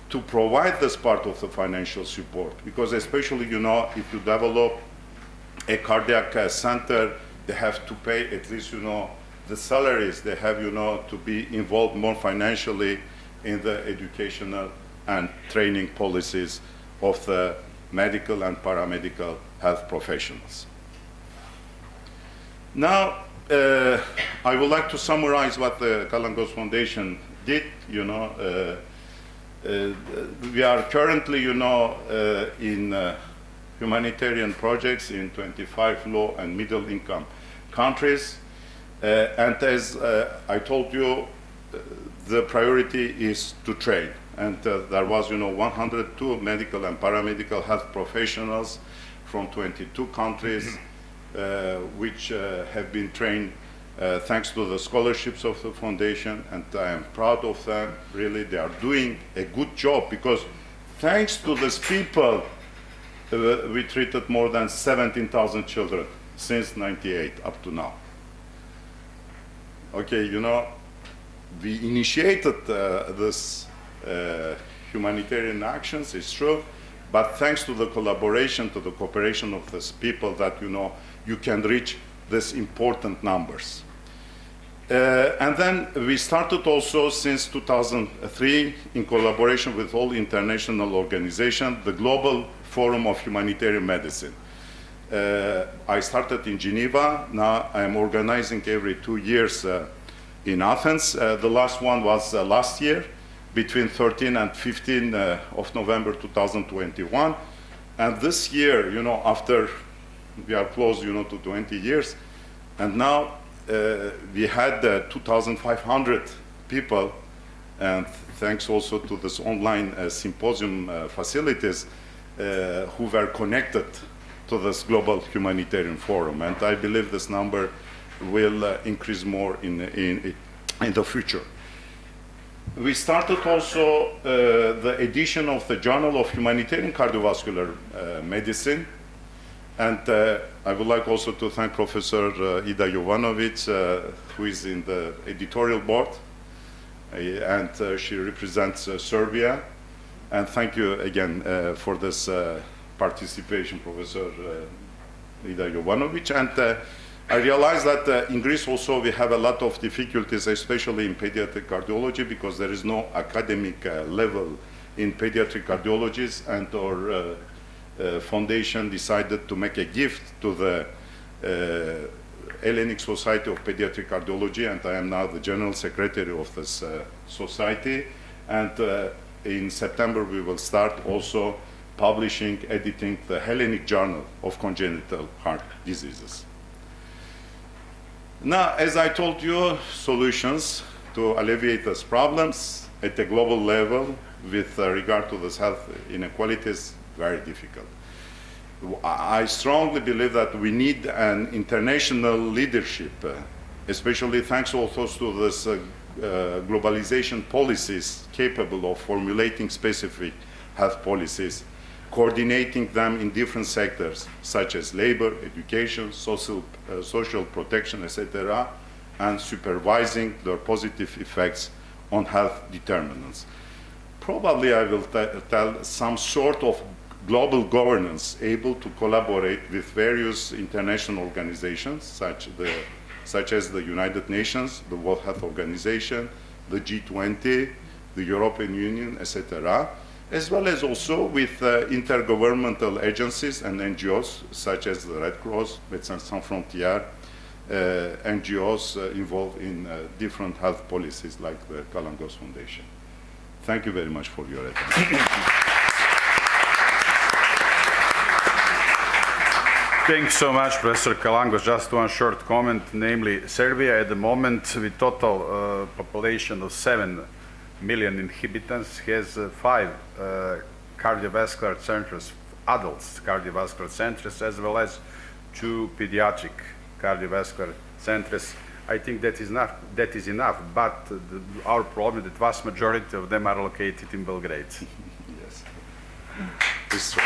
to provide this part of the financial support, because especially, you know, if you develop a cardiac center, they have to pay at least, you know, the salaries. They have, you know, to be involved more financially in the educational and training policies of the medical and paramedical health professionals. Now, I would like to summarize what the Kalangos Foundation did. You know, we are currently, you know, in humanitarian projects in 25 low and middle income countries. And as I told you, the priority is to train. And there was, you know, 102 medical and paramedical health professionals from 22 countries, which have been trained thanks to the scholarships of the foundation, and I am proud of them. Really, they are doing a good job, because thanks to these people, we treated more than 17,000 children since '98 up to now. Okay, you know, we initiated this humanitarian actions, it's true, but thanks to the collaboration, to the cooperation of these people, that, you know, you can reach these important numbers. And then we started also since 2003, in collaboration with all international organizations, the Global Forum of Humanitarian Medicine. I started in Geneva. Now I'm organizing every 2 years in Athens. The last one was last year, between 13 and 15 of November 2021. And this year, you know, after we are close, you know, to 20 years, and now we had 2,500 people, and thanks also to this online symposium facilities, who were connected to this global humanitarian forum. And I believe this number will increase more in the future. We started also the edition of the Journal of Humanitarian Cardiovascular Medicine. And I would like also to thank Professor Ida Jovanovic, who is in the editorial board, and she represents Serbia. And thank you again for this participation, Professor Ida Jovanovic. And I realize that in Greece also we have a lot of difficulties, especially in pediatric cardiology, because there is no academic level in pediatric cardiologists, and our foundation decided to make a gift to the Hellenic Society of Pediatric Cardiology, and I am now the General Secretary of this society. And in September we will start also publishing, editing the Hellenic Journal of Congenital Heart Diseases. Now, as I told you, solutions to alleviate these problems at the global level with regard to this health inequalities, very difficult. I strongly believe that we need an international leadership, especially thanks also to this globalization policies capable of formulating specific health policies, coordinating them in different sectors such as labor, education, social protection, etc., and supervising their positive effects on health determinants. Probably I will tell some sort of global governance able to collaborate with various international organizations such as the United Nations, the World Health Organization, the G20, the European Union, etc., as well as also with intergovernmental agencies and NGOs such as the Red Cross, Médecins Sans Frontières, NGOs involved in different health policies like the Kalangos Foundation. Thank you very much for your attention. Thanks so much, Professor Kalangos. Just one short comment, namely Serbia at the moment with total population of 7 million inhabitants has 5 cardiovascular centers, adults cardiovascular centers, as well as 2 pediatric cardiovascular centers. I think that is enough, but our problem is that vast majority of them are located in Belgrade. Yes, it's true.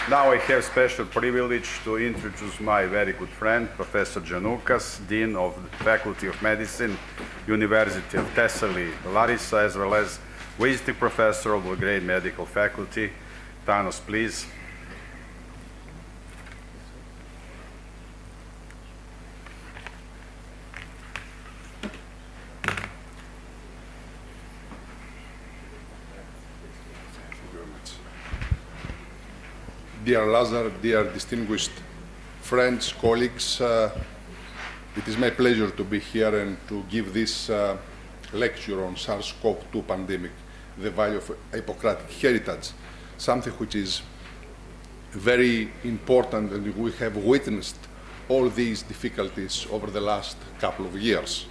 Now I have special privilege to introduce my very good friend, Professor Ďanukas, Dean of the Faculty of Medicine, University of Thessaly, Larissa, as well as visiting professor of Belgrade Medical Faculty. Thanos, please. Dear Lazar, dear distinguished friends, colleagues, it is my pleasure to be here and to give this lecture on SARS-CoV-2 pandemic, the value of Hippocratic heritage, something which is very important, and we have witnessed all these difficulties over the last couple of years.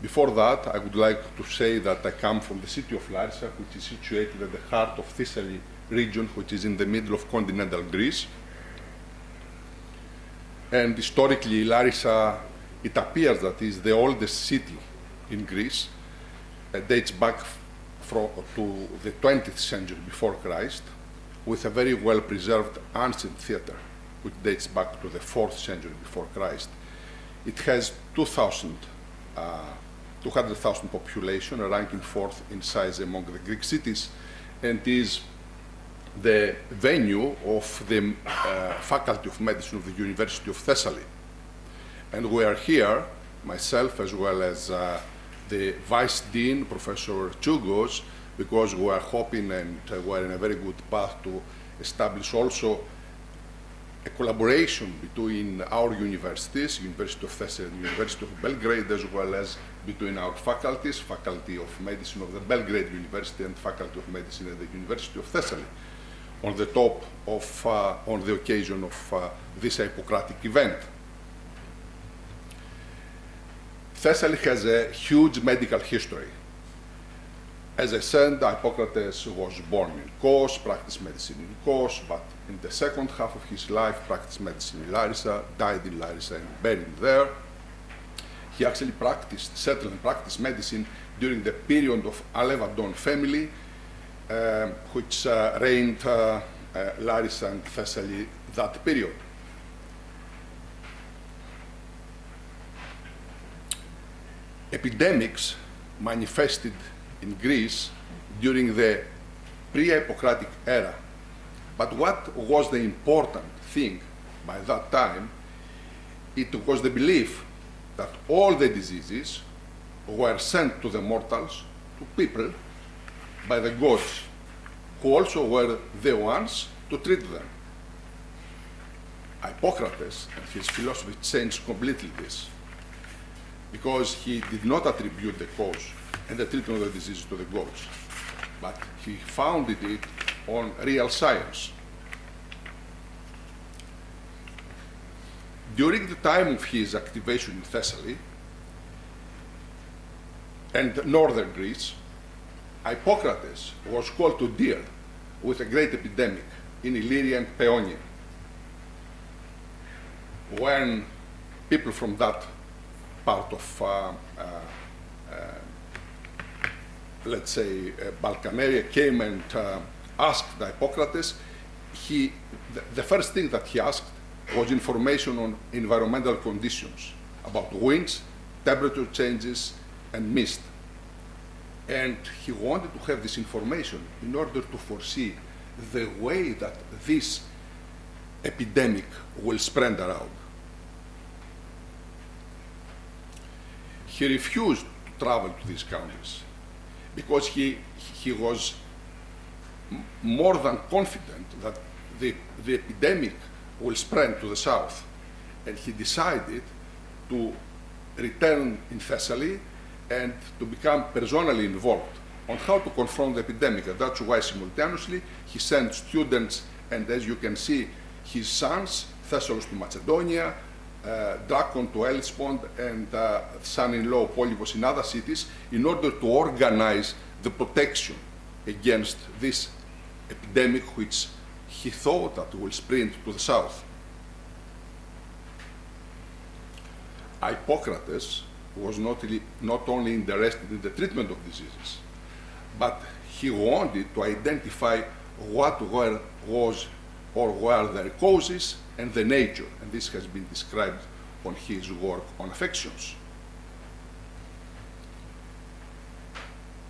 Before that, I would like to say that I come from the city of Larissa, which is situated at the heart of Thessaly region, which is in the middle of continental Greece. And historically, Larissa, it appears that is the oldest city in Greece. It dates back to the 20th century before Christ, with a very well-preserved ancient theater, which dates back to the 4th century before Christ. It has 200,000 population, ranking 4th in size among the Greek cities, and is the venue of the Faculty of Medicine of the University of Thessaly. And we are here, myself as well as the Vice Dean, Professor Ďanukas, because we are hoping and we are in a very good path to establish also a collaboration between our universities, University of Thessaly and University of Belgrade, as well as between our faculties, Faculty of Medicine of the Belgrade University and Faculty of Medicine at the University of Thessaly, on the top of, on the occasion of this Hippocratic event. Thessaly has a huge medical history. As I said, Hippocrates was born in Kos, practiced medicine in Kos, but in the second half of his life practiced medicine in Larissa, died in Larissa and buried there. He actually settled and practiced medicine during the period of Alevadon family, which reigned Larissa and Thessaly that period. Epidemics manifested in Greece during the pre-Hippocratic era. But what was the important thing by that time? It was the belief that all the diseases were sent to the mortals, to people, by the gods, who also were the ones to treat them. Hippocrates and his philosophy changed completely this, because he did not attribute the cause and the treatment of the disease to the gods, but he founded it on real science. During the time of his activation in Thessaly and northern Greece, Hippocrates was called to deal with a great epidemic in Illyria and Paeonia, when people from that part of, let's say, Balkan area came and asked Hippocrates. The first thing that he asked was information on environmental conditions, about winds, temperature changes, and mist. And he wanted to have this information in order to foresee the way that this epidemic will spread around. He refused to travel to these countries because he was more than confident that the epidemic will spread to the south. And he decided to return in Thessaly and to become personally involved on how to confront the epidemic. And that's why simultaneously he sent students, and as you can see, his sons, Thessalos to Macedonia, Drakon to Hellespont, and son-in-law Polybos in other cities, in order to organize the protection against this epidemic, which he thought that will spread to the south. Hippocrates was not only interested in the treatment of diseases, but he wanted to identify what were their causes and the nature, and this has been described on his work on affections.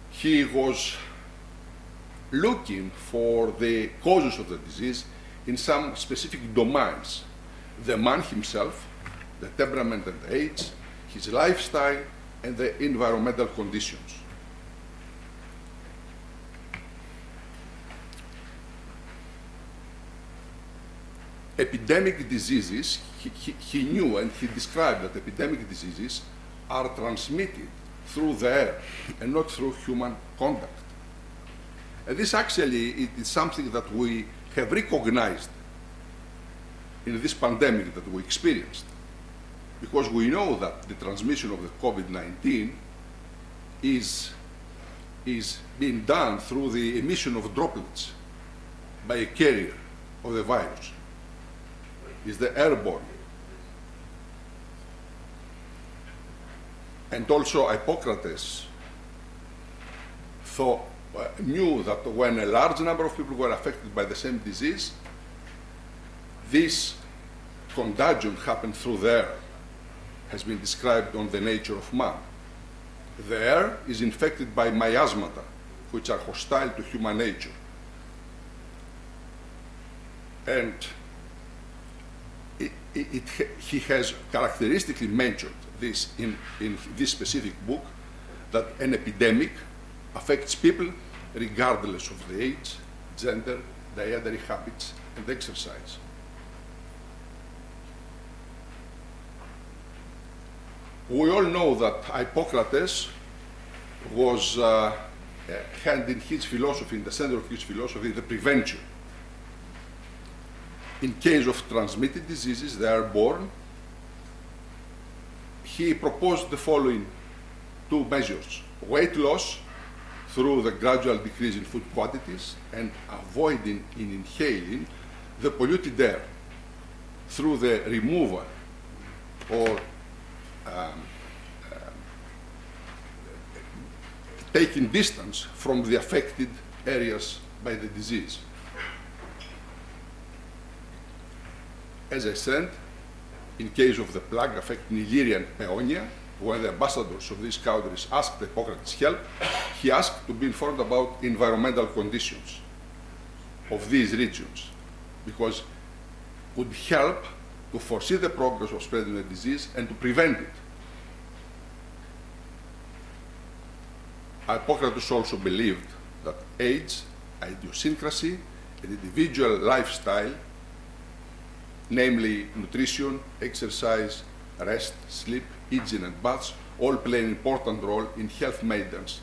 He was looking for the causes of the disease in some specific domains: the man himself, the temperament and age, his lifestyle, and the environmental conditions. Epidemic diseases, he knew and he described that epidemic diseases are transmitted through the air and not through human contact. And this actually it is something that we have recognized in this pandemic that we experienced, because we know that the transmission of the COVID-19 is being done through the emission of droplets by a carrier of the virus. Is the airborne. And also Hippocrates knew that when a large number of people were affected by the same disease, this contagion happened through the air, has been described on the nature of man. The air is infected by miasmata, which are hostile to human nature. And he has characteristically mentioned this in this specific book, that an epidemic affects people regardless of the age, gender, dietary habits, and exercise. We all know that Hippocrates was had in his philosophy, in the center of his philosophy, the prevention. In case of transmitted diseases, they are born. He proposed the following two measures: weight loss through the gradual decrease in food quantities and avoiding in inhaling the polluted air through the removal or taking distance from the affected areas by the disease. As I said, in case of the plague affecting Illyria and Paeonia, when the ambassadors of these countries asked Hippocrates' help, he asked to be informed about environmental conditions of these regions, because it would help to foresee the progress of spreading the disease and to prevent it. Hippocrates also believed that age, idiosyncrasy, and individual lifestyle, namely nutrition, exercise, rest, sleep, hygiene, and baths, all play an important role in health maintenance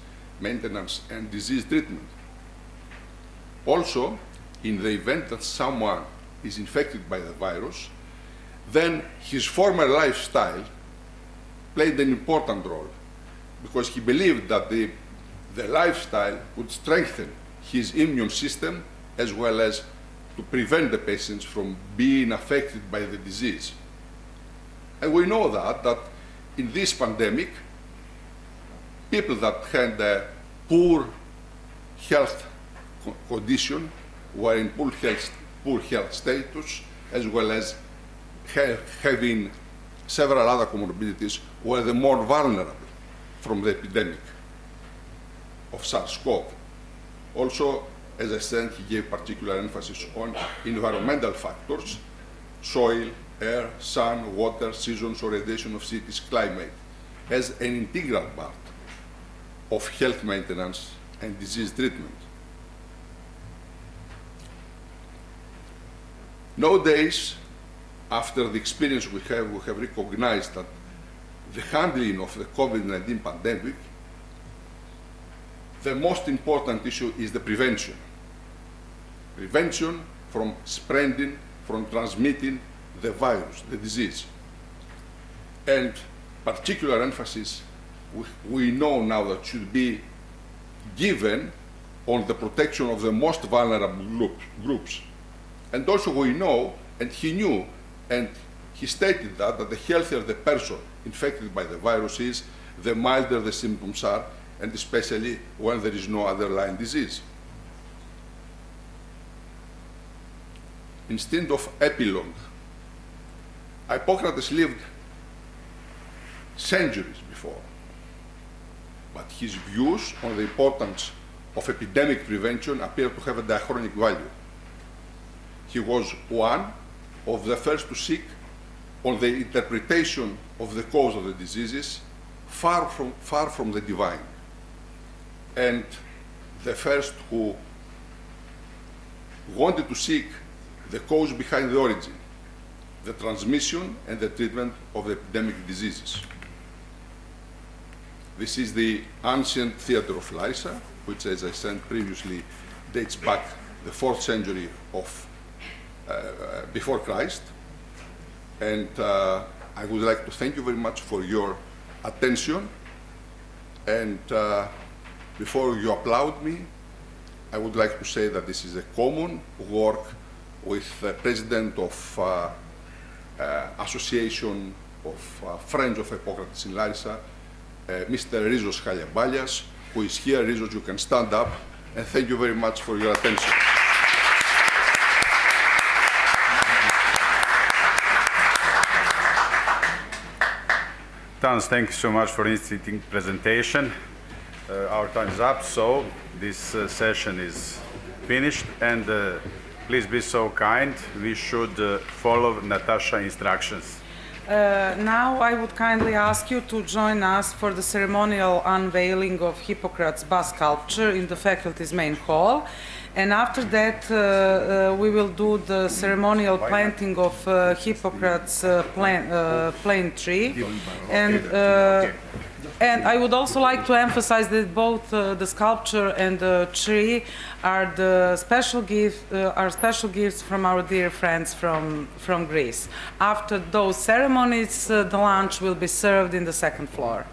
and disease treatment. Also, in the event that someone is infected by the virus, then his former lifestyle played an important role, because he believed that the lifestyle would strengthen his immune system as well as to prevent the patients from being affected by the disease. And we know that in this pandemic, people that had a poor health condition were in poor health status, as well as having several other comorbidities, were the more vulnerable from the epidemic of SARS-CoV. Also, as I said, he gave particular emphasis on environmental factors: soil, air, sun, water, seasons, orientation of cities, climate, as an integral part of health maintenance and disease treatment. Nowadays, after the experience we have recognized that the handling of the COVID-19 pandemic, the most important issue is the prevention. Prevention from spreading, from transmitting the virus, the disease. And particular emphasis we know now that should be given on the protection of the most vulnerable groups. And also we know, and he knew, and he stated that the healthier the person infected by the virus is, the milder the symptoms are, and especially when there is no underlying disease. instead of epilogue. Hippocrates lived centuries before, but his views on the importance of epidemic prevention appear to have a diachronic value. He was one of the first to seek on the interpretation of the cause of the diseases far from the divine, and the first who wanted to seek the cause behind the origin, the transmission and the treatment of the epidemic diseases. This is the ancient theater of Larissa, which, as I said previously, dates back the 4th century of before Christ. And I would like to thank you very much for your attention. And before you applaud me, I would like to say that this is a common work with the president of Association of Friends of Hippocrates in Larissa, Mr. Rizos Chaliabalias, who is here. Rizos, you can stand up, and thank you very much for your attention. Tans, thank you so much for this interesting presentation. Our time is up, so this session is finished, and please be so kind. We should follow Natasha's instructions. Now I would kindly ask you to join us for the ceremonial unveiling of Hippocrates' bust sculpture in the faculty's main hall. And after that, we will do the ceremonial planting of Hippocrates' plane tree. And I would also like to emphasize that both the sculpture and the tree are the special gifts from our dear friends from Greece. After those ceremonies, the lunch will be served in the second floor.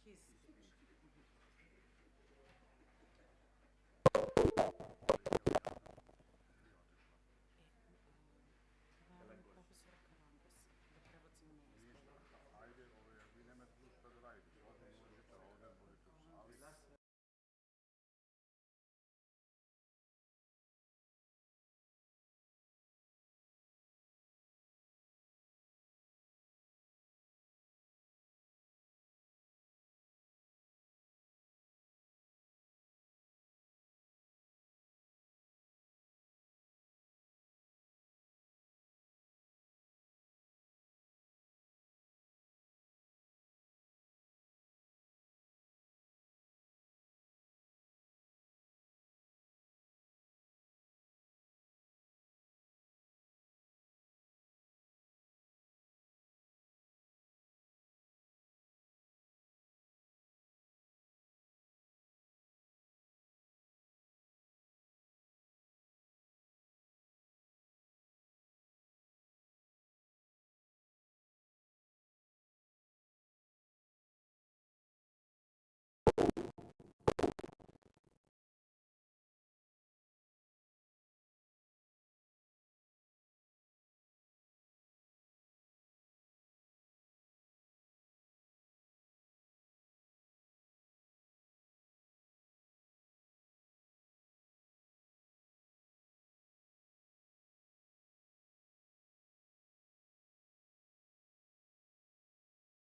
his speech.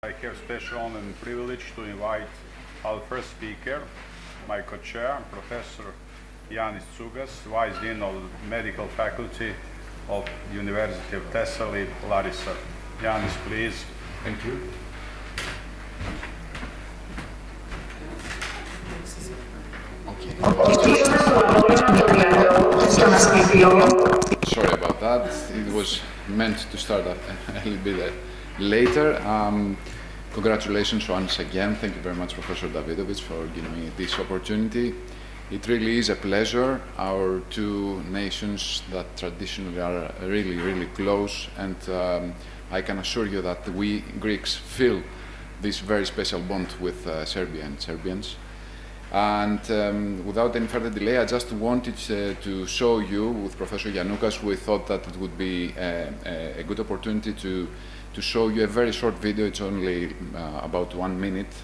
I have special honor and privilege to invite our first speaker, my co-chair, Professor Atanasis Ďanukas, Vice Dean of the Medical Faculty of the University of Thessaly, Larissa. Janis, please. Thank you. Sorry about that. It was meant to start a little bit later. Congratulations once again. Thank you very much, Professor Davidovich, for giving me this opportunity. It really is a pleasure. Our two nations that traditionally are really close, and I can assure you that we Greeks feel this very special bond with Serbia and Serbians. And without any further delay, I just wanted to show you, with Professor Ďanukas, we thought that it would be a good opportunity to show you a very short video. It's only about 1 minute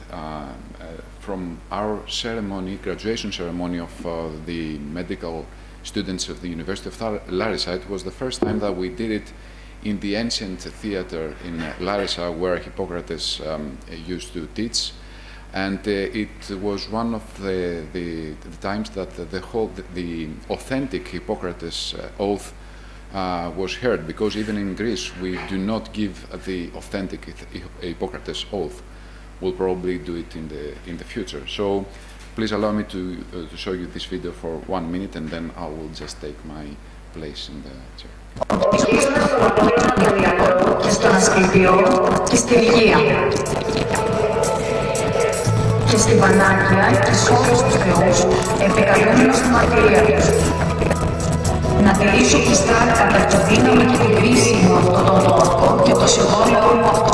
from our ceremony, graduation ceremony of the medical students of the University of Larissa. It was the first time that we did it in the ancient theater in Larissa, where Hippocrates used to teach. And it was one of the times that the authentic Hippocrates oath was heard, because even in Greece we do not give the authentic Hippocrates oath. We'll probably do it in the future. So please allow me to show you this video for 1 minute, and then I will just take my place in the chair. Και στη Βανάκια και σε όλους τους θεούς επικαλούμενος τη μαρτυρία τους. Να τηρήσω πιστά κατά το δύναμη και την κρίση μου αυτόν τον τόπο και το συμβόλαιο μου αυτό.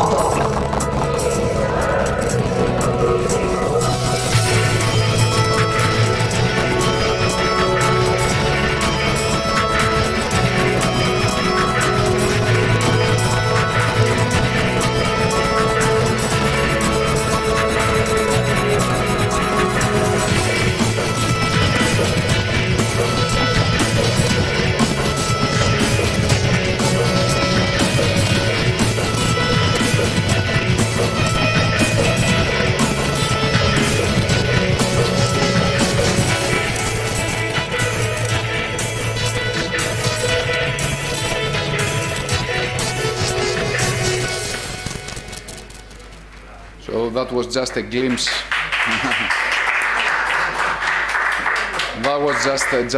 So that was just a glimpse. That was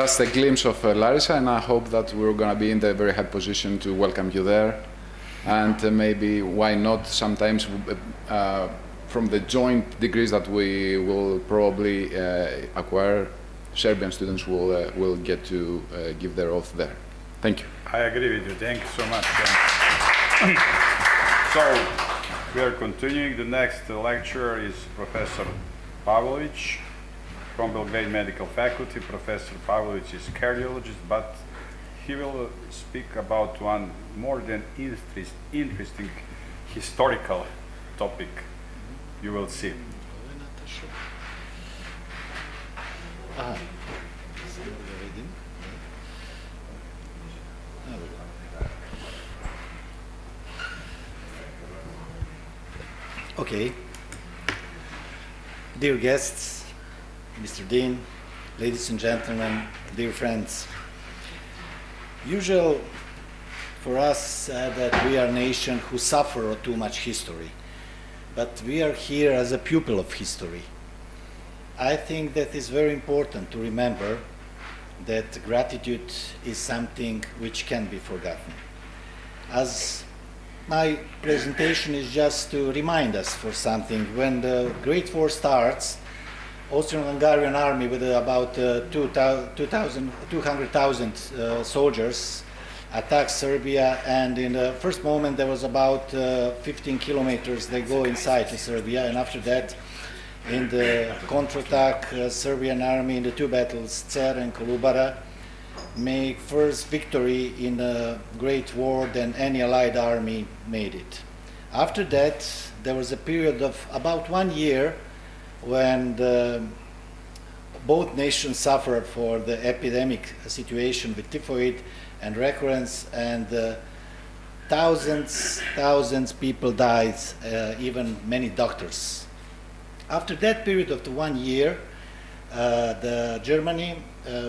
just a glimpse of Larissa, and I hope that we're going to be in the very high position to welcome you there. And maybe, why not, sometimes from the joint degrees that we will probably acquire, Serbian students will get to give their oath there. Thank you. I agree with you. Thank you so much. So, We are continuing. The next lecturer is Professor Pavlović from Belgrade Medical Faculty. Professor Pavlović is cardiologist, but he will speak about one more than interesting historical topic. You will see. Okay. Dear guests, Mr. Dean, ladies and gentlemen, dear friends. Usual for us that we are a nation who suffer too much history, but we are here as a pupil of history. I think that is very important to remember that gratitude is something which can be forgotten. As my presentation is just to remind us for something. When the Great War starts, Austrian-Hungarian army with about 200,000 soldiers attacked Serbia, and in the first moment there was about 15 kilometers they go inside to Serbia, and after that in the counterattack, Serbian army in the two battles, Cer and Kolubara, make first victory in a great war than any allied army made it. After that, there was a period of about 1 year when both nations suffered for the epidemic situation with typhoid and recurrence, and thousands people died, even many doctors. After that period of the 1 year, the Germany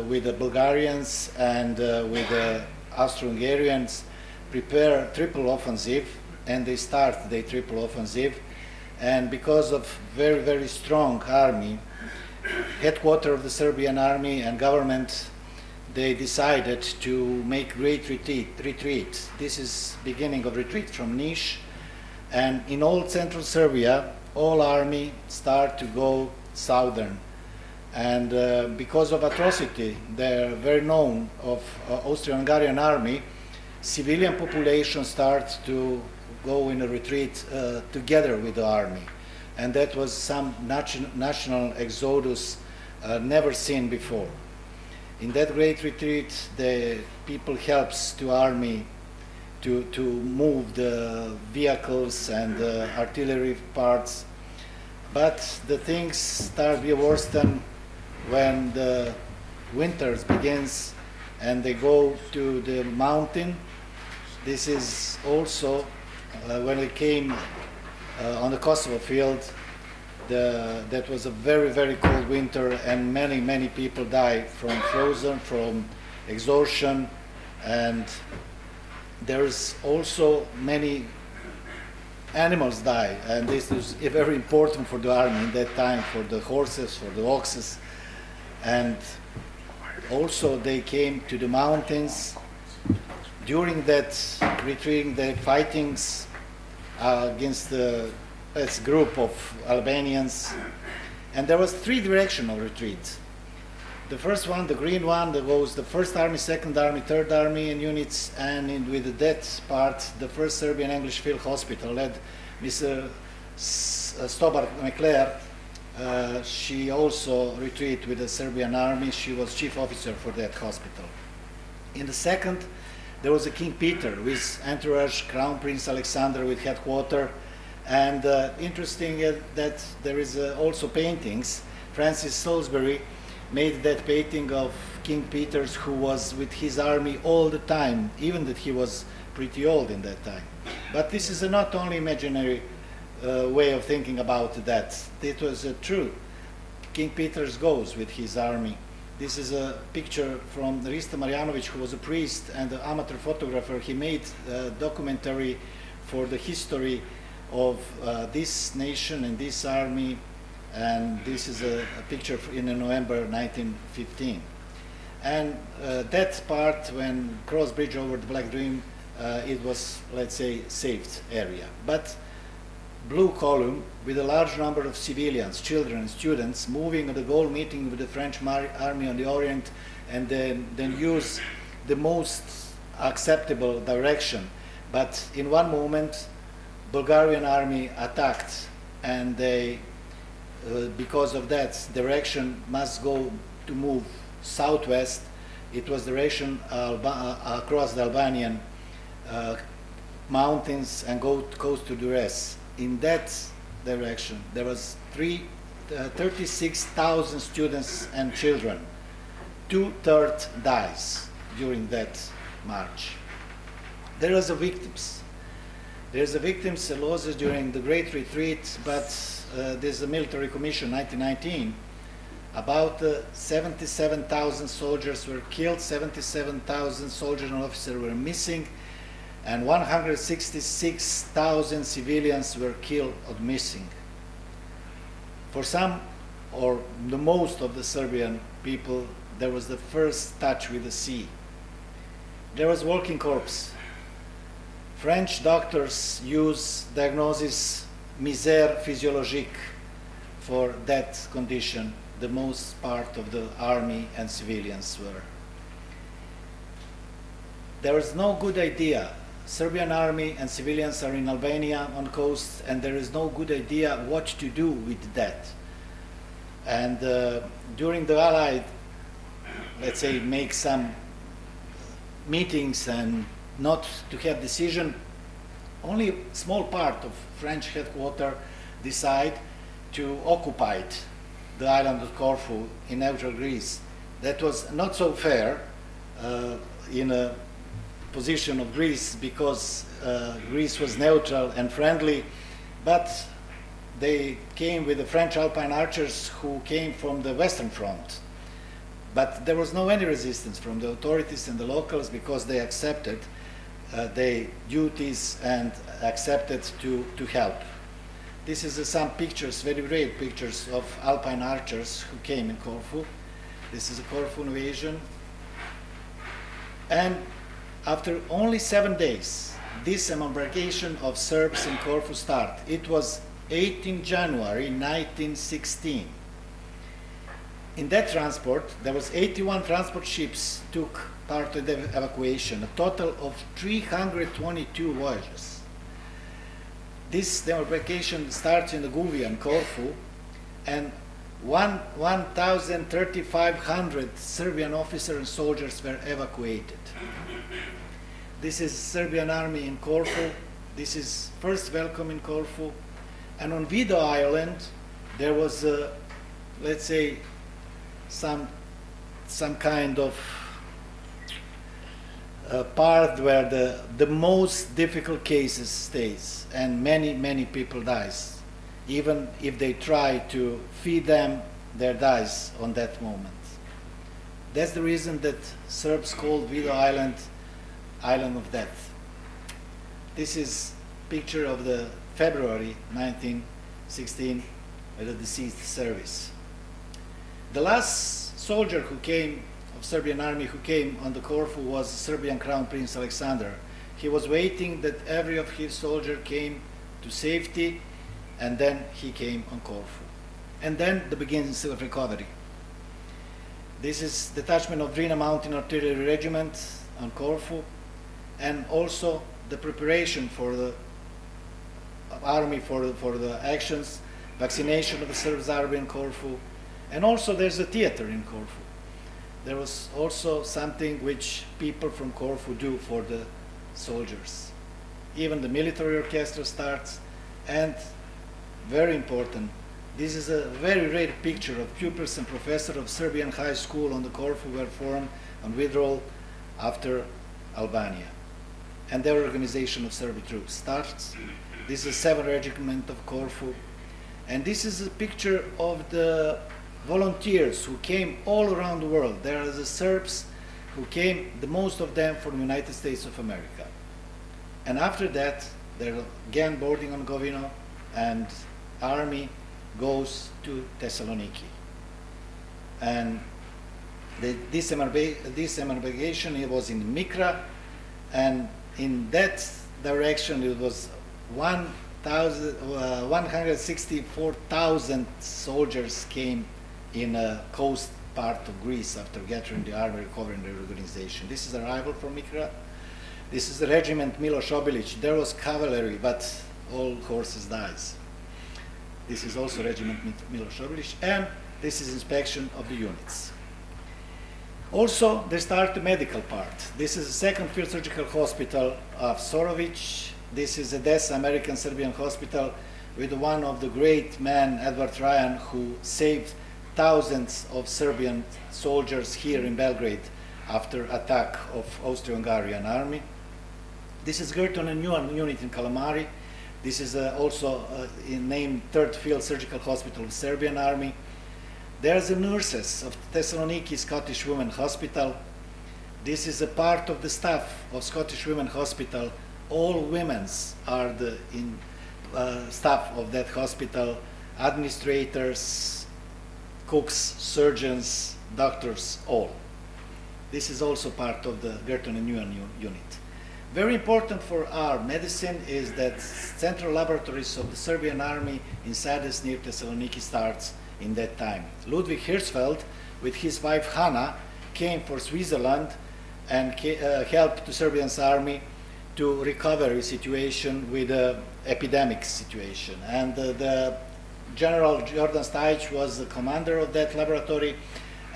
with the Bulgarians and with the Austro-Hungarians prepare triple offensive, and they start the triple offensive, and because of very strong army, headquarters of the Serbian army and government, they decided to make great retreat. This is beginning of retreat from Niš, and in all central Serbia, all army start to go southern. And because of atrocity, they're very known of Austrian-Hungarian army, civilian population starts to go in a retreat together with the army. And that was some national exodus never seen before. In that great retreat, the people helps to army to move the vehicles and artillery parts. But the things start to be worse than when the winters begins and they go to the mountain. This is also when they came on the Kosovo field. That was a very cold winter, and many people died from frozen, from exhaustion, and there's also many animals die, and this is very important for the army in that time, for the horses, for the oxes. And also they came to the mountains. During that retreat, the fightings against this group of Albanians, and there was 3 directional retreats. The first one, the green one, that was the 1st Army, 2nd Army, 3rd Army in units, and with that part, the 1st Serbian English Field Hospital led Mr. Stobar McClare. She also retreated with the Serbian army. She was chief officer for that hospital. In the second, there was a King Peter with entourage, Crown Prince Alexander with headquarters. And interesting that there is also paintings. Francis Salisbury made that painting of King Peter's, who was with his army all the time, even that he was pretty old in that time. But this is not only imaginary way of thinking about that. It was true. King Peter's goes with his army. This is a picture from Risto Marjanović, who was a priest and an amateur photographer. He made a documentary for the history of this nation and this army, and this is a picture in November 1915. And that part, when cross bridge over the Black Dream, it was, let's say, saved area. But blue column with a large number of civilians, children, students moving at the goal meeting with the French army on the Orient, and then use the most acceptable direction. But in one moment, Bulgarian army attacked, and they, because of that, direction must go to move southwest. It was direction across the Albanian mountains and go coast to Durrës. In that direction, there was 36,000 students and children. 2/3 dies during that march. There was a victims. There's a victims losses during the Great Retreat, but there's a military commission, 1919. About 77,000 soldiers were killed, 77,000 soldiers and officers were missing, and 166,000 civilians were killed or missing. For some, or the most of the Serbian people, there was the first touch with the sea. There was walking corpse. French doctors use diagnosis misère physiologique for that condition. The most part of the army and civilians were. There is no good idea. Serbian army and civilians are in Albania on coast, and there is no good idea what to do with that. And during the Allied, let's say, make some meetings and not to have decision, only a small part of French headquarters decide to occupy the island of Corfu in neutral Greece. That was not so fair in a position of Greece, because Greece was neutral and friendly, but they came with the French Alpine archers who came from the Western Front. But there was no any resistance from the authorities and the locals, because they accepted their duties and accepted to help. This is some pictures, very rare pictures of Alpine archers who came in Corfu. This is a Corfu invasion. And after only 7 days, this embarkation of Serbs in Corfu started. It was 18 January 1916. In that transport, there was 81 transport ships took part of the evacuation, a total of 322 voyages. This embarkation starts in the Guvia in Corfu, and 1,300 Serbian officers and soldiers were evacuated. This is Serbian army in Corfu. This is first welcome in Corfu. And on Vido Island, there was, let's say, some kind of part where the most difficult cases stays, and many people dies. Even if they try to feed them, they dies on that moment. That's the reason that Serbs called Vido Island Island of Death. This is picture of the February 1916 with the deceased service. The last soldier who came of Serbian army who came on the Corfu was Serbian Crown Prince Alexander. He was waiting that every of his soldier came to safety, and then he came on Corfu. And then the beginnings of recovery. This is detachment of Drina Mountain Artillery Regiment on Corfu, and also the preparation for the army for the actions, vaccination of the Serbs army in Corfu, and also there's a theater in Corfu. There was also something which people from Corfu do for the soldiers. Even the military orchestra starts, and very important, this is a very rare picture of pupils and professors of Serbian high school on the Corfu were formed on withdrawal after Albania. And their organization of Serbian troops starts. This is 7th Regiment of Corfu. And this is a picture of the volunteers who came all around the world. There are the Serbs who came, the most of them from the United States of America. And after that, they're again boarding on Govino, and army goes to Thessaloniki. And this embarkation, it was in Mikra, and in that direction it was 164,000 soldiers came in a coast part of Greece after gathering the army, recovering their organization. This is arrival from Mikra. This is the regiment Miloš Obilić. There was cavalry, but all horses dies. This is also Regiment Miloš Obilić, and this is inspection of the units. Also, they start the medical part. This is the second field surgical hospital of Sorović. This is Edessa, American Serbian hospital, with one of the great men, Edward Ryan, who saved thousands of Serbian soldiers here in Belgrade after attack of Austro-Hungarian army. This is Gerton and Yuan unit in Kalamari. This is also named Third Field Surgical Hospital of Serbian Army. There's the nurses of Thessaloniki Scottish Women Hospital. This is a part of the staff of Scottish Women Hospital. All women are the staff of that hospital, administrators, cooks, surgeons, doctors, all. This is also part of the Gerton and Yuan unit. Very important for our medicine is that central laboratories of the Serbian army in Sades near Thessaloniki starts in that time. Ludwig Hirschfeld, with his wife Hanna, came for Switzerland and helped the Serbian army to recover the situation with the epidemic situation. And the General Jordan Stajic was the commander of that laboratory,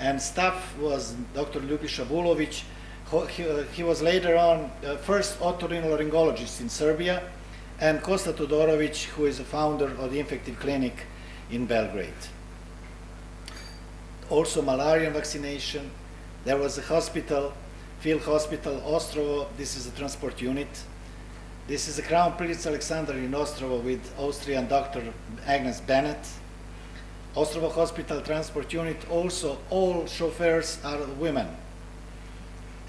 and staff was Dr. Ljubiša Bulović. He was later on first otorhinolaryngologist in Serbia, and Kosta Todorović, who is the founder of the infective clinic in Belgrade. Also malaria vaccination. There was a hospital, field hospital, Ostrovo. This is a transport unit. This is the Crown Prince Alexander in Ostrovo with Austrian Dr. Agnes Bennett. Ostrovo Hospital Transport Unit, also all chauffeurs are women.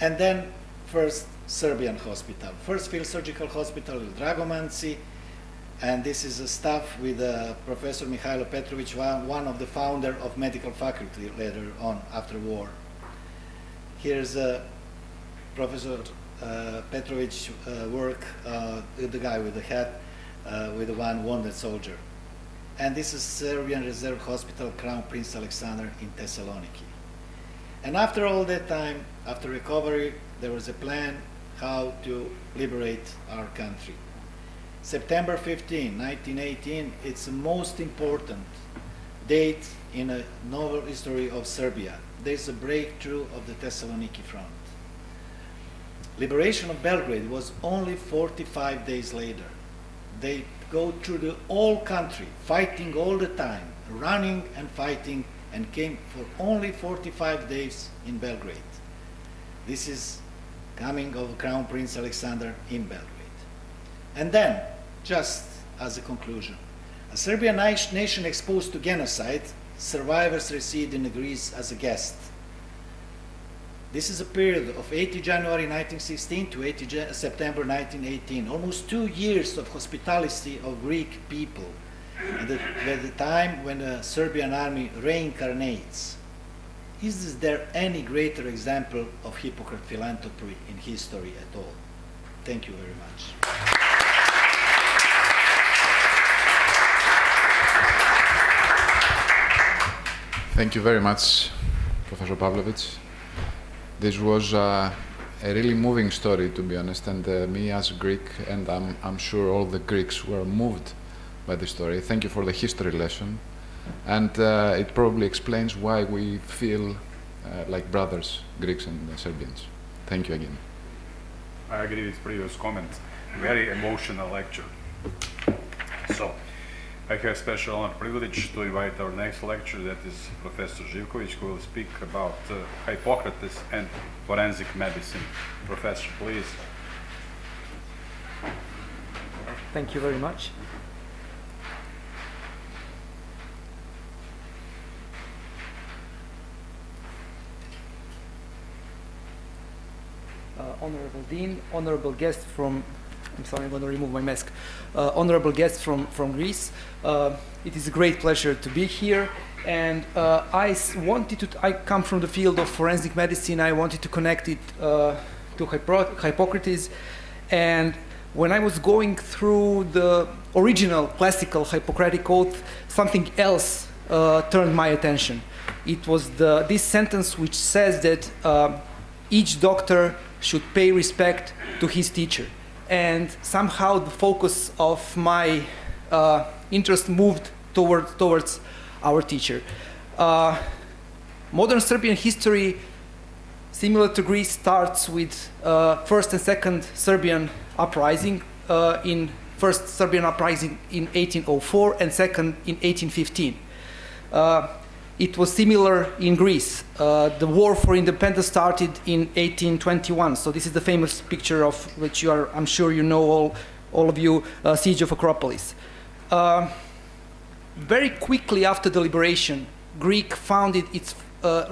And then first Serbian hospital, first field surgical hospital in Dragomanci, and this is a staff with Professor Mihajlo Petrović, one of the founder of medical faculty later on after war. Here's Professor Petrović work, the guy with the hat, with the one wounded soldier. And this is Serbian Reserve Hospital, Crown Prince Alexander in Thessaloniki. And after all that time, after recovery, there was a plan how to liberate our country. September 15, 1918, it's the most important date in a novel history of Serbia. There's a breakthrough of the Thessaloniki front. Liberation of Belgrade was only 45 days later. They go through the whole country, fighting all the time, running and fighting, and came for only 45 days in Belgrade. This is coming of Crown Prince Alexander in Belgrade. And then, just as a conclusion, a Serbian nation exposed to genocide, survivors received in Greece as a guest. This is a period of 80 January 1916 to 80 September 1918, almost 2 years of hospitality of Greek people, and at the time when the Serbian army reincarnates. Is there any greater example of Hippocratic philanthropy in history at all? Thank you very much. Thank you very much, Professor Pavlović. This was a really moving story, to be honest, and me as a Greek, and I'm sure all the Greeks were moved by the story. Thank you for the history lesson, and it probably explains why we feel like brothers, Greeks and Serbians. Thank you again. I agree with previous comments. Very emotional lecture. So, I have special honor privilege to invite our next lecturer, that is Professor Živković, who will speak about Hippocrates and forensic medicine. Professor, please. Thank you very much. Honorable Dean, honorable guest from, I'm sorry, I'm going to remove my mask. Honorable guest from Greece. It is a great pleasure to be here. And I come from the field of forensic medicine. I wanted to connect it to Hippocrates. And when I was going through the original classical Hippocratic Oath, something else turned my attention. It was this sentence which says that each doctor should pay respect to his teacher. and somehow the focus of my interest moved towards our teacher. Modern Serbian history, similar to Greece, starts with first and second Serbian uprising. In first Serbian uprising in 1804 and second in 1815. It was similar in Greece. The war for independence started in 1821. So this is the famous picture of which you are, I'm sure you know, all of you, Siege of Acropolis. Very quickly after the liberation, Greek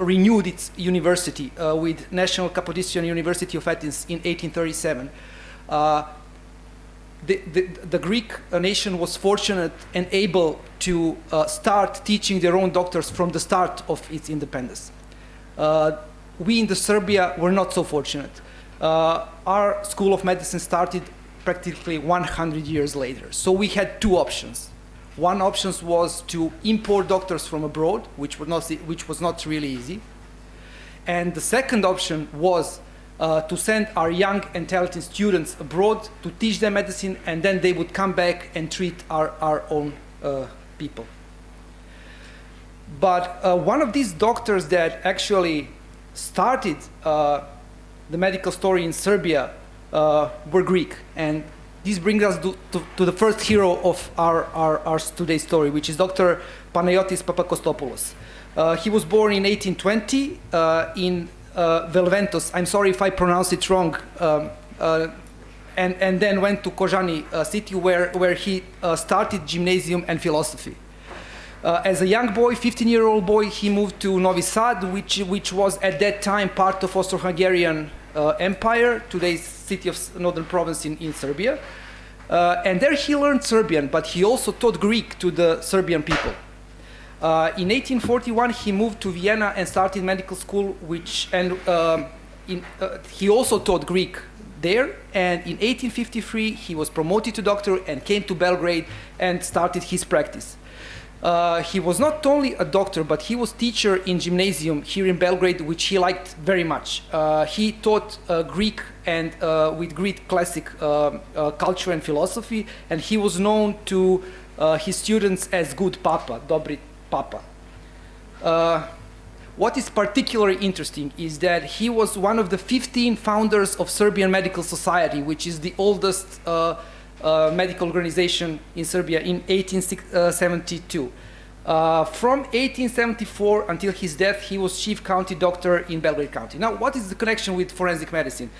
renewed its university with National Capodician University of Athens in 1837. The Greek nation was fortunate and able to start teaching their own doctors from the start of its independence. We in Serbia were not so fortunate. Our School of Medicine started practically 100 years later. So we had two options. One option was to import doctors from abroad, which was not really easy. And the second option was to send our young and talented students abroad to teach them medicine, and then they would come back and treat our own people. But one of these doctors that actually started the medical story in Serbia were Greek. And this brings us to the first hero of our today's story, which is Dr. Panayotis Papakostopoulos. He was born in 1820 in Velventos, I'm sorry if I pronounce it wrong, and then went to Kozani city where he started gymnasium and philosophy. As a young boy, 15-year-old boy, he moved to Novi Sad, which was at that time part of Austro-Hungarian Empire, today's city of northern province in Serbia. And there he learned Serbian, but he also taught Greek to the Serbian people. In 1841, he moved to Vienna and started medical school, he also taught Greek there. And in 1853, he was promoted to doctor and came to Belgrade and started his practice. He was not only a doctor, but he was teacher in gymnasium here in Belgrade, which he liked very much. He taught Greek and with Greek classic culture and philosophy, and he was known to his students as good Papa, Dobri Papa. What is particularly interesting is that he was one of the 15 founders of Serbian Medical Society, which is the oldest medical organization in Serbia in 1872. From 1874 until his death, he was chief county doctor in Belgrade County. Now, what is the connection with forensic medicine?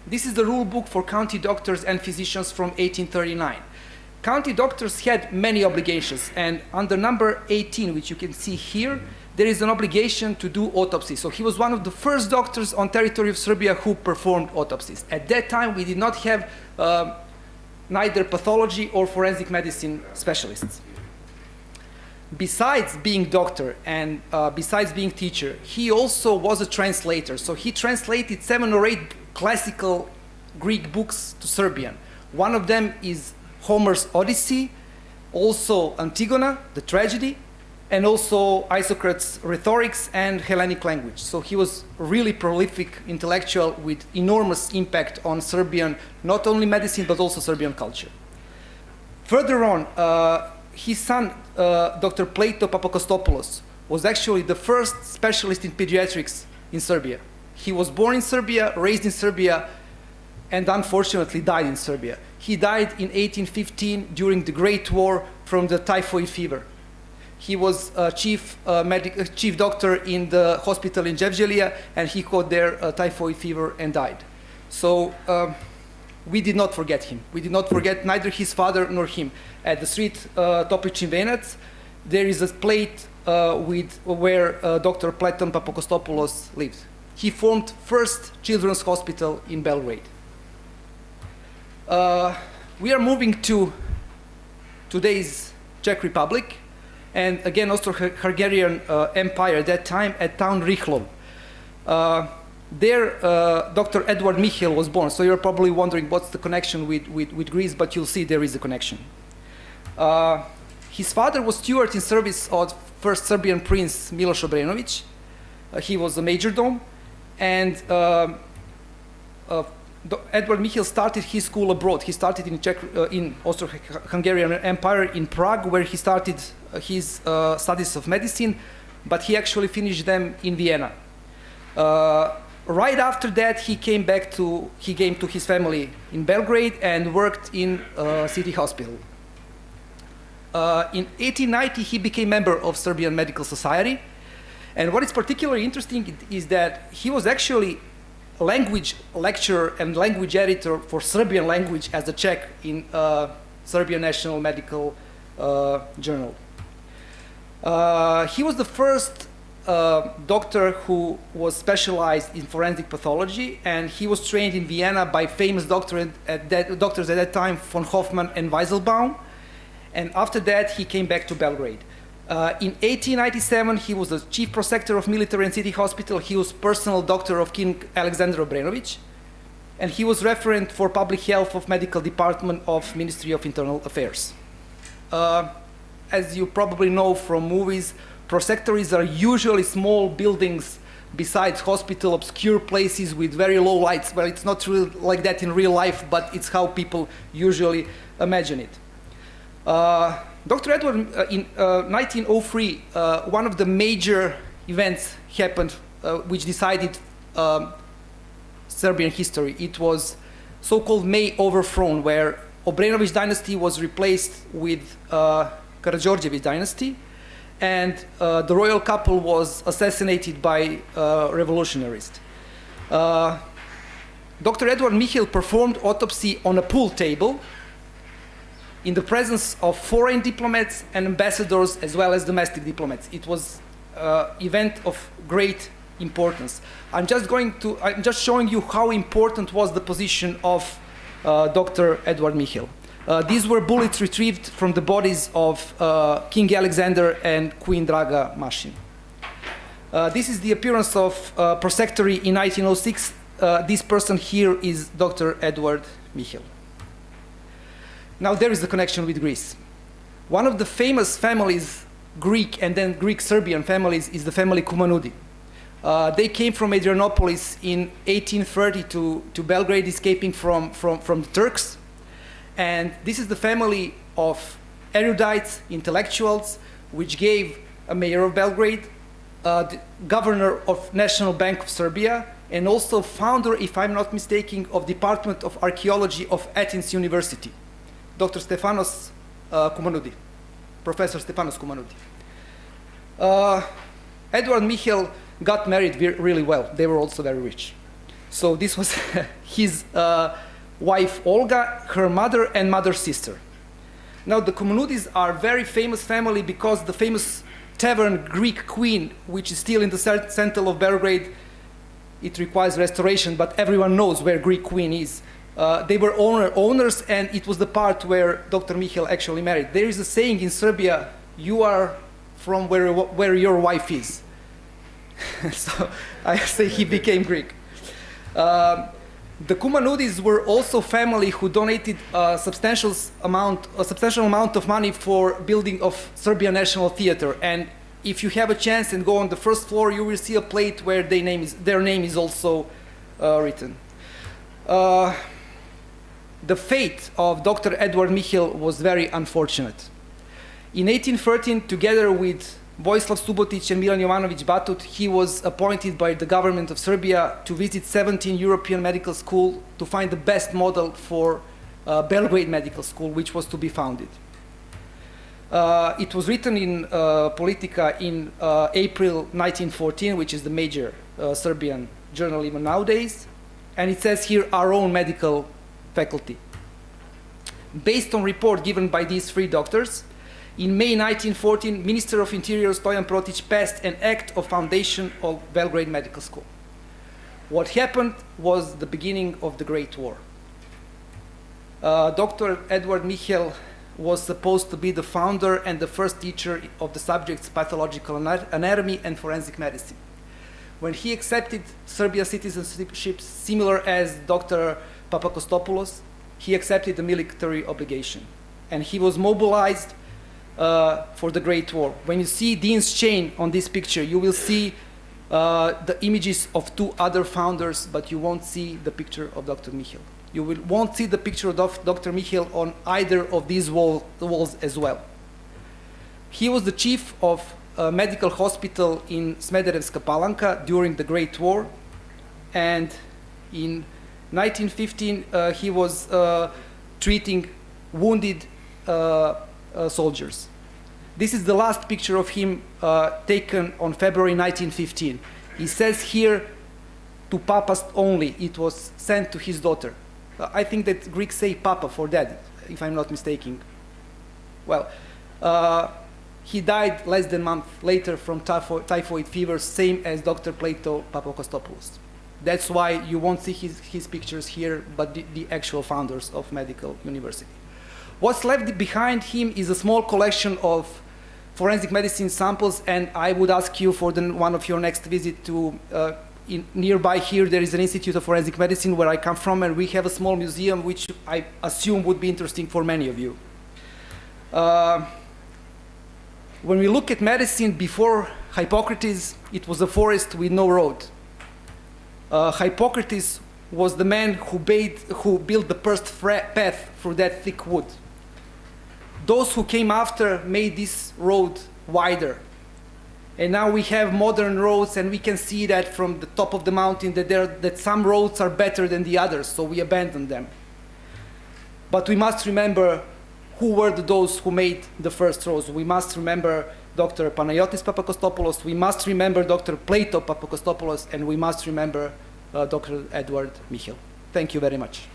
This is the rule book for county doctors and physicians from 1839. County doctors had many obligations, and under number 18, which you can see here, there is an obligation to do autopsy. So he was one of the first doctors on territory of Serbia who performed autopsies. At that time, we did not have neither pathology or forensic medicine specialists. Besides being doctor and besides being teacher, he also was a translator. So he translated 7 or 8 classical Greek books to Serbian. One of them is Homer's Odyssey, also Antigona, the tragedy, and also Isocrates' Rhetorics and Hellenic language. So he was a really prolific intellectual with enormous impact on Serbian, not only medicine, but also Serbian culture. Further on, his son, Dr. Pleito Papakostopoulos, was actually the first specialist in pediatrics in Serbia. He was born in Serbia, raised in Serbia, and unfortunately died in Serbia. He died in 1815 during the Great War from the typhoid fever. He was chief doctor in the hospital in Jevgelija, and he caught there typhoid fever and died. So we did not forget him. We did not forget neither his father nor him. At the street Topličin Venac, there is a plate where Dr. Pleton Papakostopoulos lived. He formed first children's hospital in Belgrade. We are moving to today's Czech Republic, and again Austro-Hungarian Empire at that time, at town Rychlov. There Dr. Edward Michel was born, so you're probably wondering what's the connection with Greece, but you'll see there is a connection. His father was steward in service of first Serbian prince Miloš Obrenović. He was a majordome, and Edward Michel started his school abroad. He started in Austro-Hungarian Empire in Prague, where he started his studies of medicine, but he actually finished them in Vienna. Right after that, he came to his family in Belgrade and worked in city hospital. In 1890, he became member of Serbian Medical Society. And what is particularly interesting is that he was actually a language lecturer and language editor for Serbian language as a Czech in Serbian National Medical Journal. He was the first doctor who was specialized in forensic pathology, and he was trained in Vienna by famous doctors at that time, von Hoffmann and Weiselbaum. And after that, he came back to Belgrade. In 1897, he was the chief prosector of military and city hospital. He was personal doctor of King Alexander Obrenović, and he was referent for public health of medical department of Ministry of Internal Affairs. As you probably know from movies, prosectories are usually small buildings besides hospital, obscure places with very low lights. Well, it's not really like that in real life, but it's how people usually imagine it. Dr. Edward, in 1903, one of the major events happened which decided Serbian history. It was so-called May overthrown, where Obrenović dynasty was replaced with Karađorđević dynasty, and the royal couple was assassinated by revolutionaries. Dr. Edward Michel performed autopsy on a pool table in the presence of foreign diplomats and ambassadors as well as domestic diplomats. It was an event of great importance. I'm just showing you how important was the position of Dr. Edward Michel. These were bullets retrieved from the bodies of King Alexander and Queen Draga Mašin. This is the appearance of prosectory in 1906. This person here is Dr. Edward Michel. Now there is the connection with Greece. One of the famous families, Greek and then Greek-Serbian families, is the family Kumanudi. They came from Adrianopolis in 1830 to Belgrade, escaping from the Turks. And this is the family of erudites, intellectuals, which gave a mayor of Belgrade, the governor of National Bank of Serbia, and also founder, if I'm not mistaken, of Department of Archaeology of Athens University, Dr. Stefanos Kumanudi, Professor Stefanos Kumanudi. Edward Michel got married really well. They were also very rich. So this was his wife Olga, her mother, and mother's sister. Now the Kumanudis are a very famous family because the famous tavern Greek Queen, which is still in the center of Belgrade, it requires restoration, but everyone knows where Greek Queen is. They were owners, and it was the part where Dr. Michel actually married. There is a saying in Serbia, you are from where your wife is. So I say he became Greek. The Kumanudis were also family who donated a substantial amount of money for building of Serbian National Theatre. And if you have a chance and go on the first floor, you will see a plate where their name is also written. The fate of Dr. Edward Michel was very unfortunate. In 1813, together with Vojislav Subotić and Milan Jovanović Batut, he was appointed by the government of Serbia to visit 17 European medical schools to find the best model for Belgrade Medical School, which was to be founded. It was written in Politika in April 1914, which is the major Serbian journal even nowadays. And it says here, our own medical faculty. Based on report given by these three doctors, in May 1914, Minister of Interior Stojan Protić passed an act of foundation of Belgrade Medical School. What happened was the beginning of the Great War. Dr. Edward Michel was supposed to be the founder and the first teacher of the subjects pathological anatomy and forensic medicine. When he accepted Serbia's citizenship, similar as Dr. Papakostopoulos, he accepted the military obligation. And he was mobilized for the Great War. When you see Dean's chain on this picture, you will see the images of two other founders, but you won't see the picture of Dr. Michel. You won't see the picture of Dr. Michel on either of these walls as well. He was the chief of a medical hospital in Smederevska Palanka during the Great War, and in 1915 he was treating wounded soldiers. This is the last picture of him taken on February 1915. He says here, to papas only, it was sent to his daughter. I think that Greeks say papa for dad, if I'm not mistaken. Well, he died less than a month later from typhoid fever, same as Dr. Plato Papakostopoulos. That's why you won't see his pictures here, but the actual founders of medical university. What's left behind him is a small collection of forensic medicine samples, and I would ask you for one of your next visit to nearby here there is an Institute of Forensic Medicine where I come from, and we have a small museum which I assume would be interesting for many of you. When we look at medicine before Hippocrates, it was a forest with no road. Hippocrates was the man who built the first path through that thick wood. Those who came after made this road wider. And now we have modern roads, and we can see that from the top of the mountain that some roads are better than the others, so we abandon them. But we must remember who were those who made the first roads. We must remember Dr. Panayotis Papakostopoulos, we must remember Dr. Plato Papakostopoulos, and we must remember Dr. Edward Michel. Thank you very much.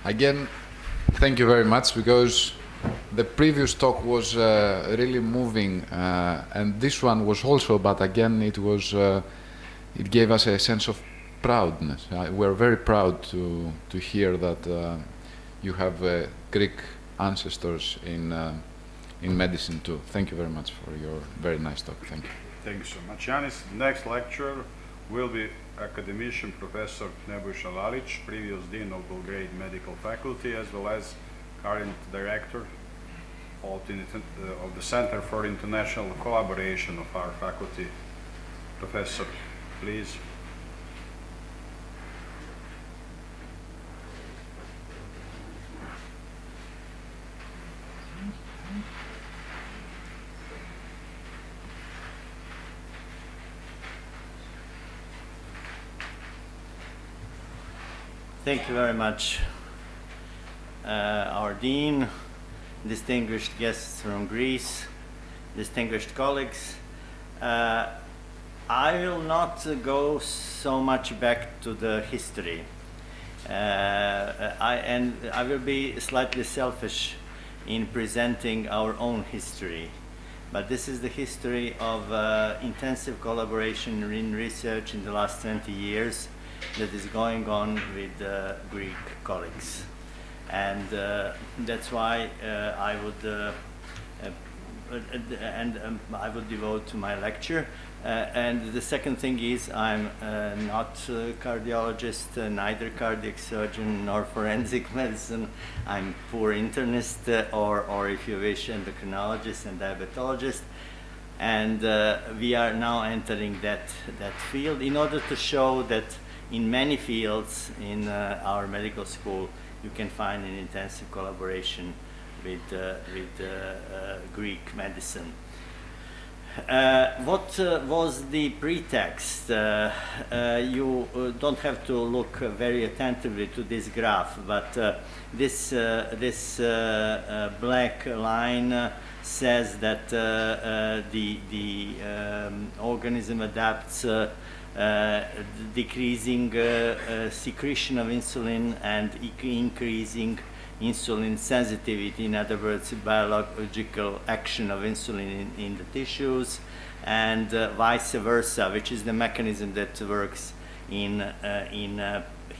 Again, thank you very much, because the previous talk was really moving, and this one was also, but again it gave us a sense of proudness. We're very proud to hear that you have Greek ancestors in medicine too. Thank you very much for your very nice talk. Thank you. Thank you so much, Yanis. Next lecturer will be academician Professor Nebojša Lalić, previous Dean of Belgrade Medical Faculty, as well as current Director of the Center for International Collaboration of our faculty. Professor, please. Thank you very much, our Dean, distinguished guests from Greece, distinguished colleagues. I will not go so much back to the history. I will be slightly selfish in presenting our own history. But this is the history of intensive collaboration in research in the last 20 years that is going on with Greek colleagues. And that's why I would devote to my lecture. And the second thing is I'm not a cardiologist, neither cardiac surgeon nor forensic medicine. I'm poor internist or if you wish, endocrinologist and diabetologist. And we are now entering that field in order to show that in many fields in our medical school you can find an intensive collaboration with Greek medicine. What was the pretext? You don't have to look very attentively to this graph, but this black line says that the organism adapts decreasing secretion of insulin and increasing insulin sensitivity, in other words, biological action of insulin in the tissues, and vice versa, which is the mechanism that works in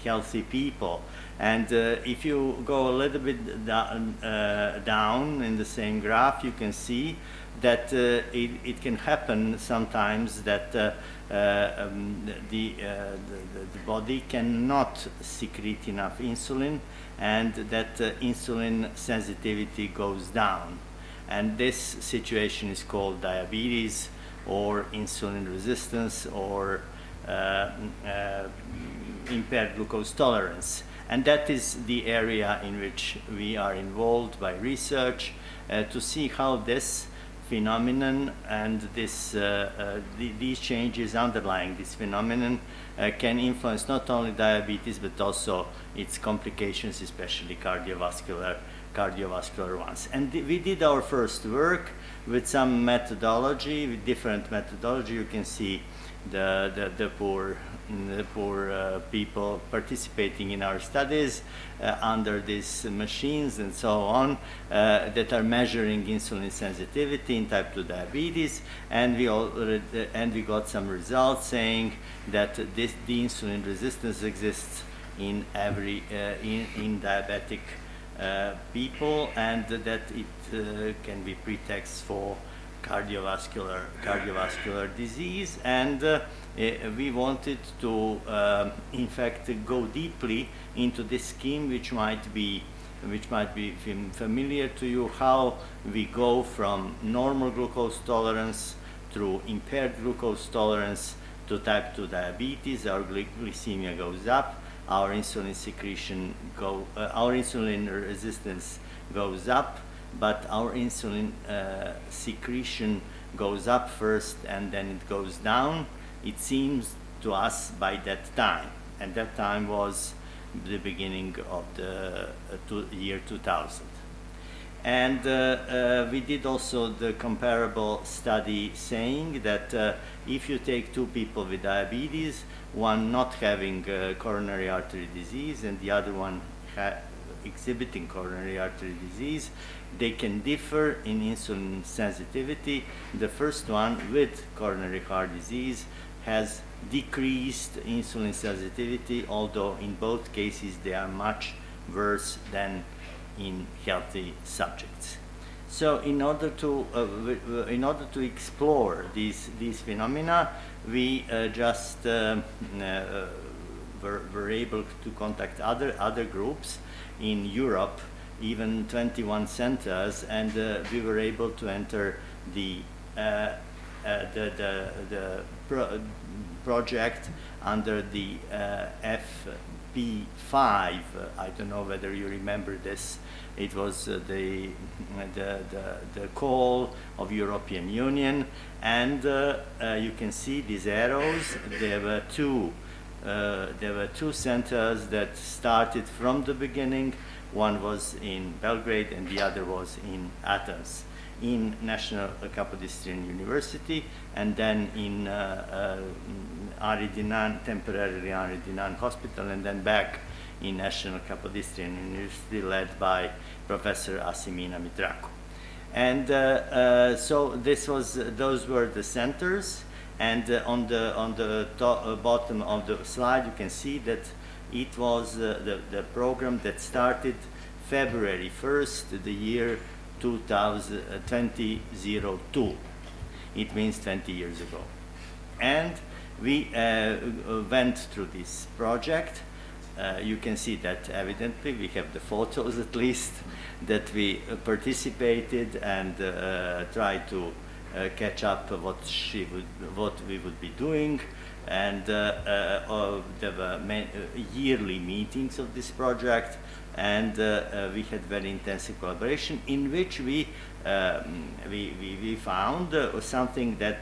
healthy people. And if you go a little bit down in the same graph, you can see that it can happen sometimes that the body cannot secrete enough insulin, and that insulin sensitivity goes down. And this situation is called diabetes or insulin resistance or impaired glucose tolerance. And that is the area in which we are involved by research to see how this phenomenon and this, these changes underlying this phenomenon can influence not only diabetes but also its complications, especially cardiovascular ones. And we did our first work with some methodology, with different methodology. You can see the poor people participating in our studies under these machines and so on that are measuring insulin sensitivity in type 2 diabetes, and we got some results saying that the insulin resistance exists in every in diabetic people, and that it can be pretext for cardiovascular disease. And we wanted to in fact go deeply into this scheme, which might be familiar to you, how we go from normal glucose tolerance through impaired glucose tolerance to type 2 diabetes. Our glycemia goes up, our insulin secretion our insulin resistance goes up, but our insulin secretion goes up first and then it goes down, it seems to us, by that time. And that time was the beginning of the year 2000. And we did also the comparable study saying that if you take two people with diabetes, one not having coronary artery disease and the other one exhibiting coronary artery disease, they can differ in insulin sensitivity. The first one with coronary heart disease has decreased insulin sensitivity, although in both cases they are much worse than in healthy subjects. So in order to explore these phenomena, we just were able to contact other groups in Europe, even 21 centers, and we were able to enter the project under the FP5. I don't know whether you remember this. It was the call of European Union, and you can see these arrows. There were two centers that started from the beginning. One was in Belgrade and the other was in Athens, in National Kapodistrian University, and then in Aridinan, temporarily Aridinan Hospital, and then back in National Kapodistrian University, led by Professor Asimina Mitraku. And so those were the centers, and on the bottom of the slide you can see that it was the program that started February 1st, the year 2002. It means 20 years ago. And we went through this project. You can see that evidently we have the photos, at least, that we participated and tried to catch up what we would be doing. And there were yearly meetings of this project, and we had very intensive collaboration in which we found something that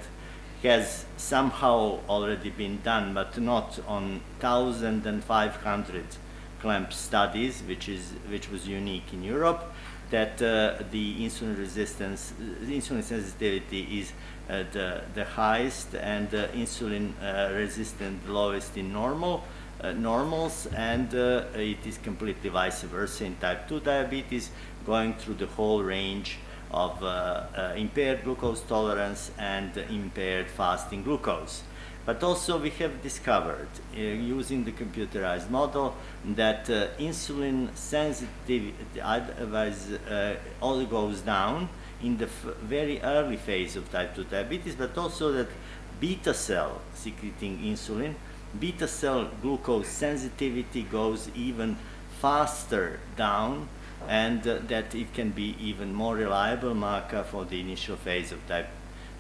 has somehow already been done, but not on 1,500 clamp studies, which was unique in Europe, that the insulin sensitivity is the highest, and insulin resistant lowest in normals, and it is completely vice versa in type 2 diabetes, going through the whole range of impaired glucose tolerance and impaired fasting glucose. But also we have discovered, using the computerized model, that insulin sensitivity otherwise all goes down in the very early phase of type 2 diabetes, but also that beta cell secreting insulin, beta cell glucose sensitivity goes even faster down, and that it can be even more reliable marker for the initial phase of type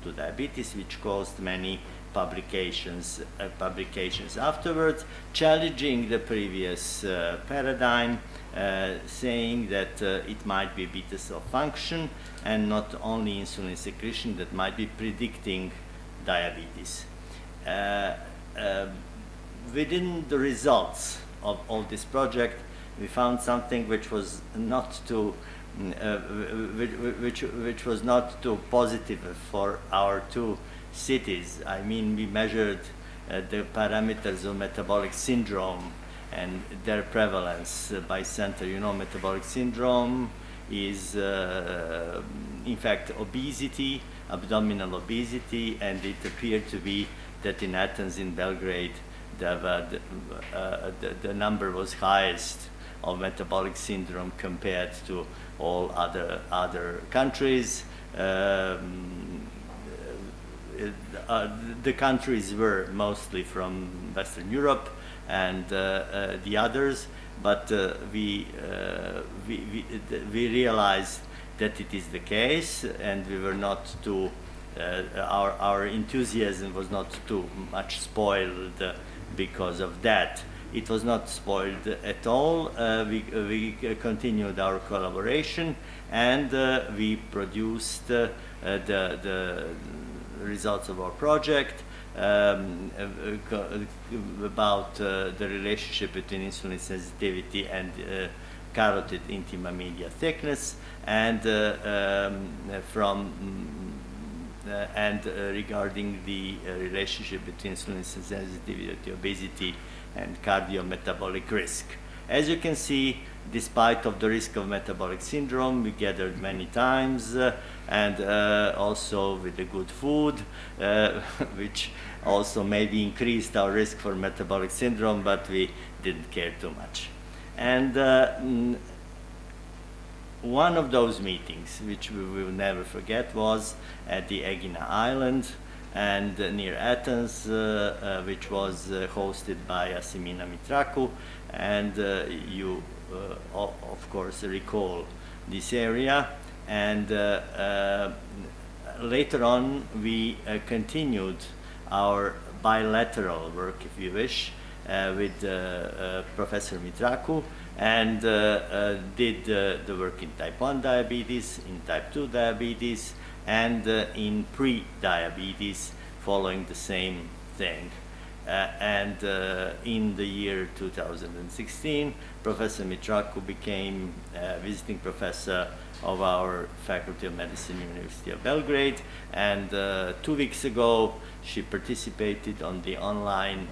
2 diabetes, which caused many publications afterwards, challenging the previous paradigm, saying that it might be beta cell function and not only insulin secretion that might be predicting diabetes. Within the results of all this project, we found something which was not too which was not too positive for our two cities. I mean, we measured the parameters of metabolic syndrome and their prevalence by center. You know, metabolic syndrome is in fact obesity, abdominal obesity, and it appeared to be that in Athens, in Belgrade, the number was highest of metabolic syndrome compared to all other countries. The countries were mostly from Western Europe and the others, but we realized that it is the case, and we were not too, our enthusiasm was not too much spoiled because of that. It was not spoiled at all. We continued our collaboration, and we produced the results of our project about the relationship between insulin sensitivity and carotid intima media thickness, and regarding the relationship between insulin sensitivity, obesity, and cardiometabolic risk. As you can see, despite of the risk of metabolic syndrome, we gathered many times, and also with the good food, which also maybe increased our risk for metabolic syndrome, but we didn't care too much. And one of those meetings, which we will never forget, was at the Egina Island and near Athens, which was hosted by Asimina Mitraku, and you of course recall this area. And later on we continued our bilateral work, if you wish, with Professor Mitraku, and did the work in type 1 diabetes, in type 2 diabetes, and in pre-diabetes, following the same thing. And in the year 2016, Professor Mitraku became visiting professor of our Faculty of Medicine, University of Belgrade, and 2 weeks ago she participated on the online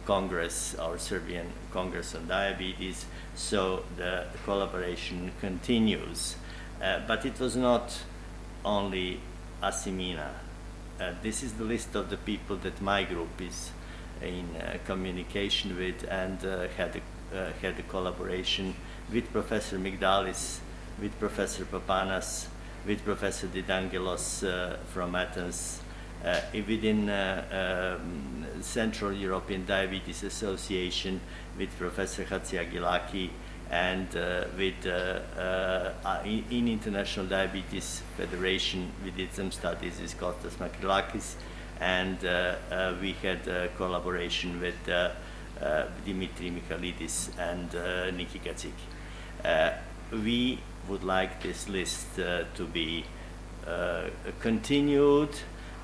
Congress, our Serbian Congress on Diabetes, so the collaboration continues. But it was not only Asimina. This is the list of the people that my group is in communication with, and had a collaboration with Professor Migdalis, with Professor Papanas, with Professor Didangelos from Athens, within Central European Diabetes Association with Professor Hatziagilaki, and with in International Diabetes Federation we did some studies with Kostas Makrilakis, and we had a collaboration with Dimitri Michalidis and Niki Katsiki. We would like this list to be continued,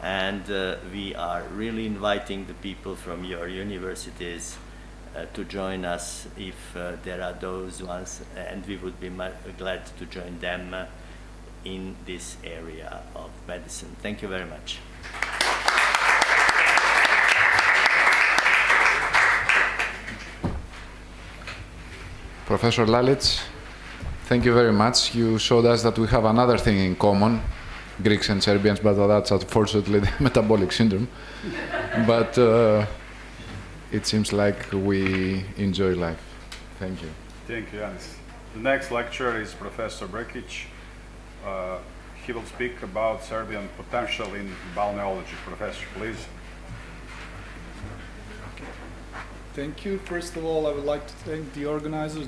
and we are really inviting the people from your universities to join us if there are those ones, and we would be glad to join them in this area of medicine. Thank you very much. Professor Lalic, thank you very much. You showed us that we have another thing in common, Greeks and Serbians, but that's unfortunately the metabolic syndrome. but it seems like we enjoy life. Thank you. Thank you, Janis. The next lecturer is Professor Brkić. He will speak about Serbian potential in balneology. Professor, please. Thank you. First of all, I would like to thank the organizers,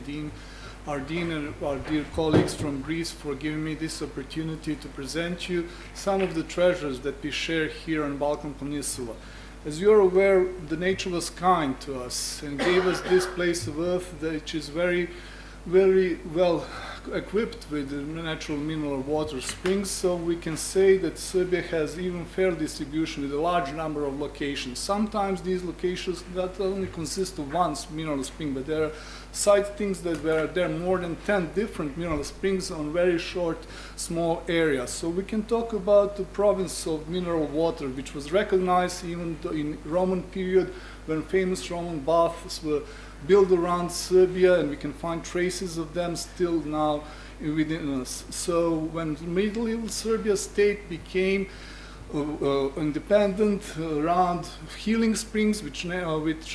our dean and our dear colleagues from Greece for giving me this opportunity to present you some of the treasures that we share here on Balkan Peninsula. As you are aware, the nature was kind to us and gave us this place of earth which is very well equipped with natural mineral water springs, so we can say that Serbia has even fair distribution with a large number of locations. Sometimes these locations not only consist of one mineral spring, but there are sightings that there are more than 10 different mineral springs on very short, small areas. So we can talk about the province of mineral water, which was recognized even in Roman period when famous Roman baths were built around Serbia, and we can find traces of them still now within us. So when medieval Serbia state became independent around healing springs, which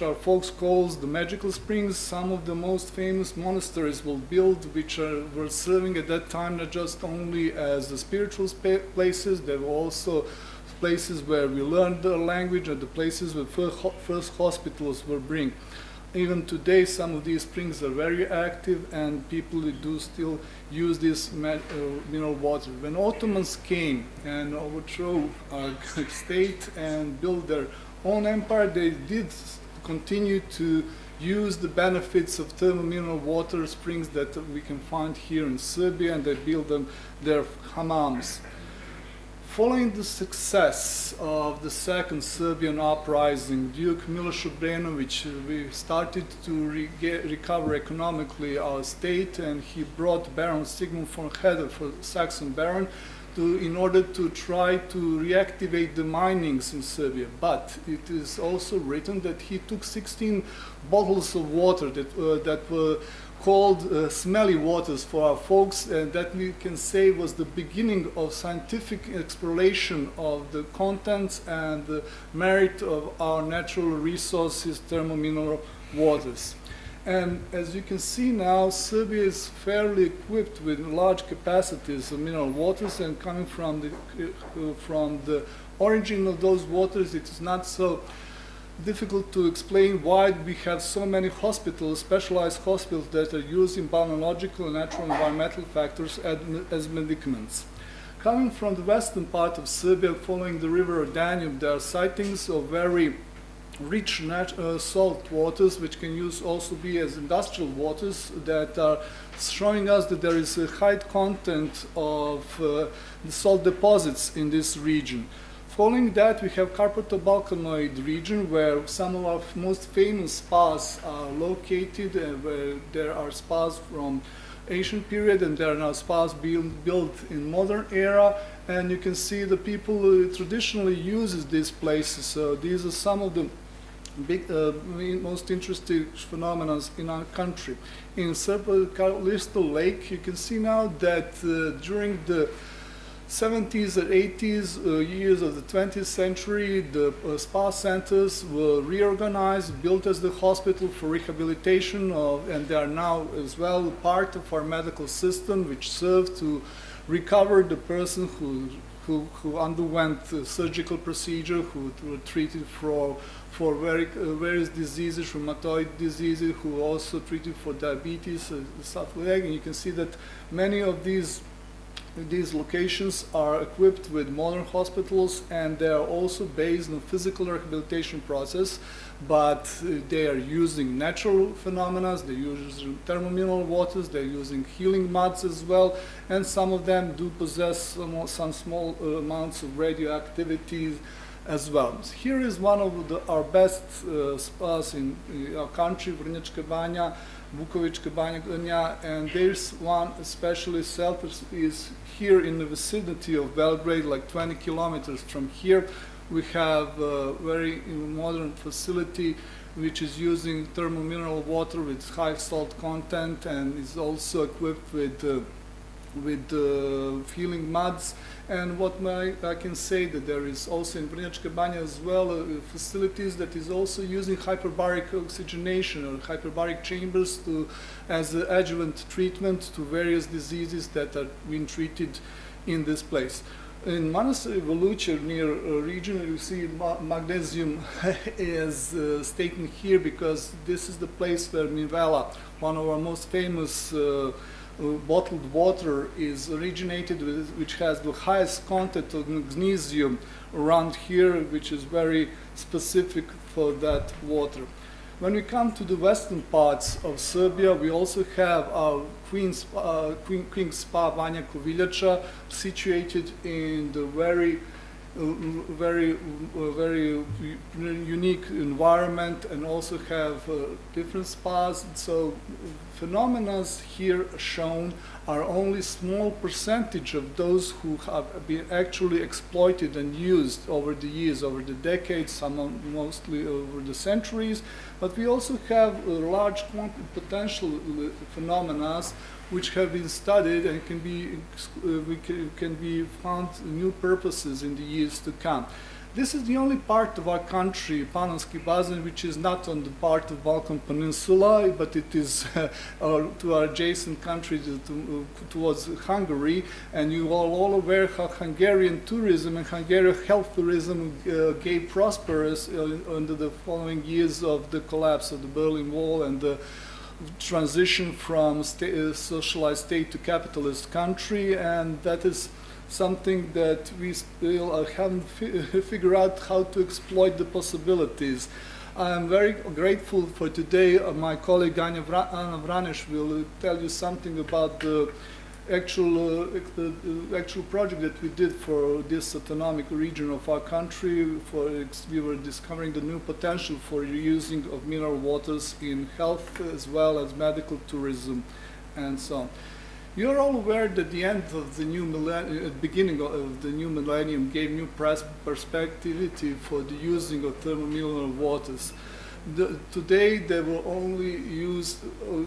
our folks calls the magical springs, some of the most famous monasteries were built, which were serving at that time not just only as the spiritual places, they were also places where we learned the language, and the places where first hospitals were bring. Even today, some of these springs are very active, and people do still use this mineral water. When Ottomans came and overthrew our state and built their own empire, they did continue to use the benefits of thermal mineral water springs that we can find here in Serbia, and they built them their hammams. Following the success of the Second Serbian Uprising, Duke Miloš Obrenović, we started to recover economically our state, and he brought Baron Sigmund von Heder, for Saxon Baron, in order to try to reactivate the minings in Serbia. But it is also written that he took 16 bottles of water that were called smelly waters for our folks, and that we can say was the beginning of scientific exploration of the contents and the merit of our natural resources, thermal mineral waters. And as you can see now, Serbia is fairly equipped with large capacities of mineral waters, and coming from the origin of those waters, it is not so difficult to explain why we have so many hospitals, specialized hospitals, that are using balneological and natural environmental factors as medicaments. Coming from the western part of Serbia, following the river Danube, there are sightings of very rich salt waters, which can also be as industrial waters, that are showing us that there is a high content of the salt deposits in this region. Following that, we have Carpato-Balkanoid region, where some of our most famous spas are located, where there are spas from ancient period, and there are now spas being built in modern era, and you can see the people who traditionally uses these places. So these are some of the big, most interesting phenomena in our country. In Serpo-Listo Lake, you can see now that during the 70s and 80s years of the 20th century, the spa centers were reorganized, built as the hospital for rehabilitation, and they are now as well part of our medical system, which serve to recover the person who underwent surgical procedure, who were treated for various diseases, rheumatoid diseases, who also treated for diabetes, stuff like that. And you can see that many of these locations are equipped with modern hospitals, and they are also based on physical rehabilitation process, but they are using natural phenomena, they're using thermal mineral waters, they're using healing muds as well, and some of them do possess some small amounts of radioactivity as well. Here is one of our best spas in our country, Vrnjačka Banja, Vukovička Banja, and there's one especially is here in the vicinity of Belgrade, like 20 kilometers from here. We have a very modern facility which is using thermal mineral water with high salt content, and is also equipped with healing muds. And what I can say that there is also in Vrnjačka Banja as well facilities that is also using hyperbaric oxygenation or hyperbaric chambers as an adjuvant treatment to various diseases that are being treated in this place. In Manastir Veluće, near region, you see magnesium is stated here because this is the place where Mivela, one of our most famous bottled water, is originated, which has the highest content of magnesium around here, which is very specific for that water. When we come to the western parts of Serbia, we also have our Queen's Spa Banja Koviljača, situated in the very unique environment, and also have different spas. So phenomena here shown are only small percentage of those who have been actually exploited and used over the years, over the decades, some mostly over the centuries. But we also have large potential phenomena which have been studied and can be found new purposes in the years to come. This is the only part of our country, Panonski Basin, which is not on the part of Balkan Peninsula, but it is to our adjacent country towards Hungary. And you are all aware how Hungarian tourism and Hungarian health tourism gave prosperous under the following years of the collapse of the Berlin Wall and the transition from socialized state to capitalist country, and that is something that we still haven't figured out how to exploit the possibilities. I'm very grateful for today. My colleague Anna Vraneš will tell you something about the actual project that we did for this autonomic region of our country. We were discovering the new potential for reusing of mineral waters in health as well as medical tourism and so on. You're all aware that the end of the new beginning of the new millennium gave new perspectivity for the using of thermal mineral waters. Today they were only used,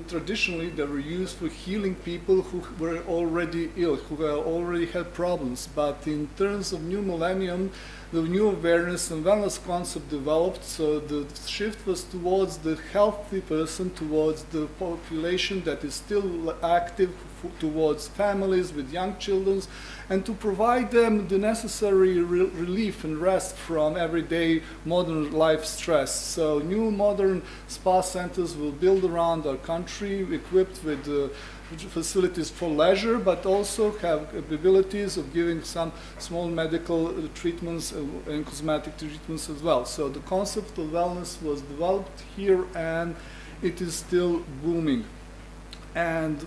traditionally they were used for healing people who were already ill, who already had problems. But in terms of new millennium, the new awareness and wellness concept developed, so the shift was towards the healthy person, towards the population that is still active, towards families with young children, and to provide them the necessary relief and rest from everyday modern life stress. So new modern spa centers will build around our country, equipped with facilities for leisure, but also have capabilities of giving some small medical treatments and cosmetic treatments as well. So the concept of wellness was developed here, and it is still booming. And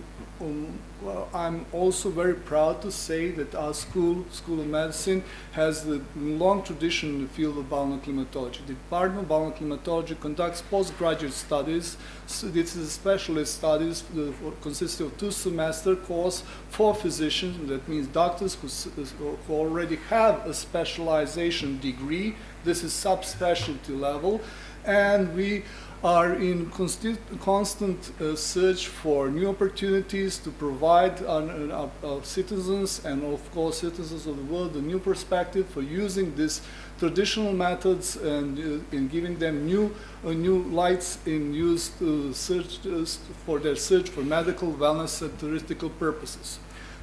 I'm also very proud to say that our School of Medicine, has a long tradition in the field of balneoclimatology. The Department of Balneoclimatology conducts postgraduate studies. So this is specialist studies consisting of 2-semester course for physicians. That means doctors who already have a specialization degree. This is subspecialty level, and we are in constant search for new opportunities to provide our citizens, and of course citizens of the world, a new perspective for using these traditional methods and in giving them new lights in use to for their search for medical, wellness and touristical purposes.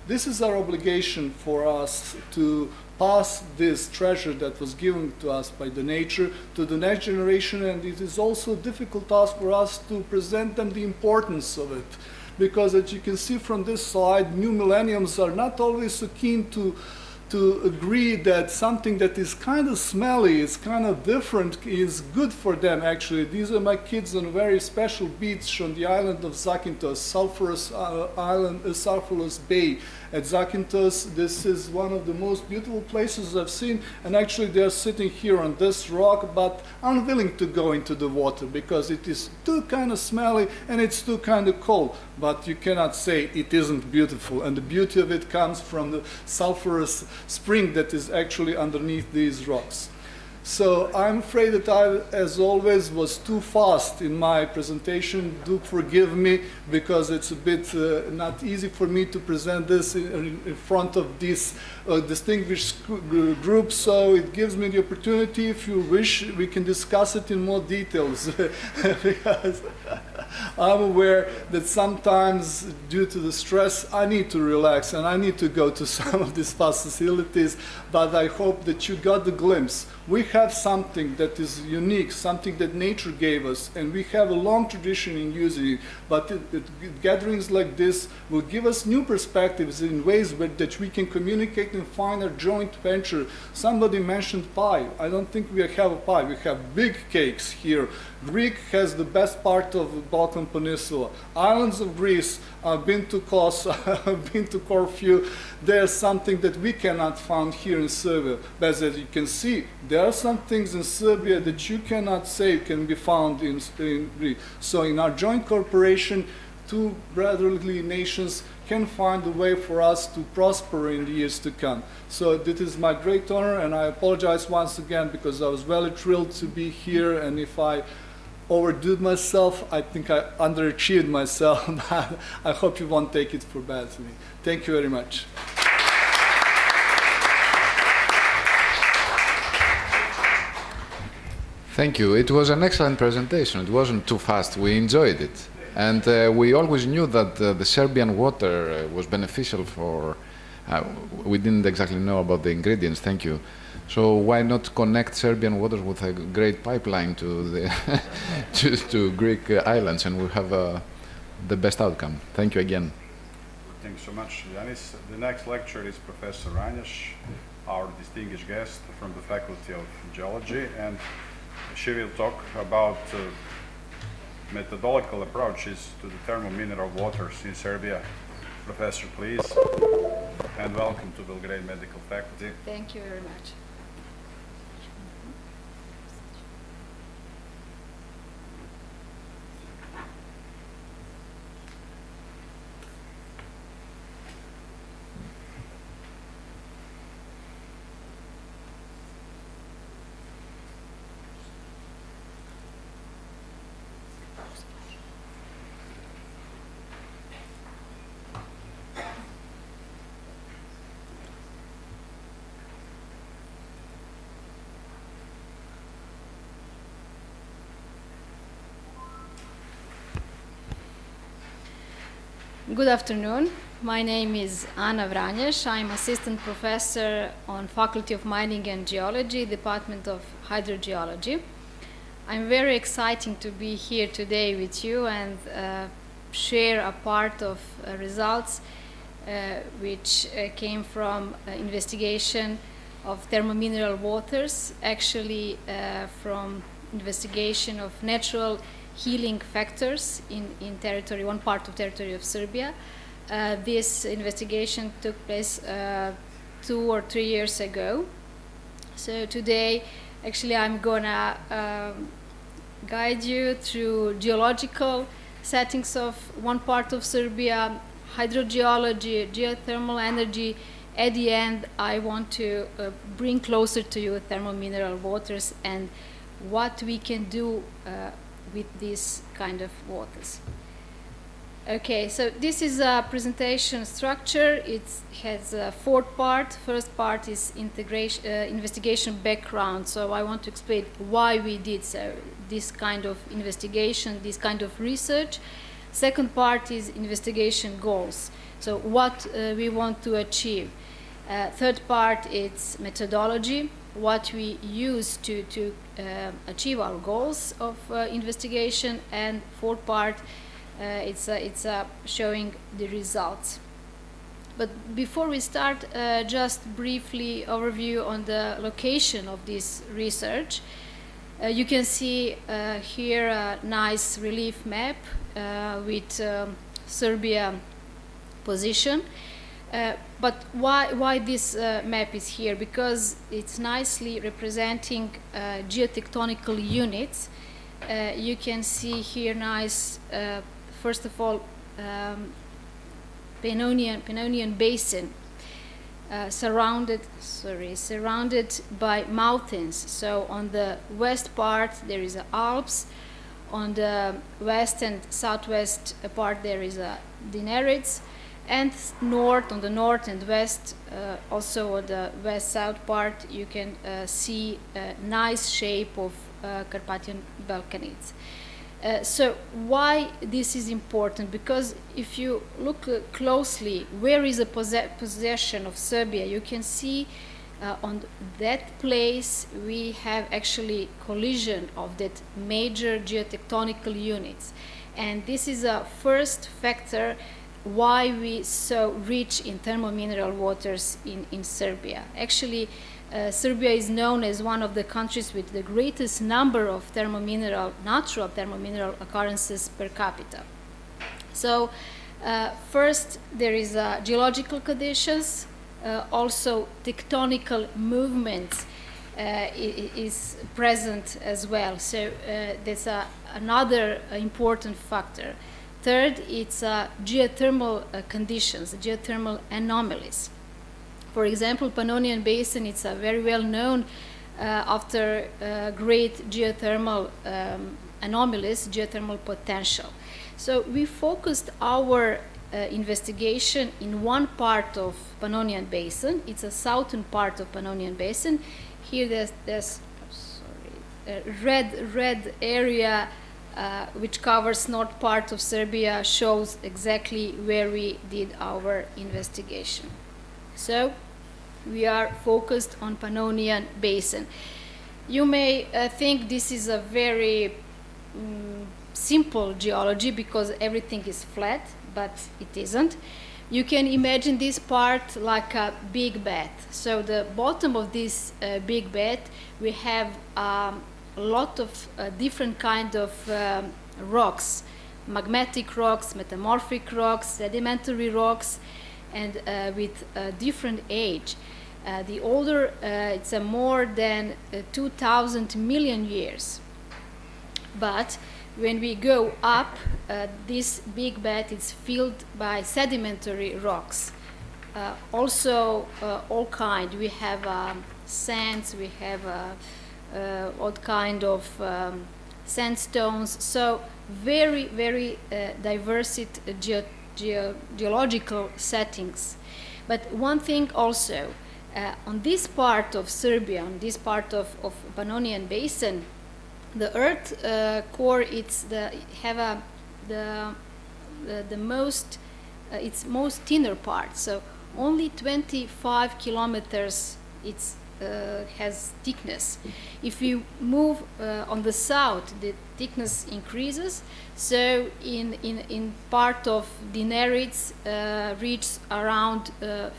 This is our obligation for us to pass this treasure that was given to us by the nature to the next generation, and it is also a difficult task for us to present them the importance of it, because as you can see from this slide, new millenniums are not always so keen to agree that something that is kind of smelly, is kind of different, is good for them actually. These are my kids on a very special beach on the island of Zakynthos, sulfurous bay at Zakynthos. This is one of the most beautiful places I've seen, and actually they're sitting here on this rock, but unwilling to go into the water because it is too kind of smelly and it's too kind of cold. But you cannot say it isn't beautiful, and the beauty of it comes from the sulfurous spring that is actually underneath these rocks. So I'm afraid that I, as always, was too fast in my presentation. Do forgive me, because it's a bit not easy for me to present this in front of this distinguished group. So it gives me the opportunity, if you wish, we can discuss it in more details. Because I'm aware that sometimes, due to the stress, I need to relax and I need to go to some of these facilities, but I hope that you got the glimpse. We have something that is unique, something that nature gave us, and we have a long tradition in using it, but gatherings like this will give us new perspectives in ways that we can communicate and find a joint venture. Somebody mentioned pie. I don't think we have a pie. We have big cakes here. Greek has the best part of the Balkan Peninsula. Islands of Greece, I've been to Kos, I've been to Corfu. There's something that we cannot find here in Serbia. But as you can see, there are some things in Serbia that you cannot say can be found in Greece. So in our joint corporation, two brotherly nations can find a way for us to prosper in the years to come. So this is my great honor, and I apologize once again because I was very thrilled to be here, and if I overdid myself, I think I underachieved myself, but I hope you won't take it for bad to me. Thank you very much. Thank you. It was an excellent presentation. It wasn't too fast. We enjoyed it. And we always knew that the Serbian water was beneficial for, we didn't exactly know about the ingredients, thank you. So why not connect Serbian waters with a great pipeline to the to Greek islands, and we'll have the best outcome. Thank you again. Thank you so much, Yanis. The next lecture is Professor Ranjas, our distinguished guest from the Faculty of Geology, and she will talk about methodological approaches to the thermomineral waters in Serbia. Professor, please, and welcome to Belgrade Medical Faculty. Thank you very much. Good afternoon. My name is Ana Vranješ. I'm assistant professor on Faculty of Mining and Geology, Department of Hydrogeology. I'm very excited to be here today with you and share a part of results which came from investigation of thermomineral waters, actually from investigation of natural healing factors in territory, one part of territory of Serbia. This investigation took place 2 or 3 years ago. So today, actually, I'm gonna guide you through geological settings of one part of Serbia, hydrogeology, geothermal energy. At the end, I want to bring closer to you thermomineral waters and what we can do with this kind of waters. Okay, so this is a presentation structure. It has a 4 parts. First part is investigation background. So I want to explain why we did this kind of investigation, this kind of research. Second part is investigation goals. So what we want to achieve. Third part is methodology, what we use to achieve our goals of investigation, and fourth part it's showing the results. But before we start, just briefly overview on the location of this research. You can see here a nice relief map with Serbia position. But why this map is here? Because it's nicely representing geotectonical units. You can see here nice, first of all, Pannonian Basin. surrounded by mountains. So on the west part there is the Alps, on the west and southwest part there is a Dinarids, and on the north and west, also on the west-south part, you can see a nice shape of Carpathian Balkanids. So why this is important? Because if you look closely, where is the possession of Serbia, you can see on that place we have actually collision of that major geotectonical units. And this is a first factor why we so rich in thermomineral waters in Serbia. Actually, Serbia is known as one of the countries with the greatest number of natural thermomineral occurrences per capita. So first there is geological conditions, also tectonical movements is present as well. So that's another important factor. Third, it's geothermal conditions, geothermal anomalies. For example, Pannonian Basin, it's very well known after great geothermal anomalies, geothermal potential. So we focused our investigation in one part of Pannonian Basin. It's a southern part of Pannonian Basin. Here there's red area which covers north part of Serbia, shows exactly where we did our investigation. So we are focused on Pannonian Basin. You may think this is a very simple geology because everything is flat, but it isn't. You can imagine this part like a big bath. So the bottom of this big bath, we have a lot of different kind of rocks, magmatic rocks, metamorphic rocks, sedimentary rocks, and with different age. The older, it's more than 2,000 million years. But when we go up, this big bed is filled by sedimentary rocks. Also, all kind. We have sands, we have all kind of sandstones. So very, very diverse geological settings. But one thing also, on this part of Serbia, on this part of Pannonian Basin, the earth core, its most thinner part. So only 25 kilometers has thickness. If you move on the south, the thickness increases. So in part of Dinarids reaches around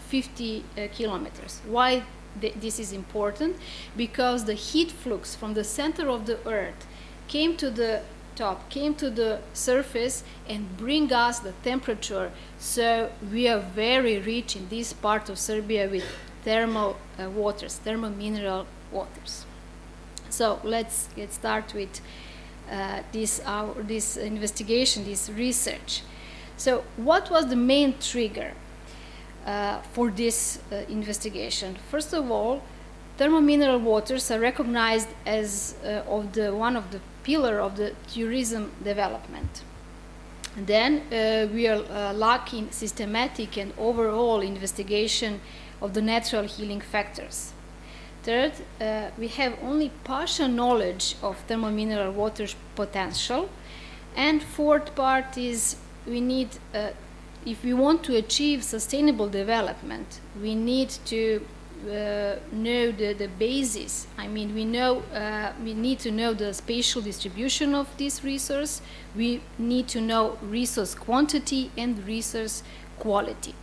50 kilometers. Why this is important? Because the heat flux from the center of the earth came to the top, came to the surface and bring us the temperature. So we are very rich in this part of Serbia with thermal waters, thermomineral waters. So let's get started with this investigation, this research. So what was the main trigger for this investigation? First of all, thermomineral waters are recognized as one of the pillar of the tourism development. And then we are lacking systematic and overall investigation of the natural healing factors. Third, we have only partial knowledge of thermomineral water's potential. And fourth part is we need, if we want to achieve sustainable development, we need to know the basis. I mean, we need to know the spatial distribution of this resource. We need to know resource quantity and resource quality.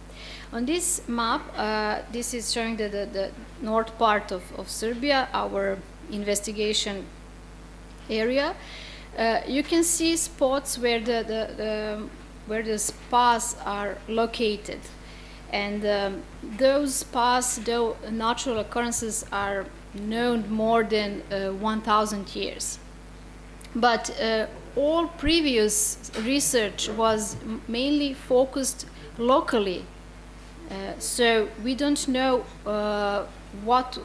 On this map, this is showing the north part of Serbia, our investigation area. You can see spots where the spas are located. And those spas, though natural occurrences, are known more than 1,000 years. But all previous research was mainly focused locally So we don't know what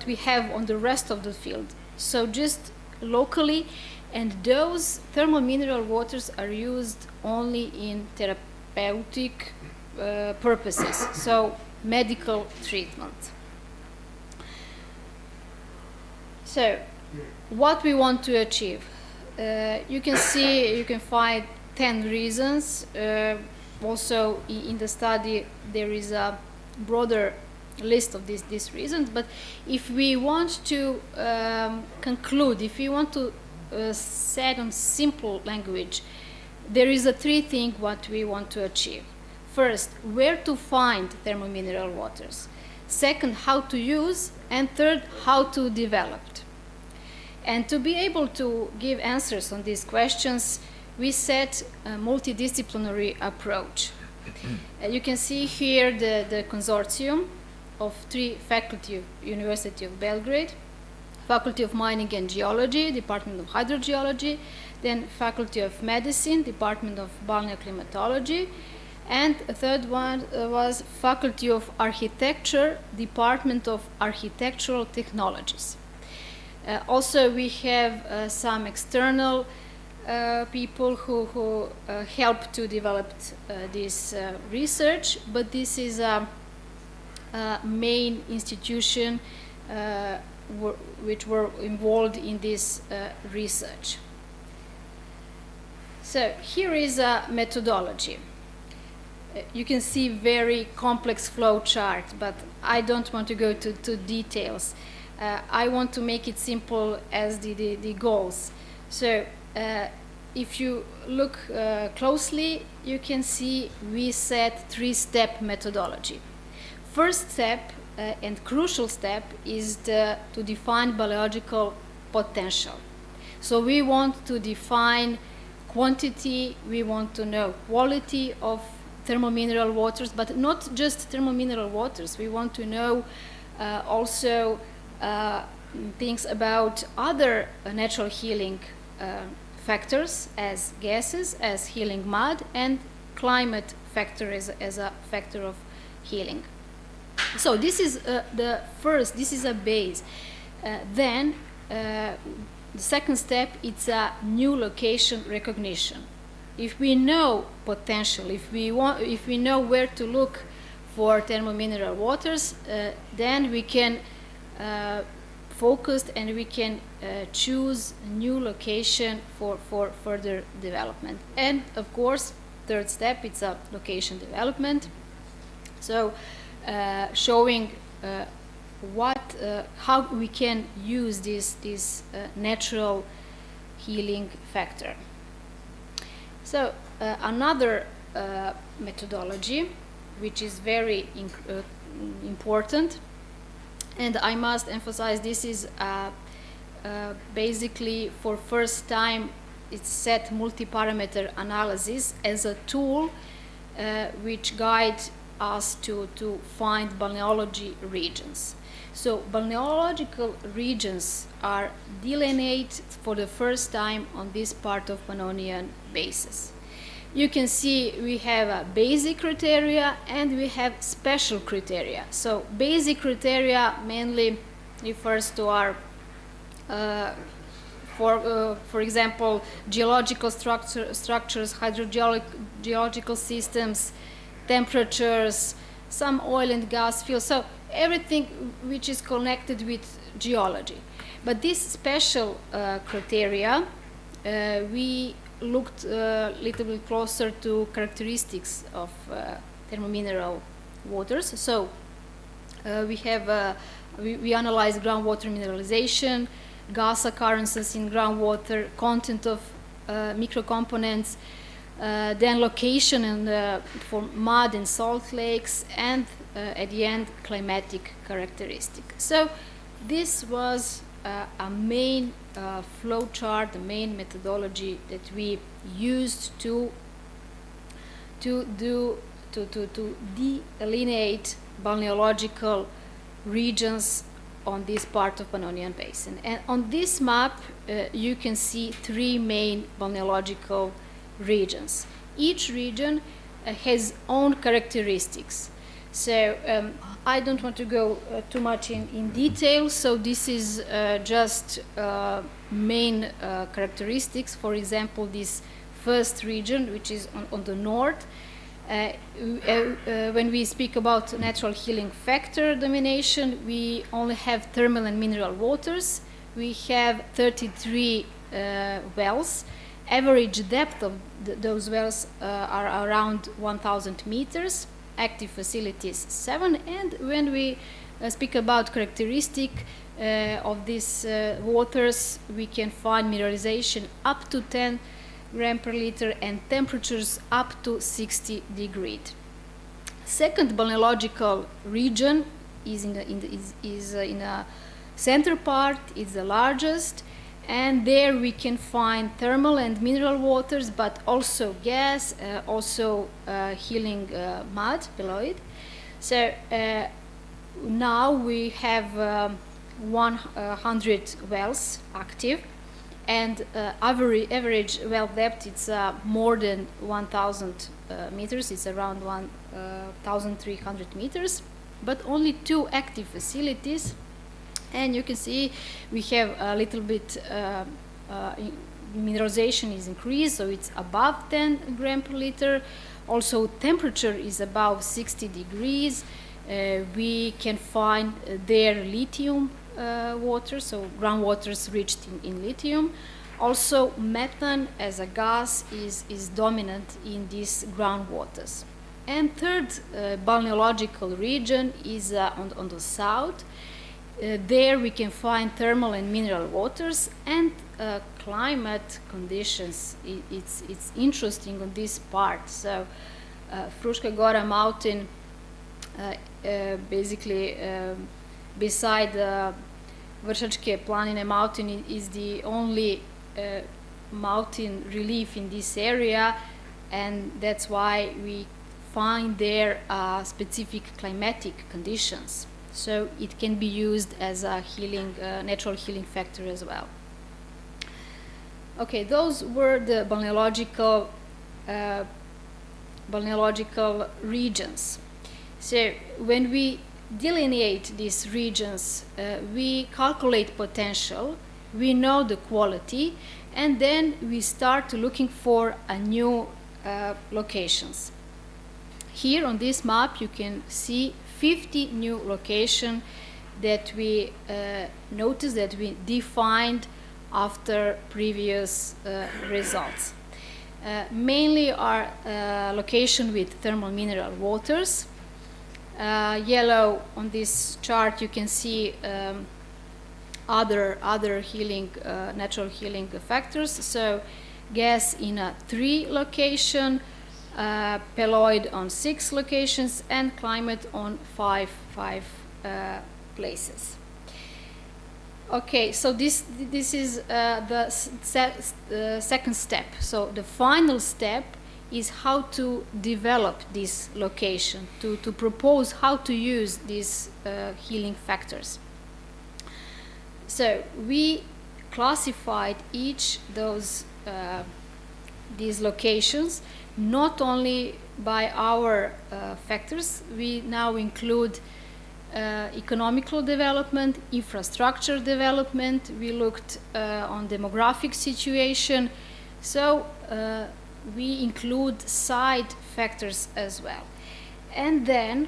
we have on the rest of the field. So just locally, and those thermal mineral waters are used only in therapeutic purposes, so medical treatment. So what we want to achieve, you can find 10 reasons. Also in the study there is a broader list of these reasons, but if we want to conclude, if we want to say on simple language, there is a three things what we want to achieve. First, where to find thermomineral waters. Second, how to use, and third, how to develop. And to be able to give answers on these questions, we set a multidisciplinary approach. You can see here the consortium of 3 faculty of University of Belgrade, Faculty of Mining and Geology, Department of Hydrogeology, then Faculty of Medicine, Department of Balneoclimatology, and a third one was Faculty of Architecture, Department of Architectural Technologies. Also, we have some external people who help to develop this research, but this is a main institution which were involved in this research. So here is a methodology. You can see very complex flow chart, but I don't want to go to details. I want to make it simple as the goals. So if you look closely, you can see we set 3-step methodology. First step and crucial step is to define biological potential. So we want to define quantity, we want to know quality of thermomineral waters, but not just thermomineral waters. We want to know also things about other natural healing factors as gases, as healing mud, and climate factor as a factor of healing. So this is the first, this is a base. Then the second step, it's a new location recognition. If we know potential, if we know where to look for thermomineral waters, then we can focus and we can choose a new location for further development. And of course, third step, it's a location development. So showing how we can use this natural healing factor. So another methodology, which is very important, and I must emphasize this is basically for first time it's set multi-parameter analysis as a tool which guides us to find balneology regions. So balneological regions are delineated for the first time on this part of Pannonian basin. You can see we have a basic criteria and we have special criteria. So basic criteria mainly refers to our, for example, geological structures, hydrogeological systems, temperatures, some oil and gas fields. So everything which is connected with geology. But this special criteria, we looked a little bit closer to characteristics of thermomineral waters. So we have we analyze groundwater mineralization, gas occurrences in groundwater, content of microcomponents, then location and for mud and salt lakes, and at the end climatic characteristic. So this was a main flow chart, the main methodology that we used to delineate balneological regions on this part of Pannonian Basin. And on this map, you can see 3 main balneological regions. Each region has own characteristics. So I don't want to go too much in detail, so this is just main characteristics. For example, this first region, which is on the north, when we speak about natural healing factor domination, we only have thermal and mineral waters. We have 33 wells. Average depth of those wells are around 1,000 meters. Active facilities 7. And when we speak about characteristic of these waters, we can find mineralization up to 10 gram per liter and temperatures up to 60 degrees. Second balneological region is in a center part. It's the largest, and there we can find thermal and mineral waters, but also gas, also healing mud below it. So now we have 100 wells active, and average well depth it's more than 1,000 meters. It's around 1,300 meters, but only 2 active facilities. And you can see we have a little bit mineralization is increased, so it's above 10 gram per liter. Also, temperature is above 60 degrees. We can find there lithium water, so groundwaters rich in lithium. Also, methane as a gas is dominant in these groundwaters. And third balneological region is on the south. There we can find thermal and mineral waters, and climate conditions. It's interesting on this part. So Fruška Gora mountain, basically beside Vršačke planine mountain, is the only mountain relief in this area, and that's why we find there specific climatic conditions. So it can be used as a healing, natural healing factor as well. Okay, those were the balneological regions. So when we delineate these regions, we calculate potential, we know the quality, and then we start looking for a new locations. Here on this map you can see 50 new locations that we noticed, that we defined after previous results. Mainly are locations with thermal mineral waters. Yellow on this chart you can see other healing, natural healing factors. So gas in 3 locations, pelloid on 6 locations, and climate on 5 places. Okay, so this is the second step. So the final step is how to develop this location, to propose how to use these healing factors. So we classified each these locations not only by our factors. We now include economical development, infrastructure development. We looked on demographic situation. So we include side factors as well. And then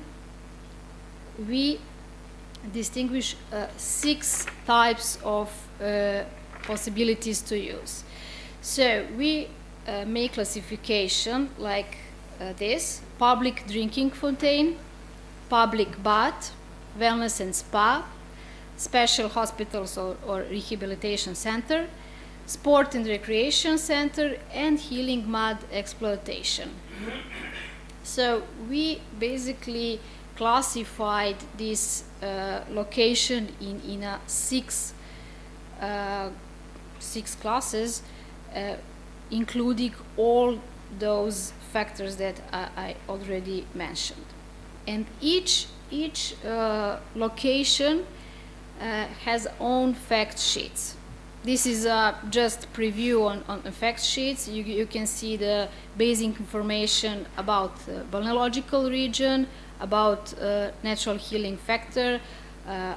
we distinguish 6 types of possibilities to use. So we make classification like this: public drinking fountain, public bath, wellness and spa, special hospitals or rehabilitation center, sport and recreation center, and healing mud exploitation. So we basically classified this location in 6 classes, including all those factors that I already mentioned. And each location has own fact sheets. This is just preview on fact sheets. You can see the basic information about balneological region, about natural healing factor,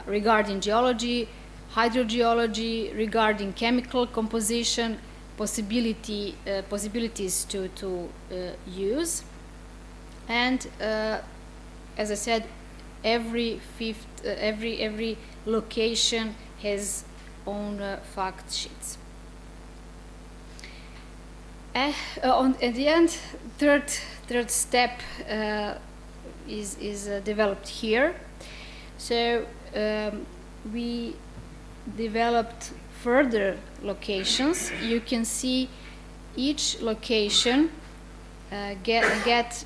regarding geology, hydrogeology, regarding chemical composition, possibilities to use, and as I said, every location has own fact sheets. At the end, third step is developed here. So we developed further locations. You can see each location get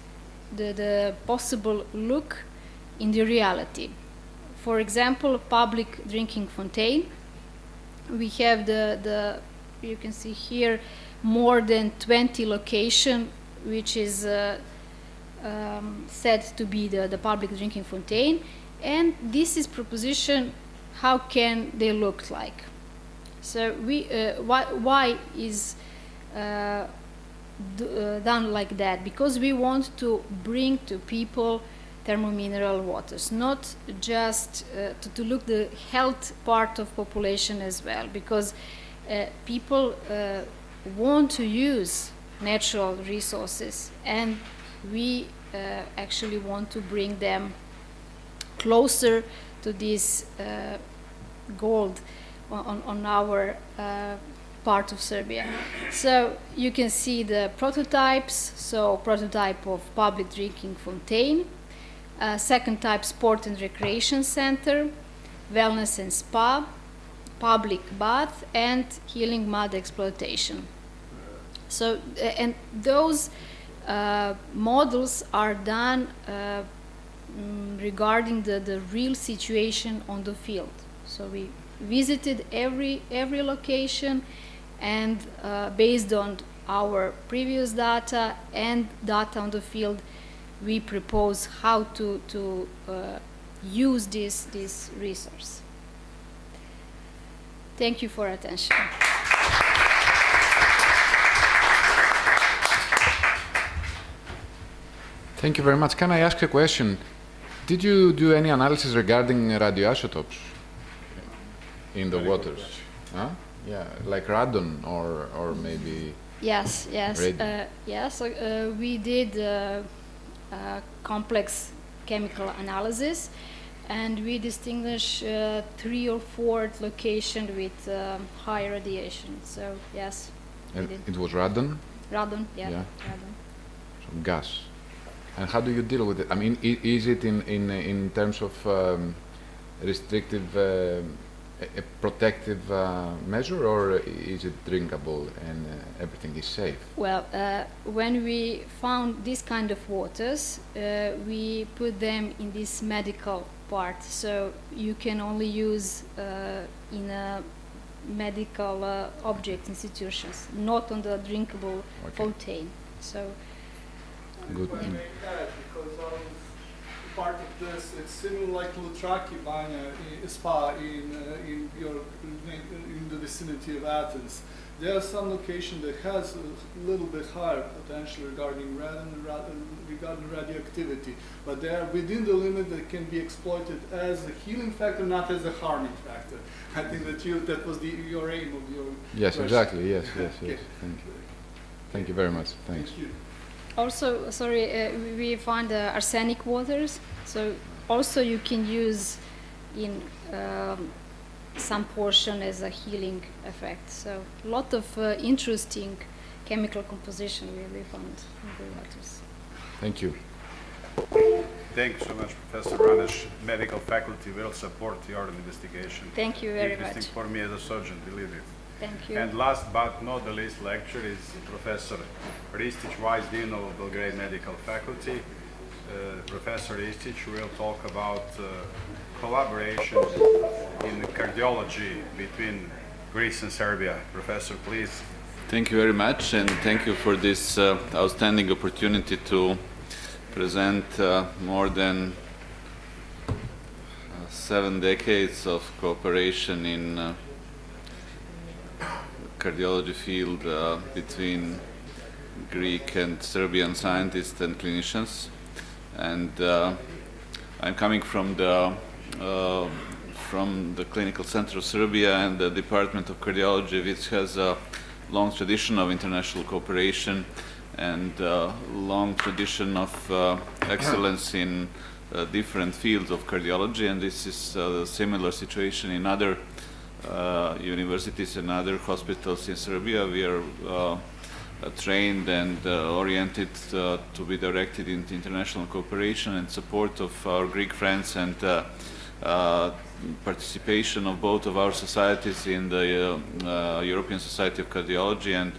the possible look in the reality. For example, public drinking fountain. We have you can see here more than 20 locations, which is said to be the public drinking fountain, and this is proposition how can they look like. So we why is done like that? Because we want to bring to people thermomineral waters, not just to look the health part of population as well, because people want to use natural resources, and we actually want to bring them closer to this gold on our part of Serbia. So you can see the prototypes. So prototype of public drinking fountain, second type sport and recreation center, wellness and spa, public bath, and healing mud exploitation. So and those models are done regarding the real situation on the field. So we visited every location, and based on our previous data and data on the field, we propose how to use this resource. Thank you for attention. Thank you very much. Can I ask a question? Did you do any analysis regarding radioisotopes in the waters? Huh? Yeah, like radon or maybe. Yes. We did complex chemical analysis, and we distinguish 3 or 4 locations with high radiation. So yes, and it was radon. Radon, yeah. Radon. So gas. And how do you deal with it? I mean, is it in terms of restrictive, a protective measure, or is it drinkable and everything is safe? Well, when we found this kind of waters, we put them in this medical part. So you can only use in a medical object institutions, not on the drinkable fountain. So. Good. If I may add, because I was part of this, it's similar like Lutraki Banja spa in the vicinity of Athens. There are some location that has a little bit higher potential regarding regarding radioactivity, but they are within the limit that can be exploited as a healing factor, not as a harming factor. I think that was your aim of your Yes, question. exactly. Yes. Okay. Thank you very much. Thanks. Thank you. Also, we find arsenic waters. So also you can use in some portion as a healing effect. So a lot of interesting chemical composition we found in the waters. Thank you. Thank you so much, Professor Raneš. Medical faculty will support your investigation. Thank you very much. Interesting for me as a surgeon, believe it. Thank you. And last but not the least lecture is Professor Ristić, Vice Dean of Belgrade Medical Faculty. Professor Ristić will talk about collaboration in cardiology between Greece and Serbia. Professor, please. Thank you very much, and thank you for this outstanding opportunity to present more than 7 decades of cooperation in cardiology field between Greek and Serbian scientists and clinicians. And I'm coming from the Clinical Center of Serbia and the Department of Cardiology, which has a long tradition of international cooperation and long tradition of excellence in different fields of cardiology, and this is a similar situation in other universities and other hospitals in Serbia. We are trained and oriented to be directed into international cooperation and support of our Greek friends, and participation of both of our societies in the European Society of Cardiology, and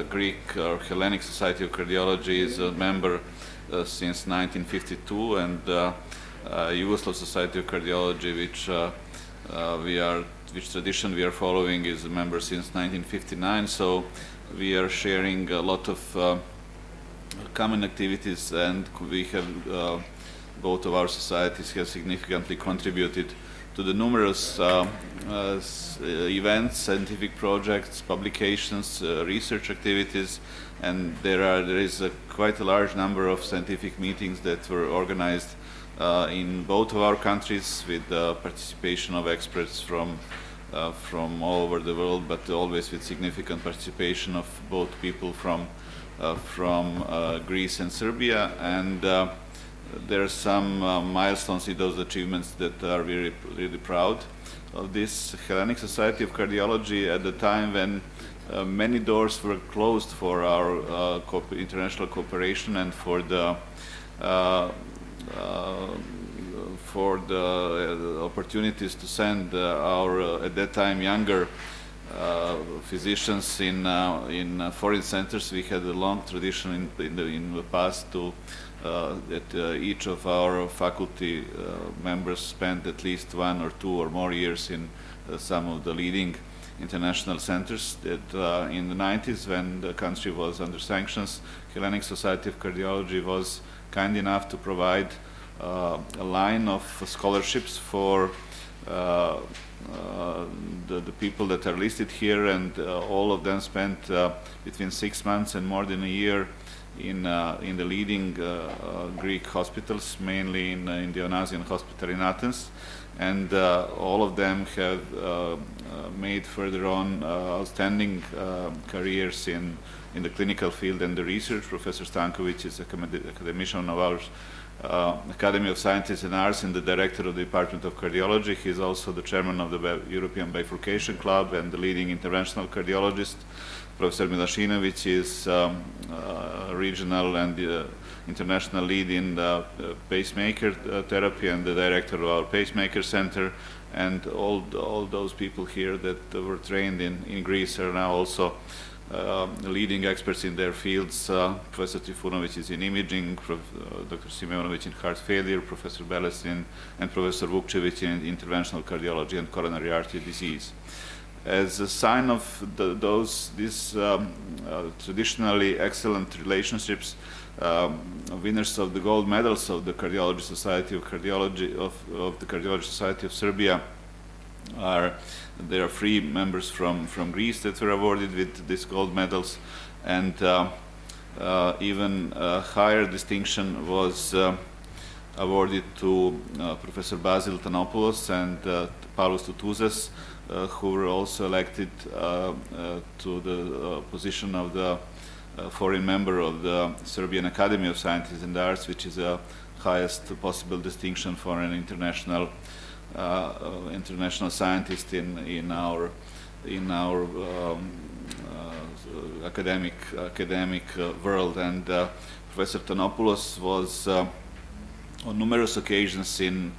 Greek or Hellenic Society of Cardiology is a member since 1952, and Yugoslav Society of Cardiology, which tradition we are following, is a member since 1959. So we are sharing a lot of common activities, and we have both of our societies have significantly contributed to the numerous events, scientific projects, publications, research activities, and there is quite a large number of scientific meetings that were organized in both of our countries with the participation of experts from all over the world, but always with significant participation of both people from Greece and Serbia. And there are some milestones in those achievements that are really proud of this Hellenic Society of Cardiology at the time when many doors were closed for our international cooperation and for the opportunities to send our at that time younger physicians in foreign centers. We had a long tradition in the past to that each of our faculty members spent at least 1 or 2 or more years in some of the leading international centers. That in the 90s, when the country was under sanctions, Hellenic Society of Cardiology was kind enough to provide a line of scholarships for the people that are listed here, and all of them spent between 6 months and more than a year in the leading Greek hospitals, mainly in the Onasian Hospital in Athens, and all of them have made further on outstanding careers in the clinical field and the research. Professor Stankovic is a academician of our Academy of Sciences and Arts and the director of the Department of Cardiology. He is also the chairman of the European Bifurcation Club and the leading interventional cardiologist. Professor Milašinović is regional and international lead in the pacemaker therapy and the director of our pacemaker center, and all those people here that were trained in Greece are now also leading experts in their fields. Professor Trifunović is in imaging, Dr. Simeonović in heart failure, Professor Belesin and Professor Vukčević in interventional cardiology and coronary artery disease. As a sign of these traditionally excellent relationships, winners of the gold medals of the Cardiology Society of Cardiology of the Cardiology Society of Serbia there are 3 members from Greece that were awarded with these gold medals, and even a higher distinction was awarded to Professor Basil Tanopoulos and Paulos Toutouses, who were also elected to the position of the foreign member of the Serbian Academy of Sciences and Arts, which is the highest possible distinction for an international scientist in our academic world. And Professor Tanopoulos was on numerous occasions in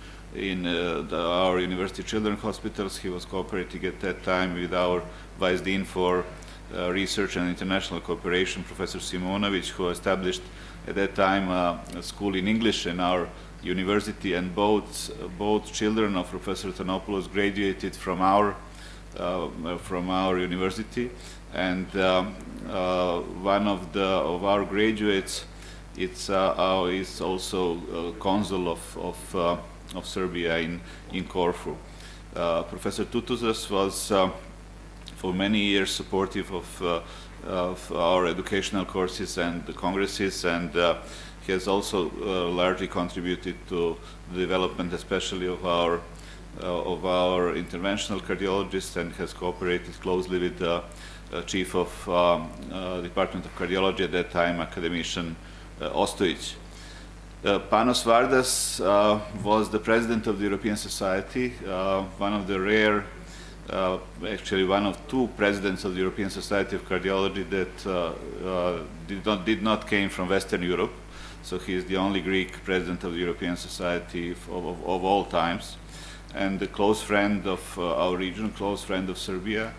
our university children's hospitals. He was cooperating at that time with our Vice Dean for Research and International Cooperation, Professor Simonović, who established at that time a school in English in our university, and both children of Professor Tanopoulos graduated from our university, and one of our graduates is also consul of Serbia in Corfu. Professor Toutouses was for many years supportive of our educational courses and the congresses, and he has also largely contributed to the development, especially of our interventional cardiologists, and has cooperated closely with the chief of Department of Cardiology at that time, academician Ostojić. Panos Vardas was the president of the European Society, one of the rare, actually one of two presidents of the European Society of Cardiology that did not came from Western Europe. So he is the only Greek president of the European Society of all times, and a close friend of our region, close friend of Serbia.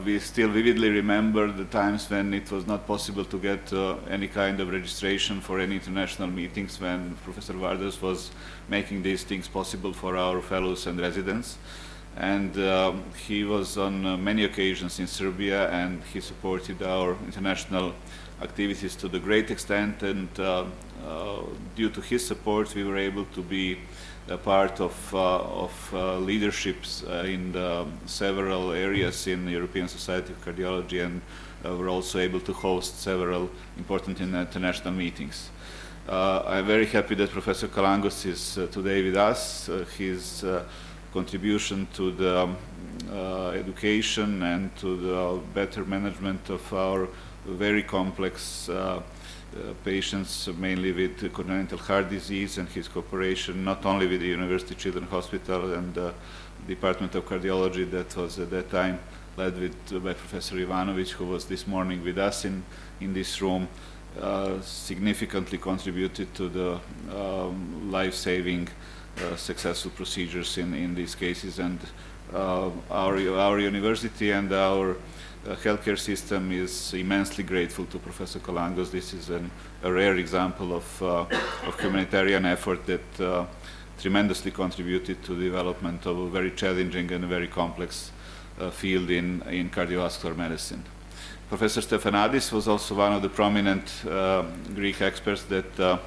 We still vividly remember the times when it was not possible to get any kind of registration for any international meetings, when Professor Vardas was making these things possible for our fellows and residents. And he was on many occasions in Serbia, and he supported our international activities to the great extent, and due to his support we were able to be a part of leaderships in several areas in the European Society of Cardiology, and were also able to host several important international meetings. I'm very happy that Professor Kalangos is today with us. His contribution to the education and to the better management of our very complex patients, mainly with congenital heart disease, and his cooperation not only with the University Children's Hospital and the Department of Cardiology that was at that time led by Professor Ivanovic, who was this morning with us in this room, significantly contributed to the life-saving successful procedures in these cases. And our university and our healthcare system is immensely grateful to Professor Kalangos. This is a rare example of humanitarian effort that tremendously contributed to the development of a very challenging and very complex field in cardiovascular medicine. Professor Stefanadis was also one of the prominent Greek experts that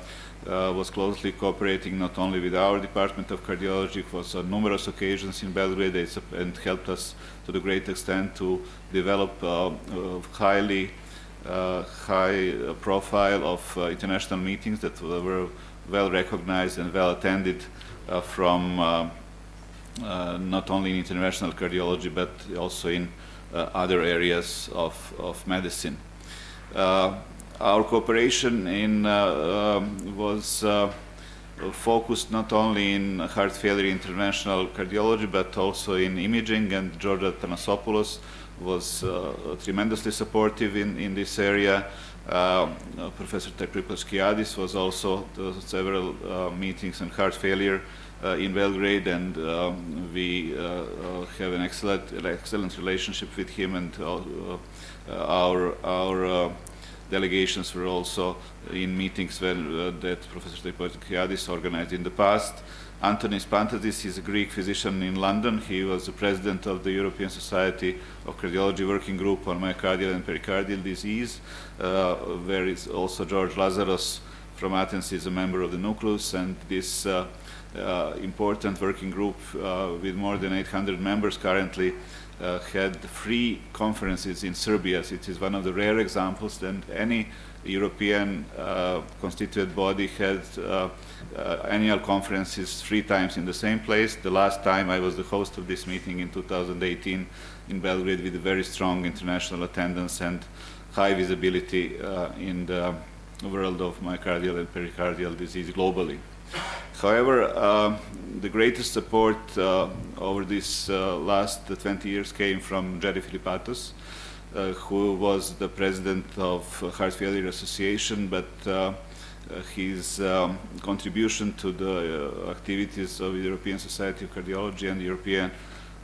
was closely cooperating not only with our Department of Cardiology, it was on numerous occasions in Belgrade, and helped us to the great extent to develop high profile of international meetings that were well recognized and well attended from not only in international cardiology but also in other areas of medicine. Our cooperation was focused not only in heart failure interventional cardiology but also in imaging, and George Athanasopoulos was tremendously supportive in this area. Professor Tekriposkiadis was also several meetings on heart failure in Belgrade, and we have an excellent relationship with him, and our delegations were also in meetings that Professor Tekriposkiadis organized in the past. Antonis Pantadis is a Greek physician in London. He was the president of the European Society of Cardiology Working Group on Myocardial and Pericardial Disease, where is also George Lazaros from Athens is a member of the nucleus, and this important working group with more than 800 members currently had free conferences in Serbia. It is one of the rare examples that any European constituted body had annual conferences 3 times in the same place. The last time I was the host of this meeting in 2018 in Belgrade, with a very strong international attendance and high visibility in the world of myocardial and pericardial disease globally. However, the greatest support over this last 20 years came from Jerry Filipatos, who was the president of Heart Failure Association, but his contribution to the activities of the European Society of Cardiology and the European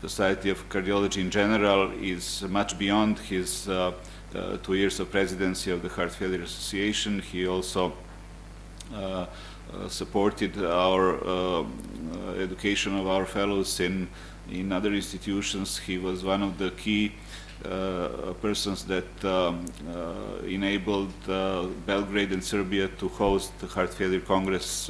Society of Cardiology in general is much beyond his 2 years of presidency of the Heart Failure Association. He also supported our education of our fellows in other institutions. He was one of the key persons that enabled Belgrade and Serbia to host the Heart Failure Congress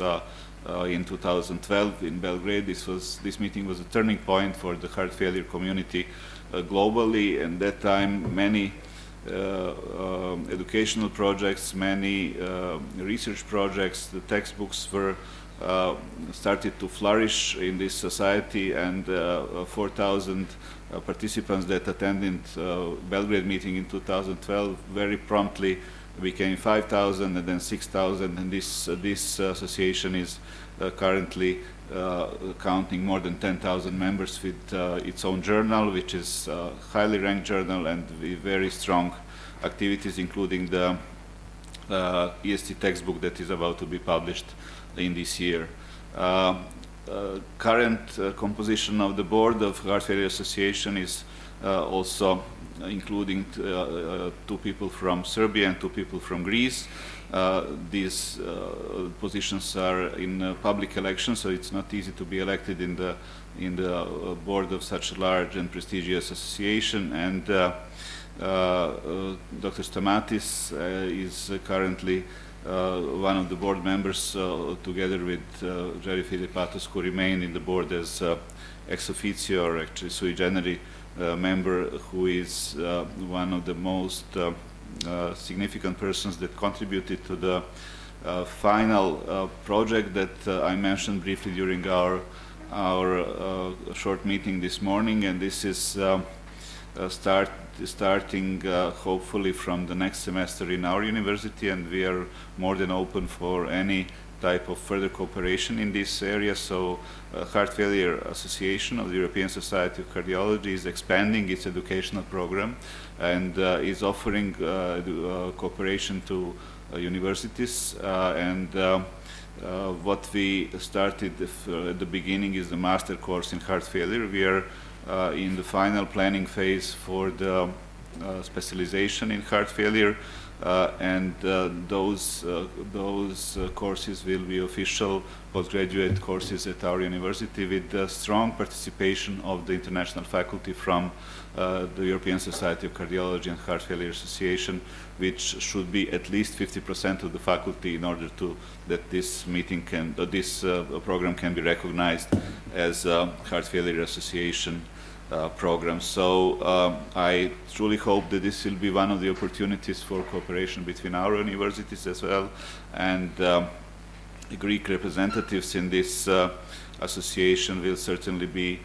in 2012 in Belgrade. This meeting was a turning point for the heart failure community globally, and that time many educational projects, many research projects, the textbooks were started to flourish in this society, and 4,000 participants that attended Belgrade meeting in 2012 very promptly became 5,000 and then 6,000, and this association is currently counting more than 10,000 members with its own journal, which is a highly ranked journal and with very strong activities, including the EST textbook that is about to be published in this year. Current composition of the board of Heart Failure Association is also including 2 people from Serbia and 2 people from Greece. These positions are in public elections, so it's not easy to be elected in the board of such a large and prestigious association. And Dr. Stamatis is currently one of the board members, together with Jerry Filipatos, who remain in the board as ex officio, or actually sui generis member, who is one of the most significant persons that contributed to the final project that I mentioned briefly during our short meeting this morning, and this is starting hopefully from the next semester in our university, and we are more than open for any type of further cooperation in this area. So Heart Failure Association of the European Society of Cardiology is expanding its educational program and is offering cooperation to universities, and what we started at the beginning is the master course in heart failure. We are in the final planning phase for the specialization in heart failure, and those courses will be official postgraduate courses at our university, with the strong participation of the international faculty from the European Society of Cardiology and Heart Failure Association, which should be at least 50% of the faculty in order that this meeting can, this program can be recognized as a Heart Failure Association program. So I truly hope that this will be one of the opportunities for cooperation between our universities as well, and Greek representatives in this association will certainly be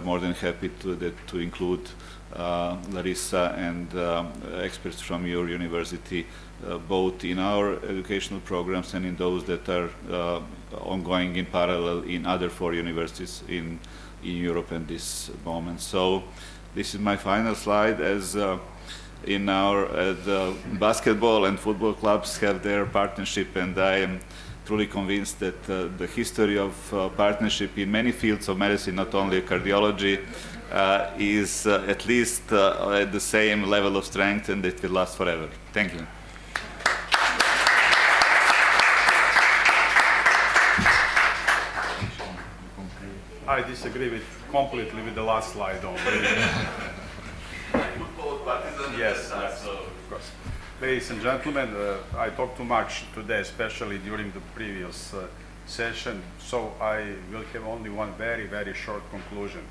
more than happy to include Larissa and experts from your university, both in our educational programs and in those that are ongoing in parallel in other 4 universities in Europe at this moment. So this is my final slide. As in our basketball and football clubs have their partnership, and I am truly convinced that the history of partnership in many fields of medicine, not only cardiology, is at least at the same level of strength, and it will last forever. Thank you. I disagree completely with the last slide. Yes, of course. Ladies and gentlemen, I talked too much today, especially during the previous session, so I will have only one very, very short conclusion.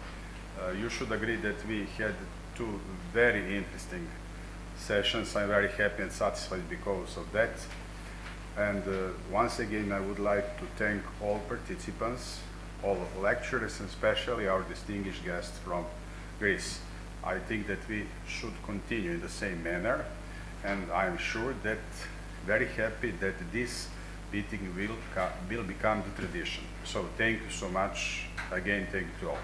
You should agree that we had 2 very interesting sessions. I'm very happy and satisfied because of that. And once again, I would like to thank all participants, all lecturers, and especially our distinguished guests from Greece. I think that we should continue in the same manner, and I'm sure that very happy that this meeting will become the tradition. So thank you so much. Again, thank you to all.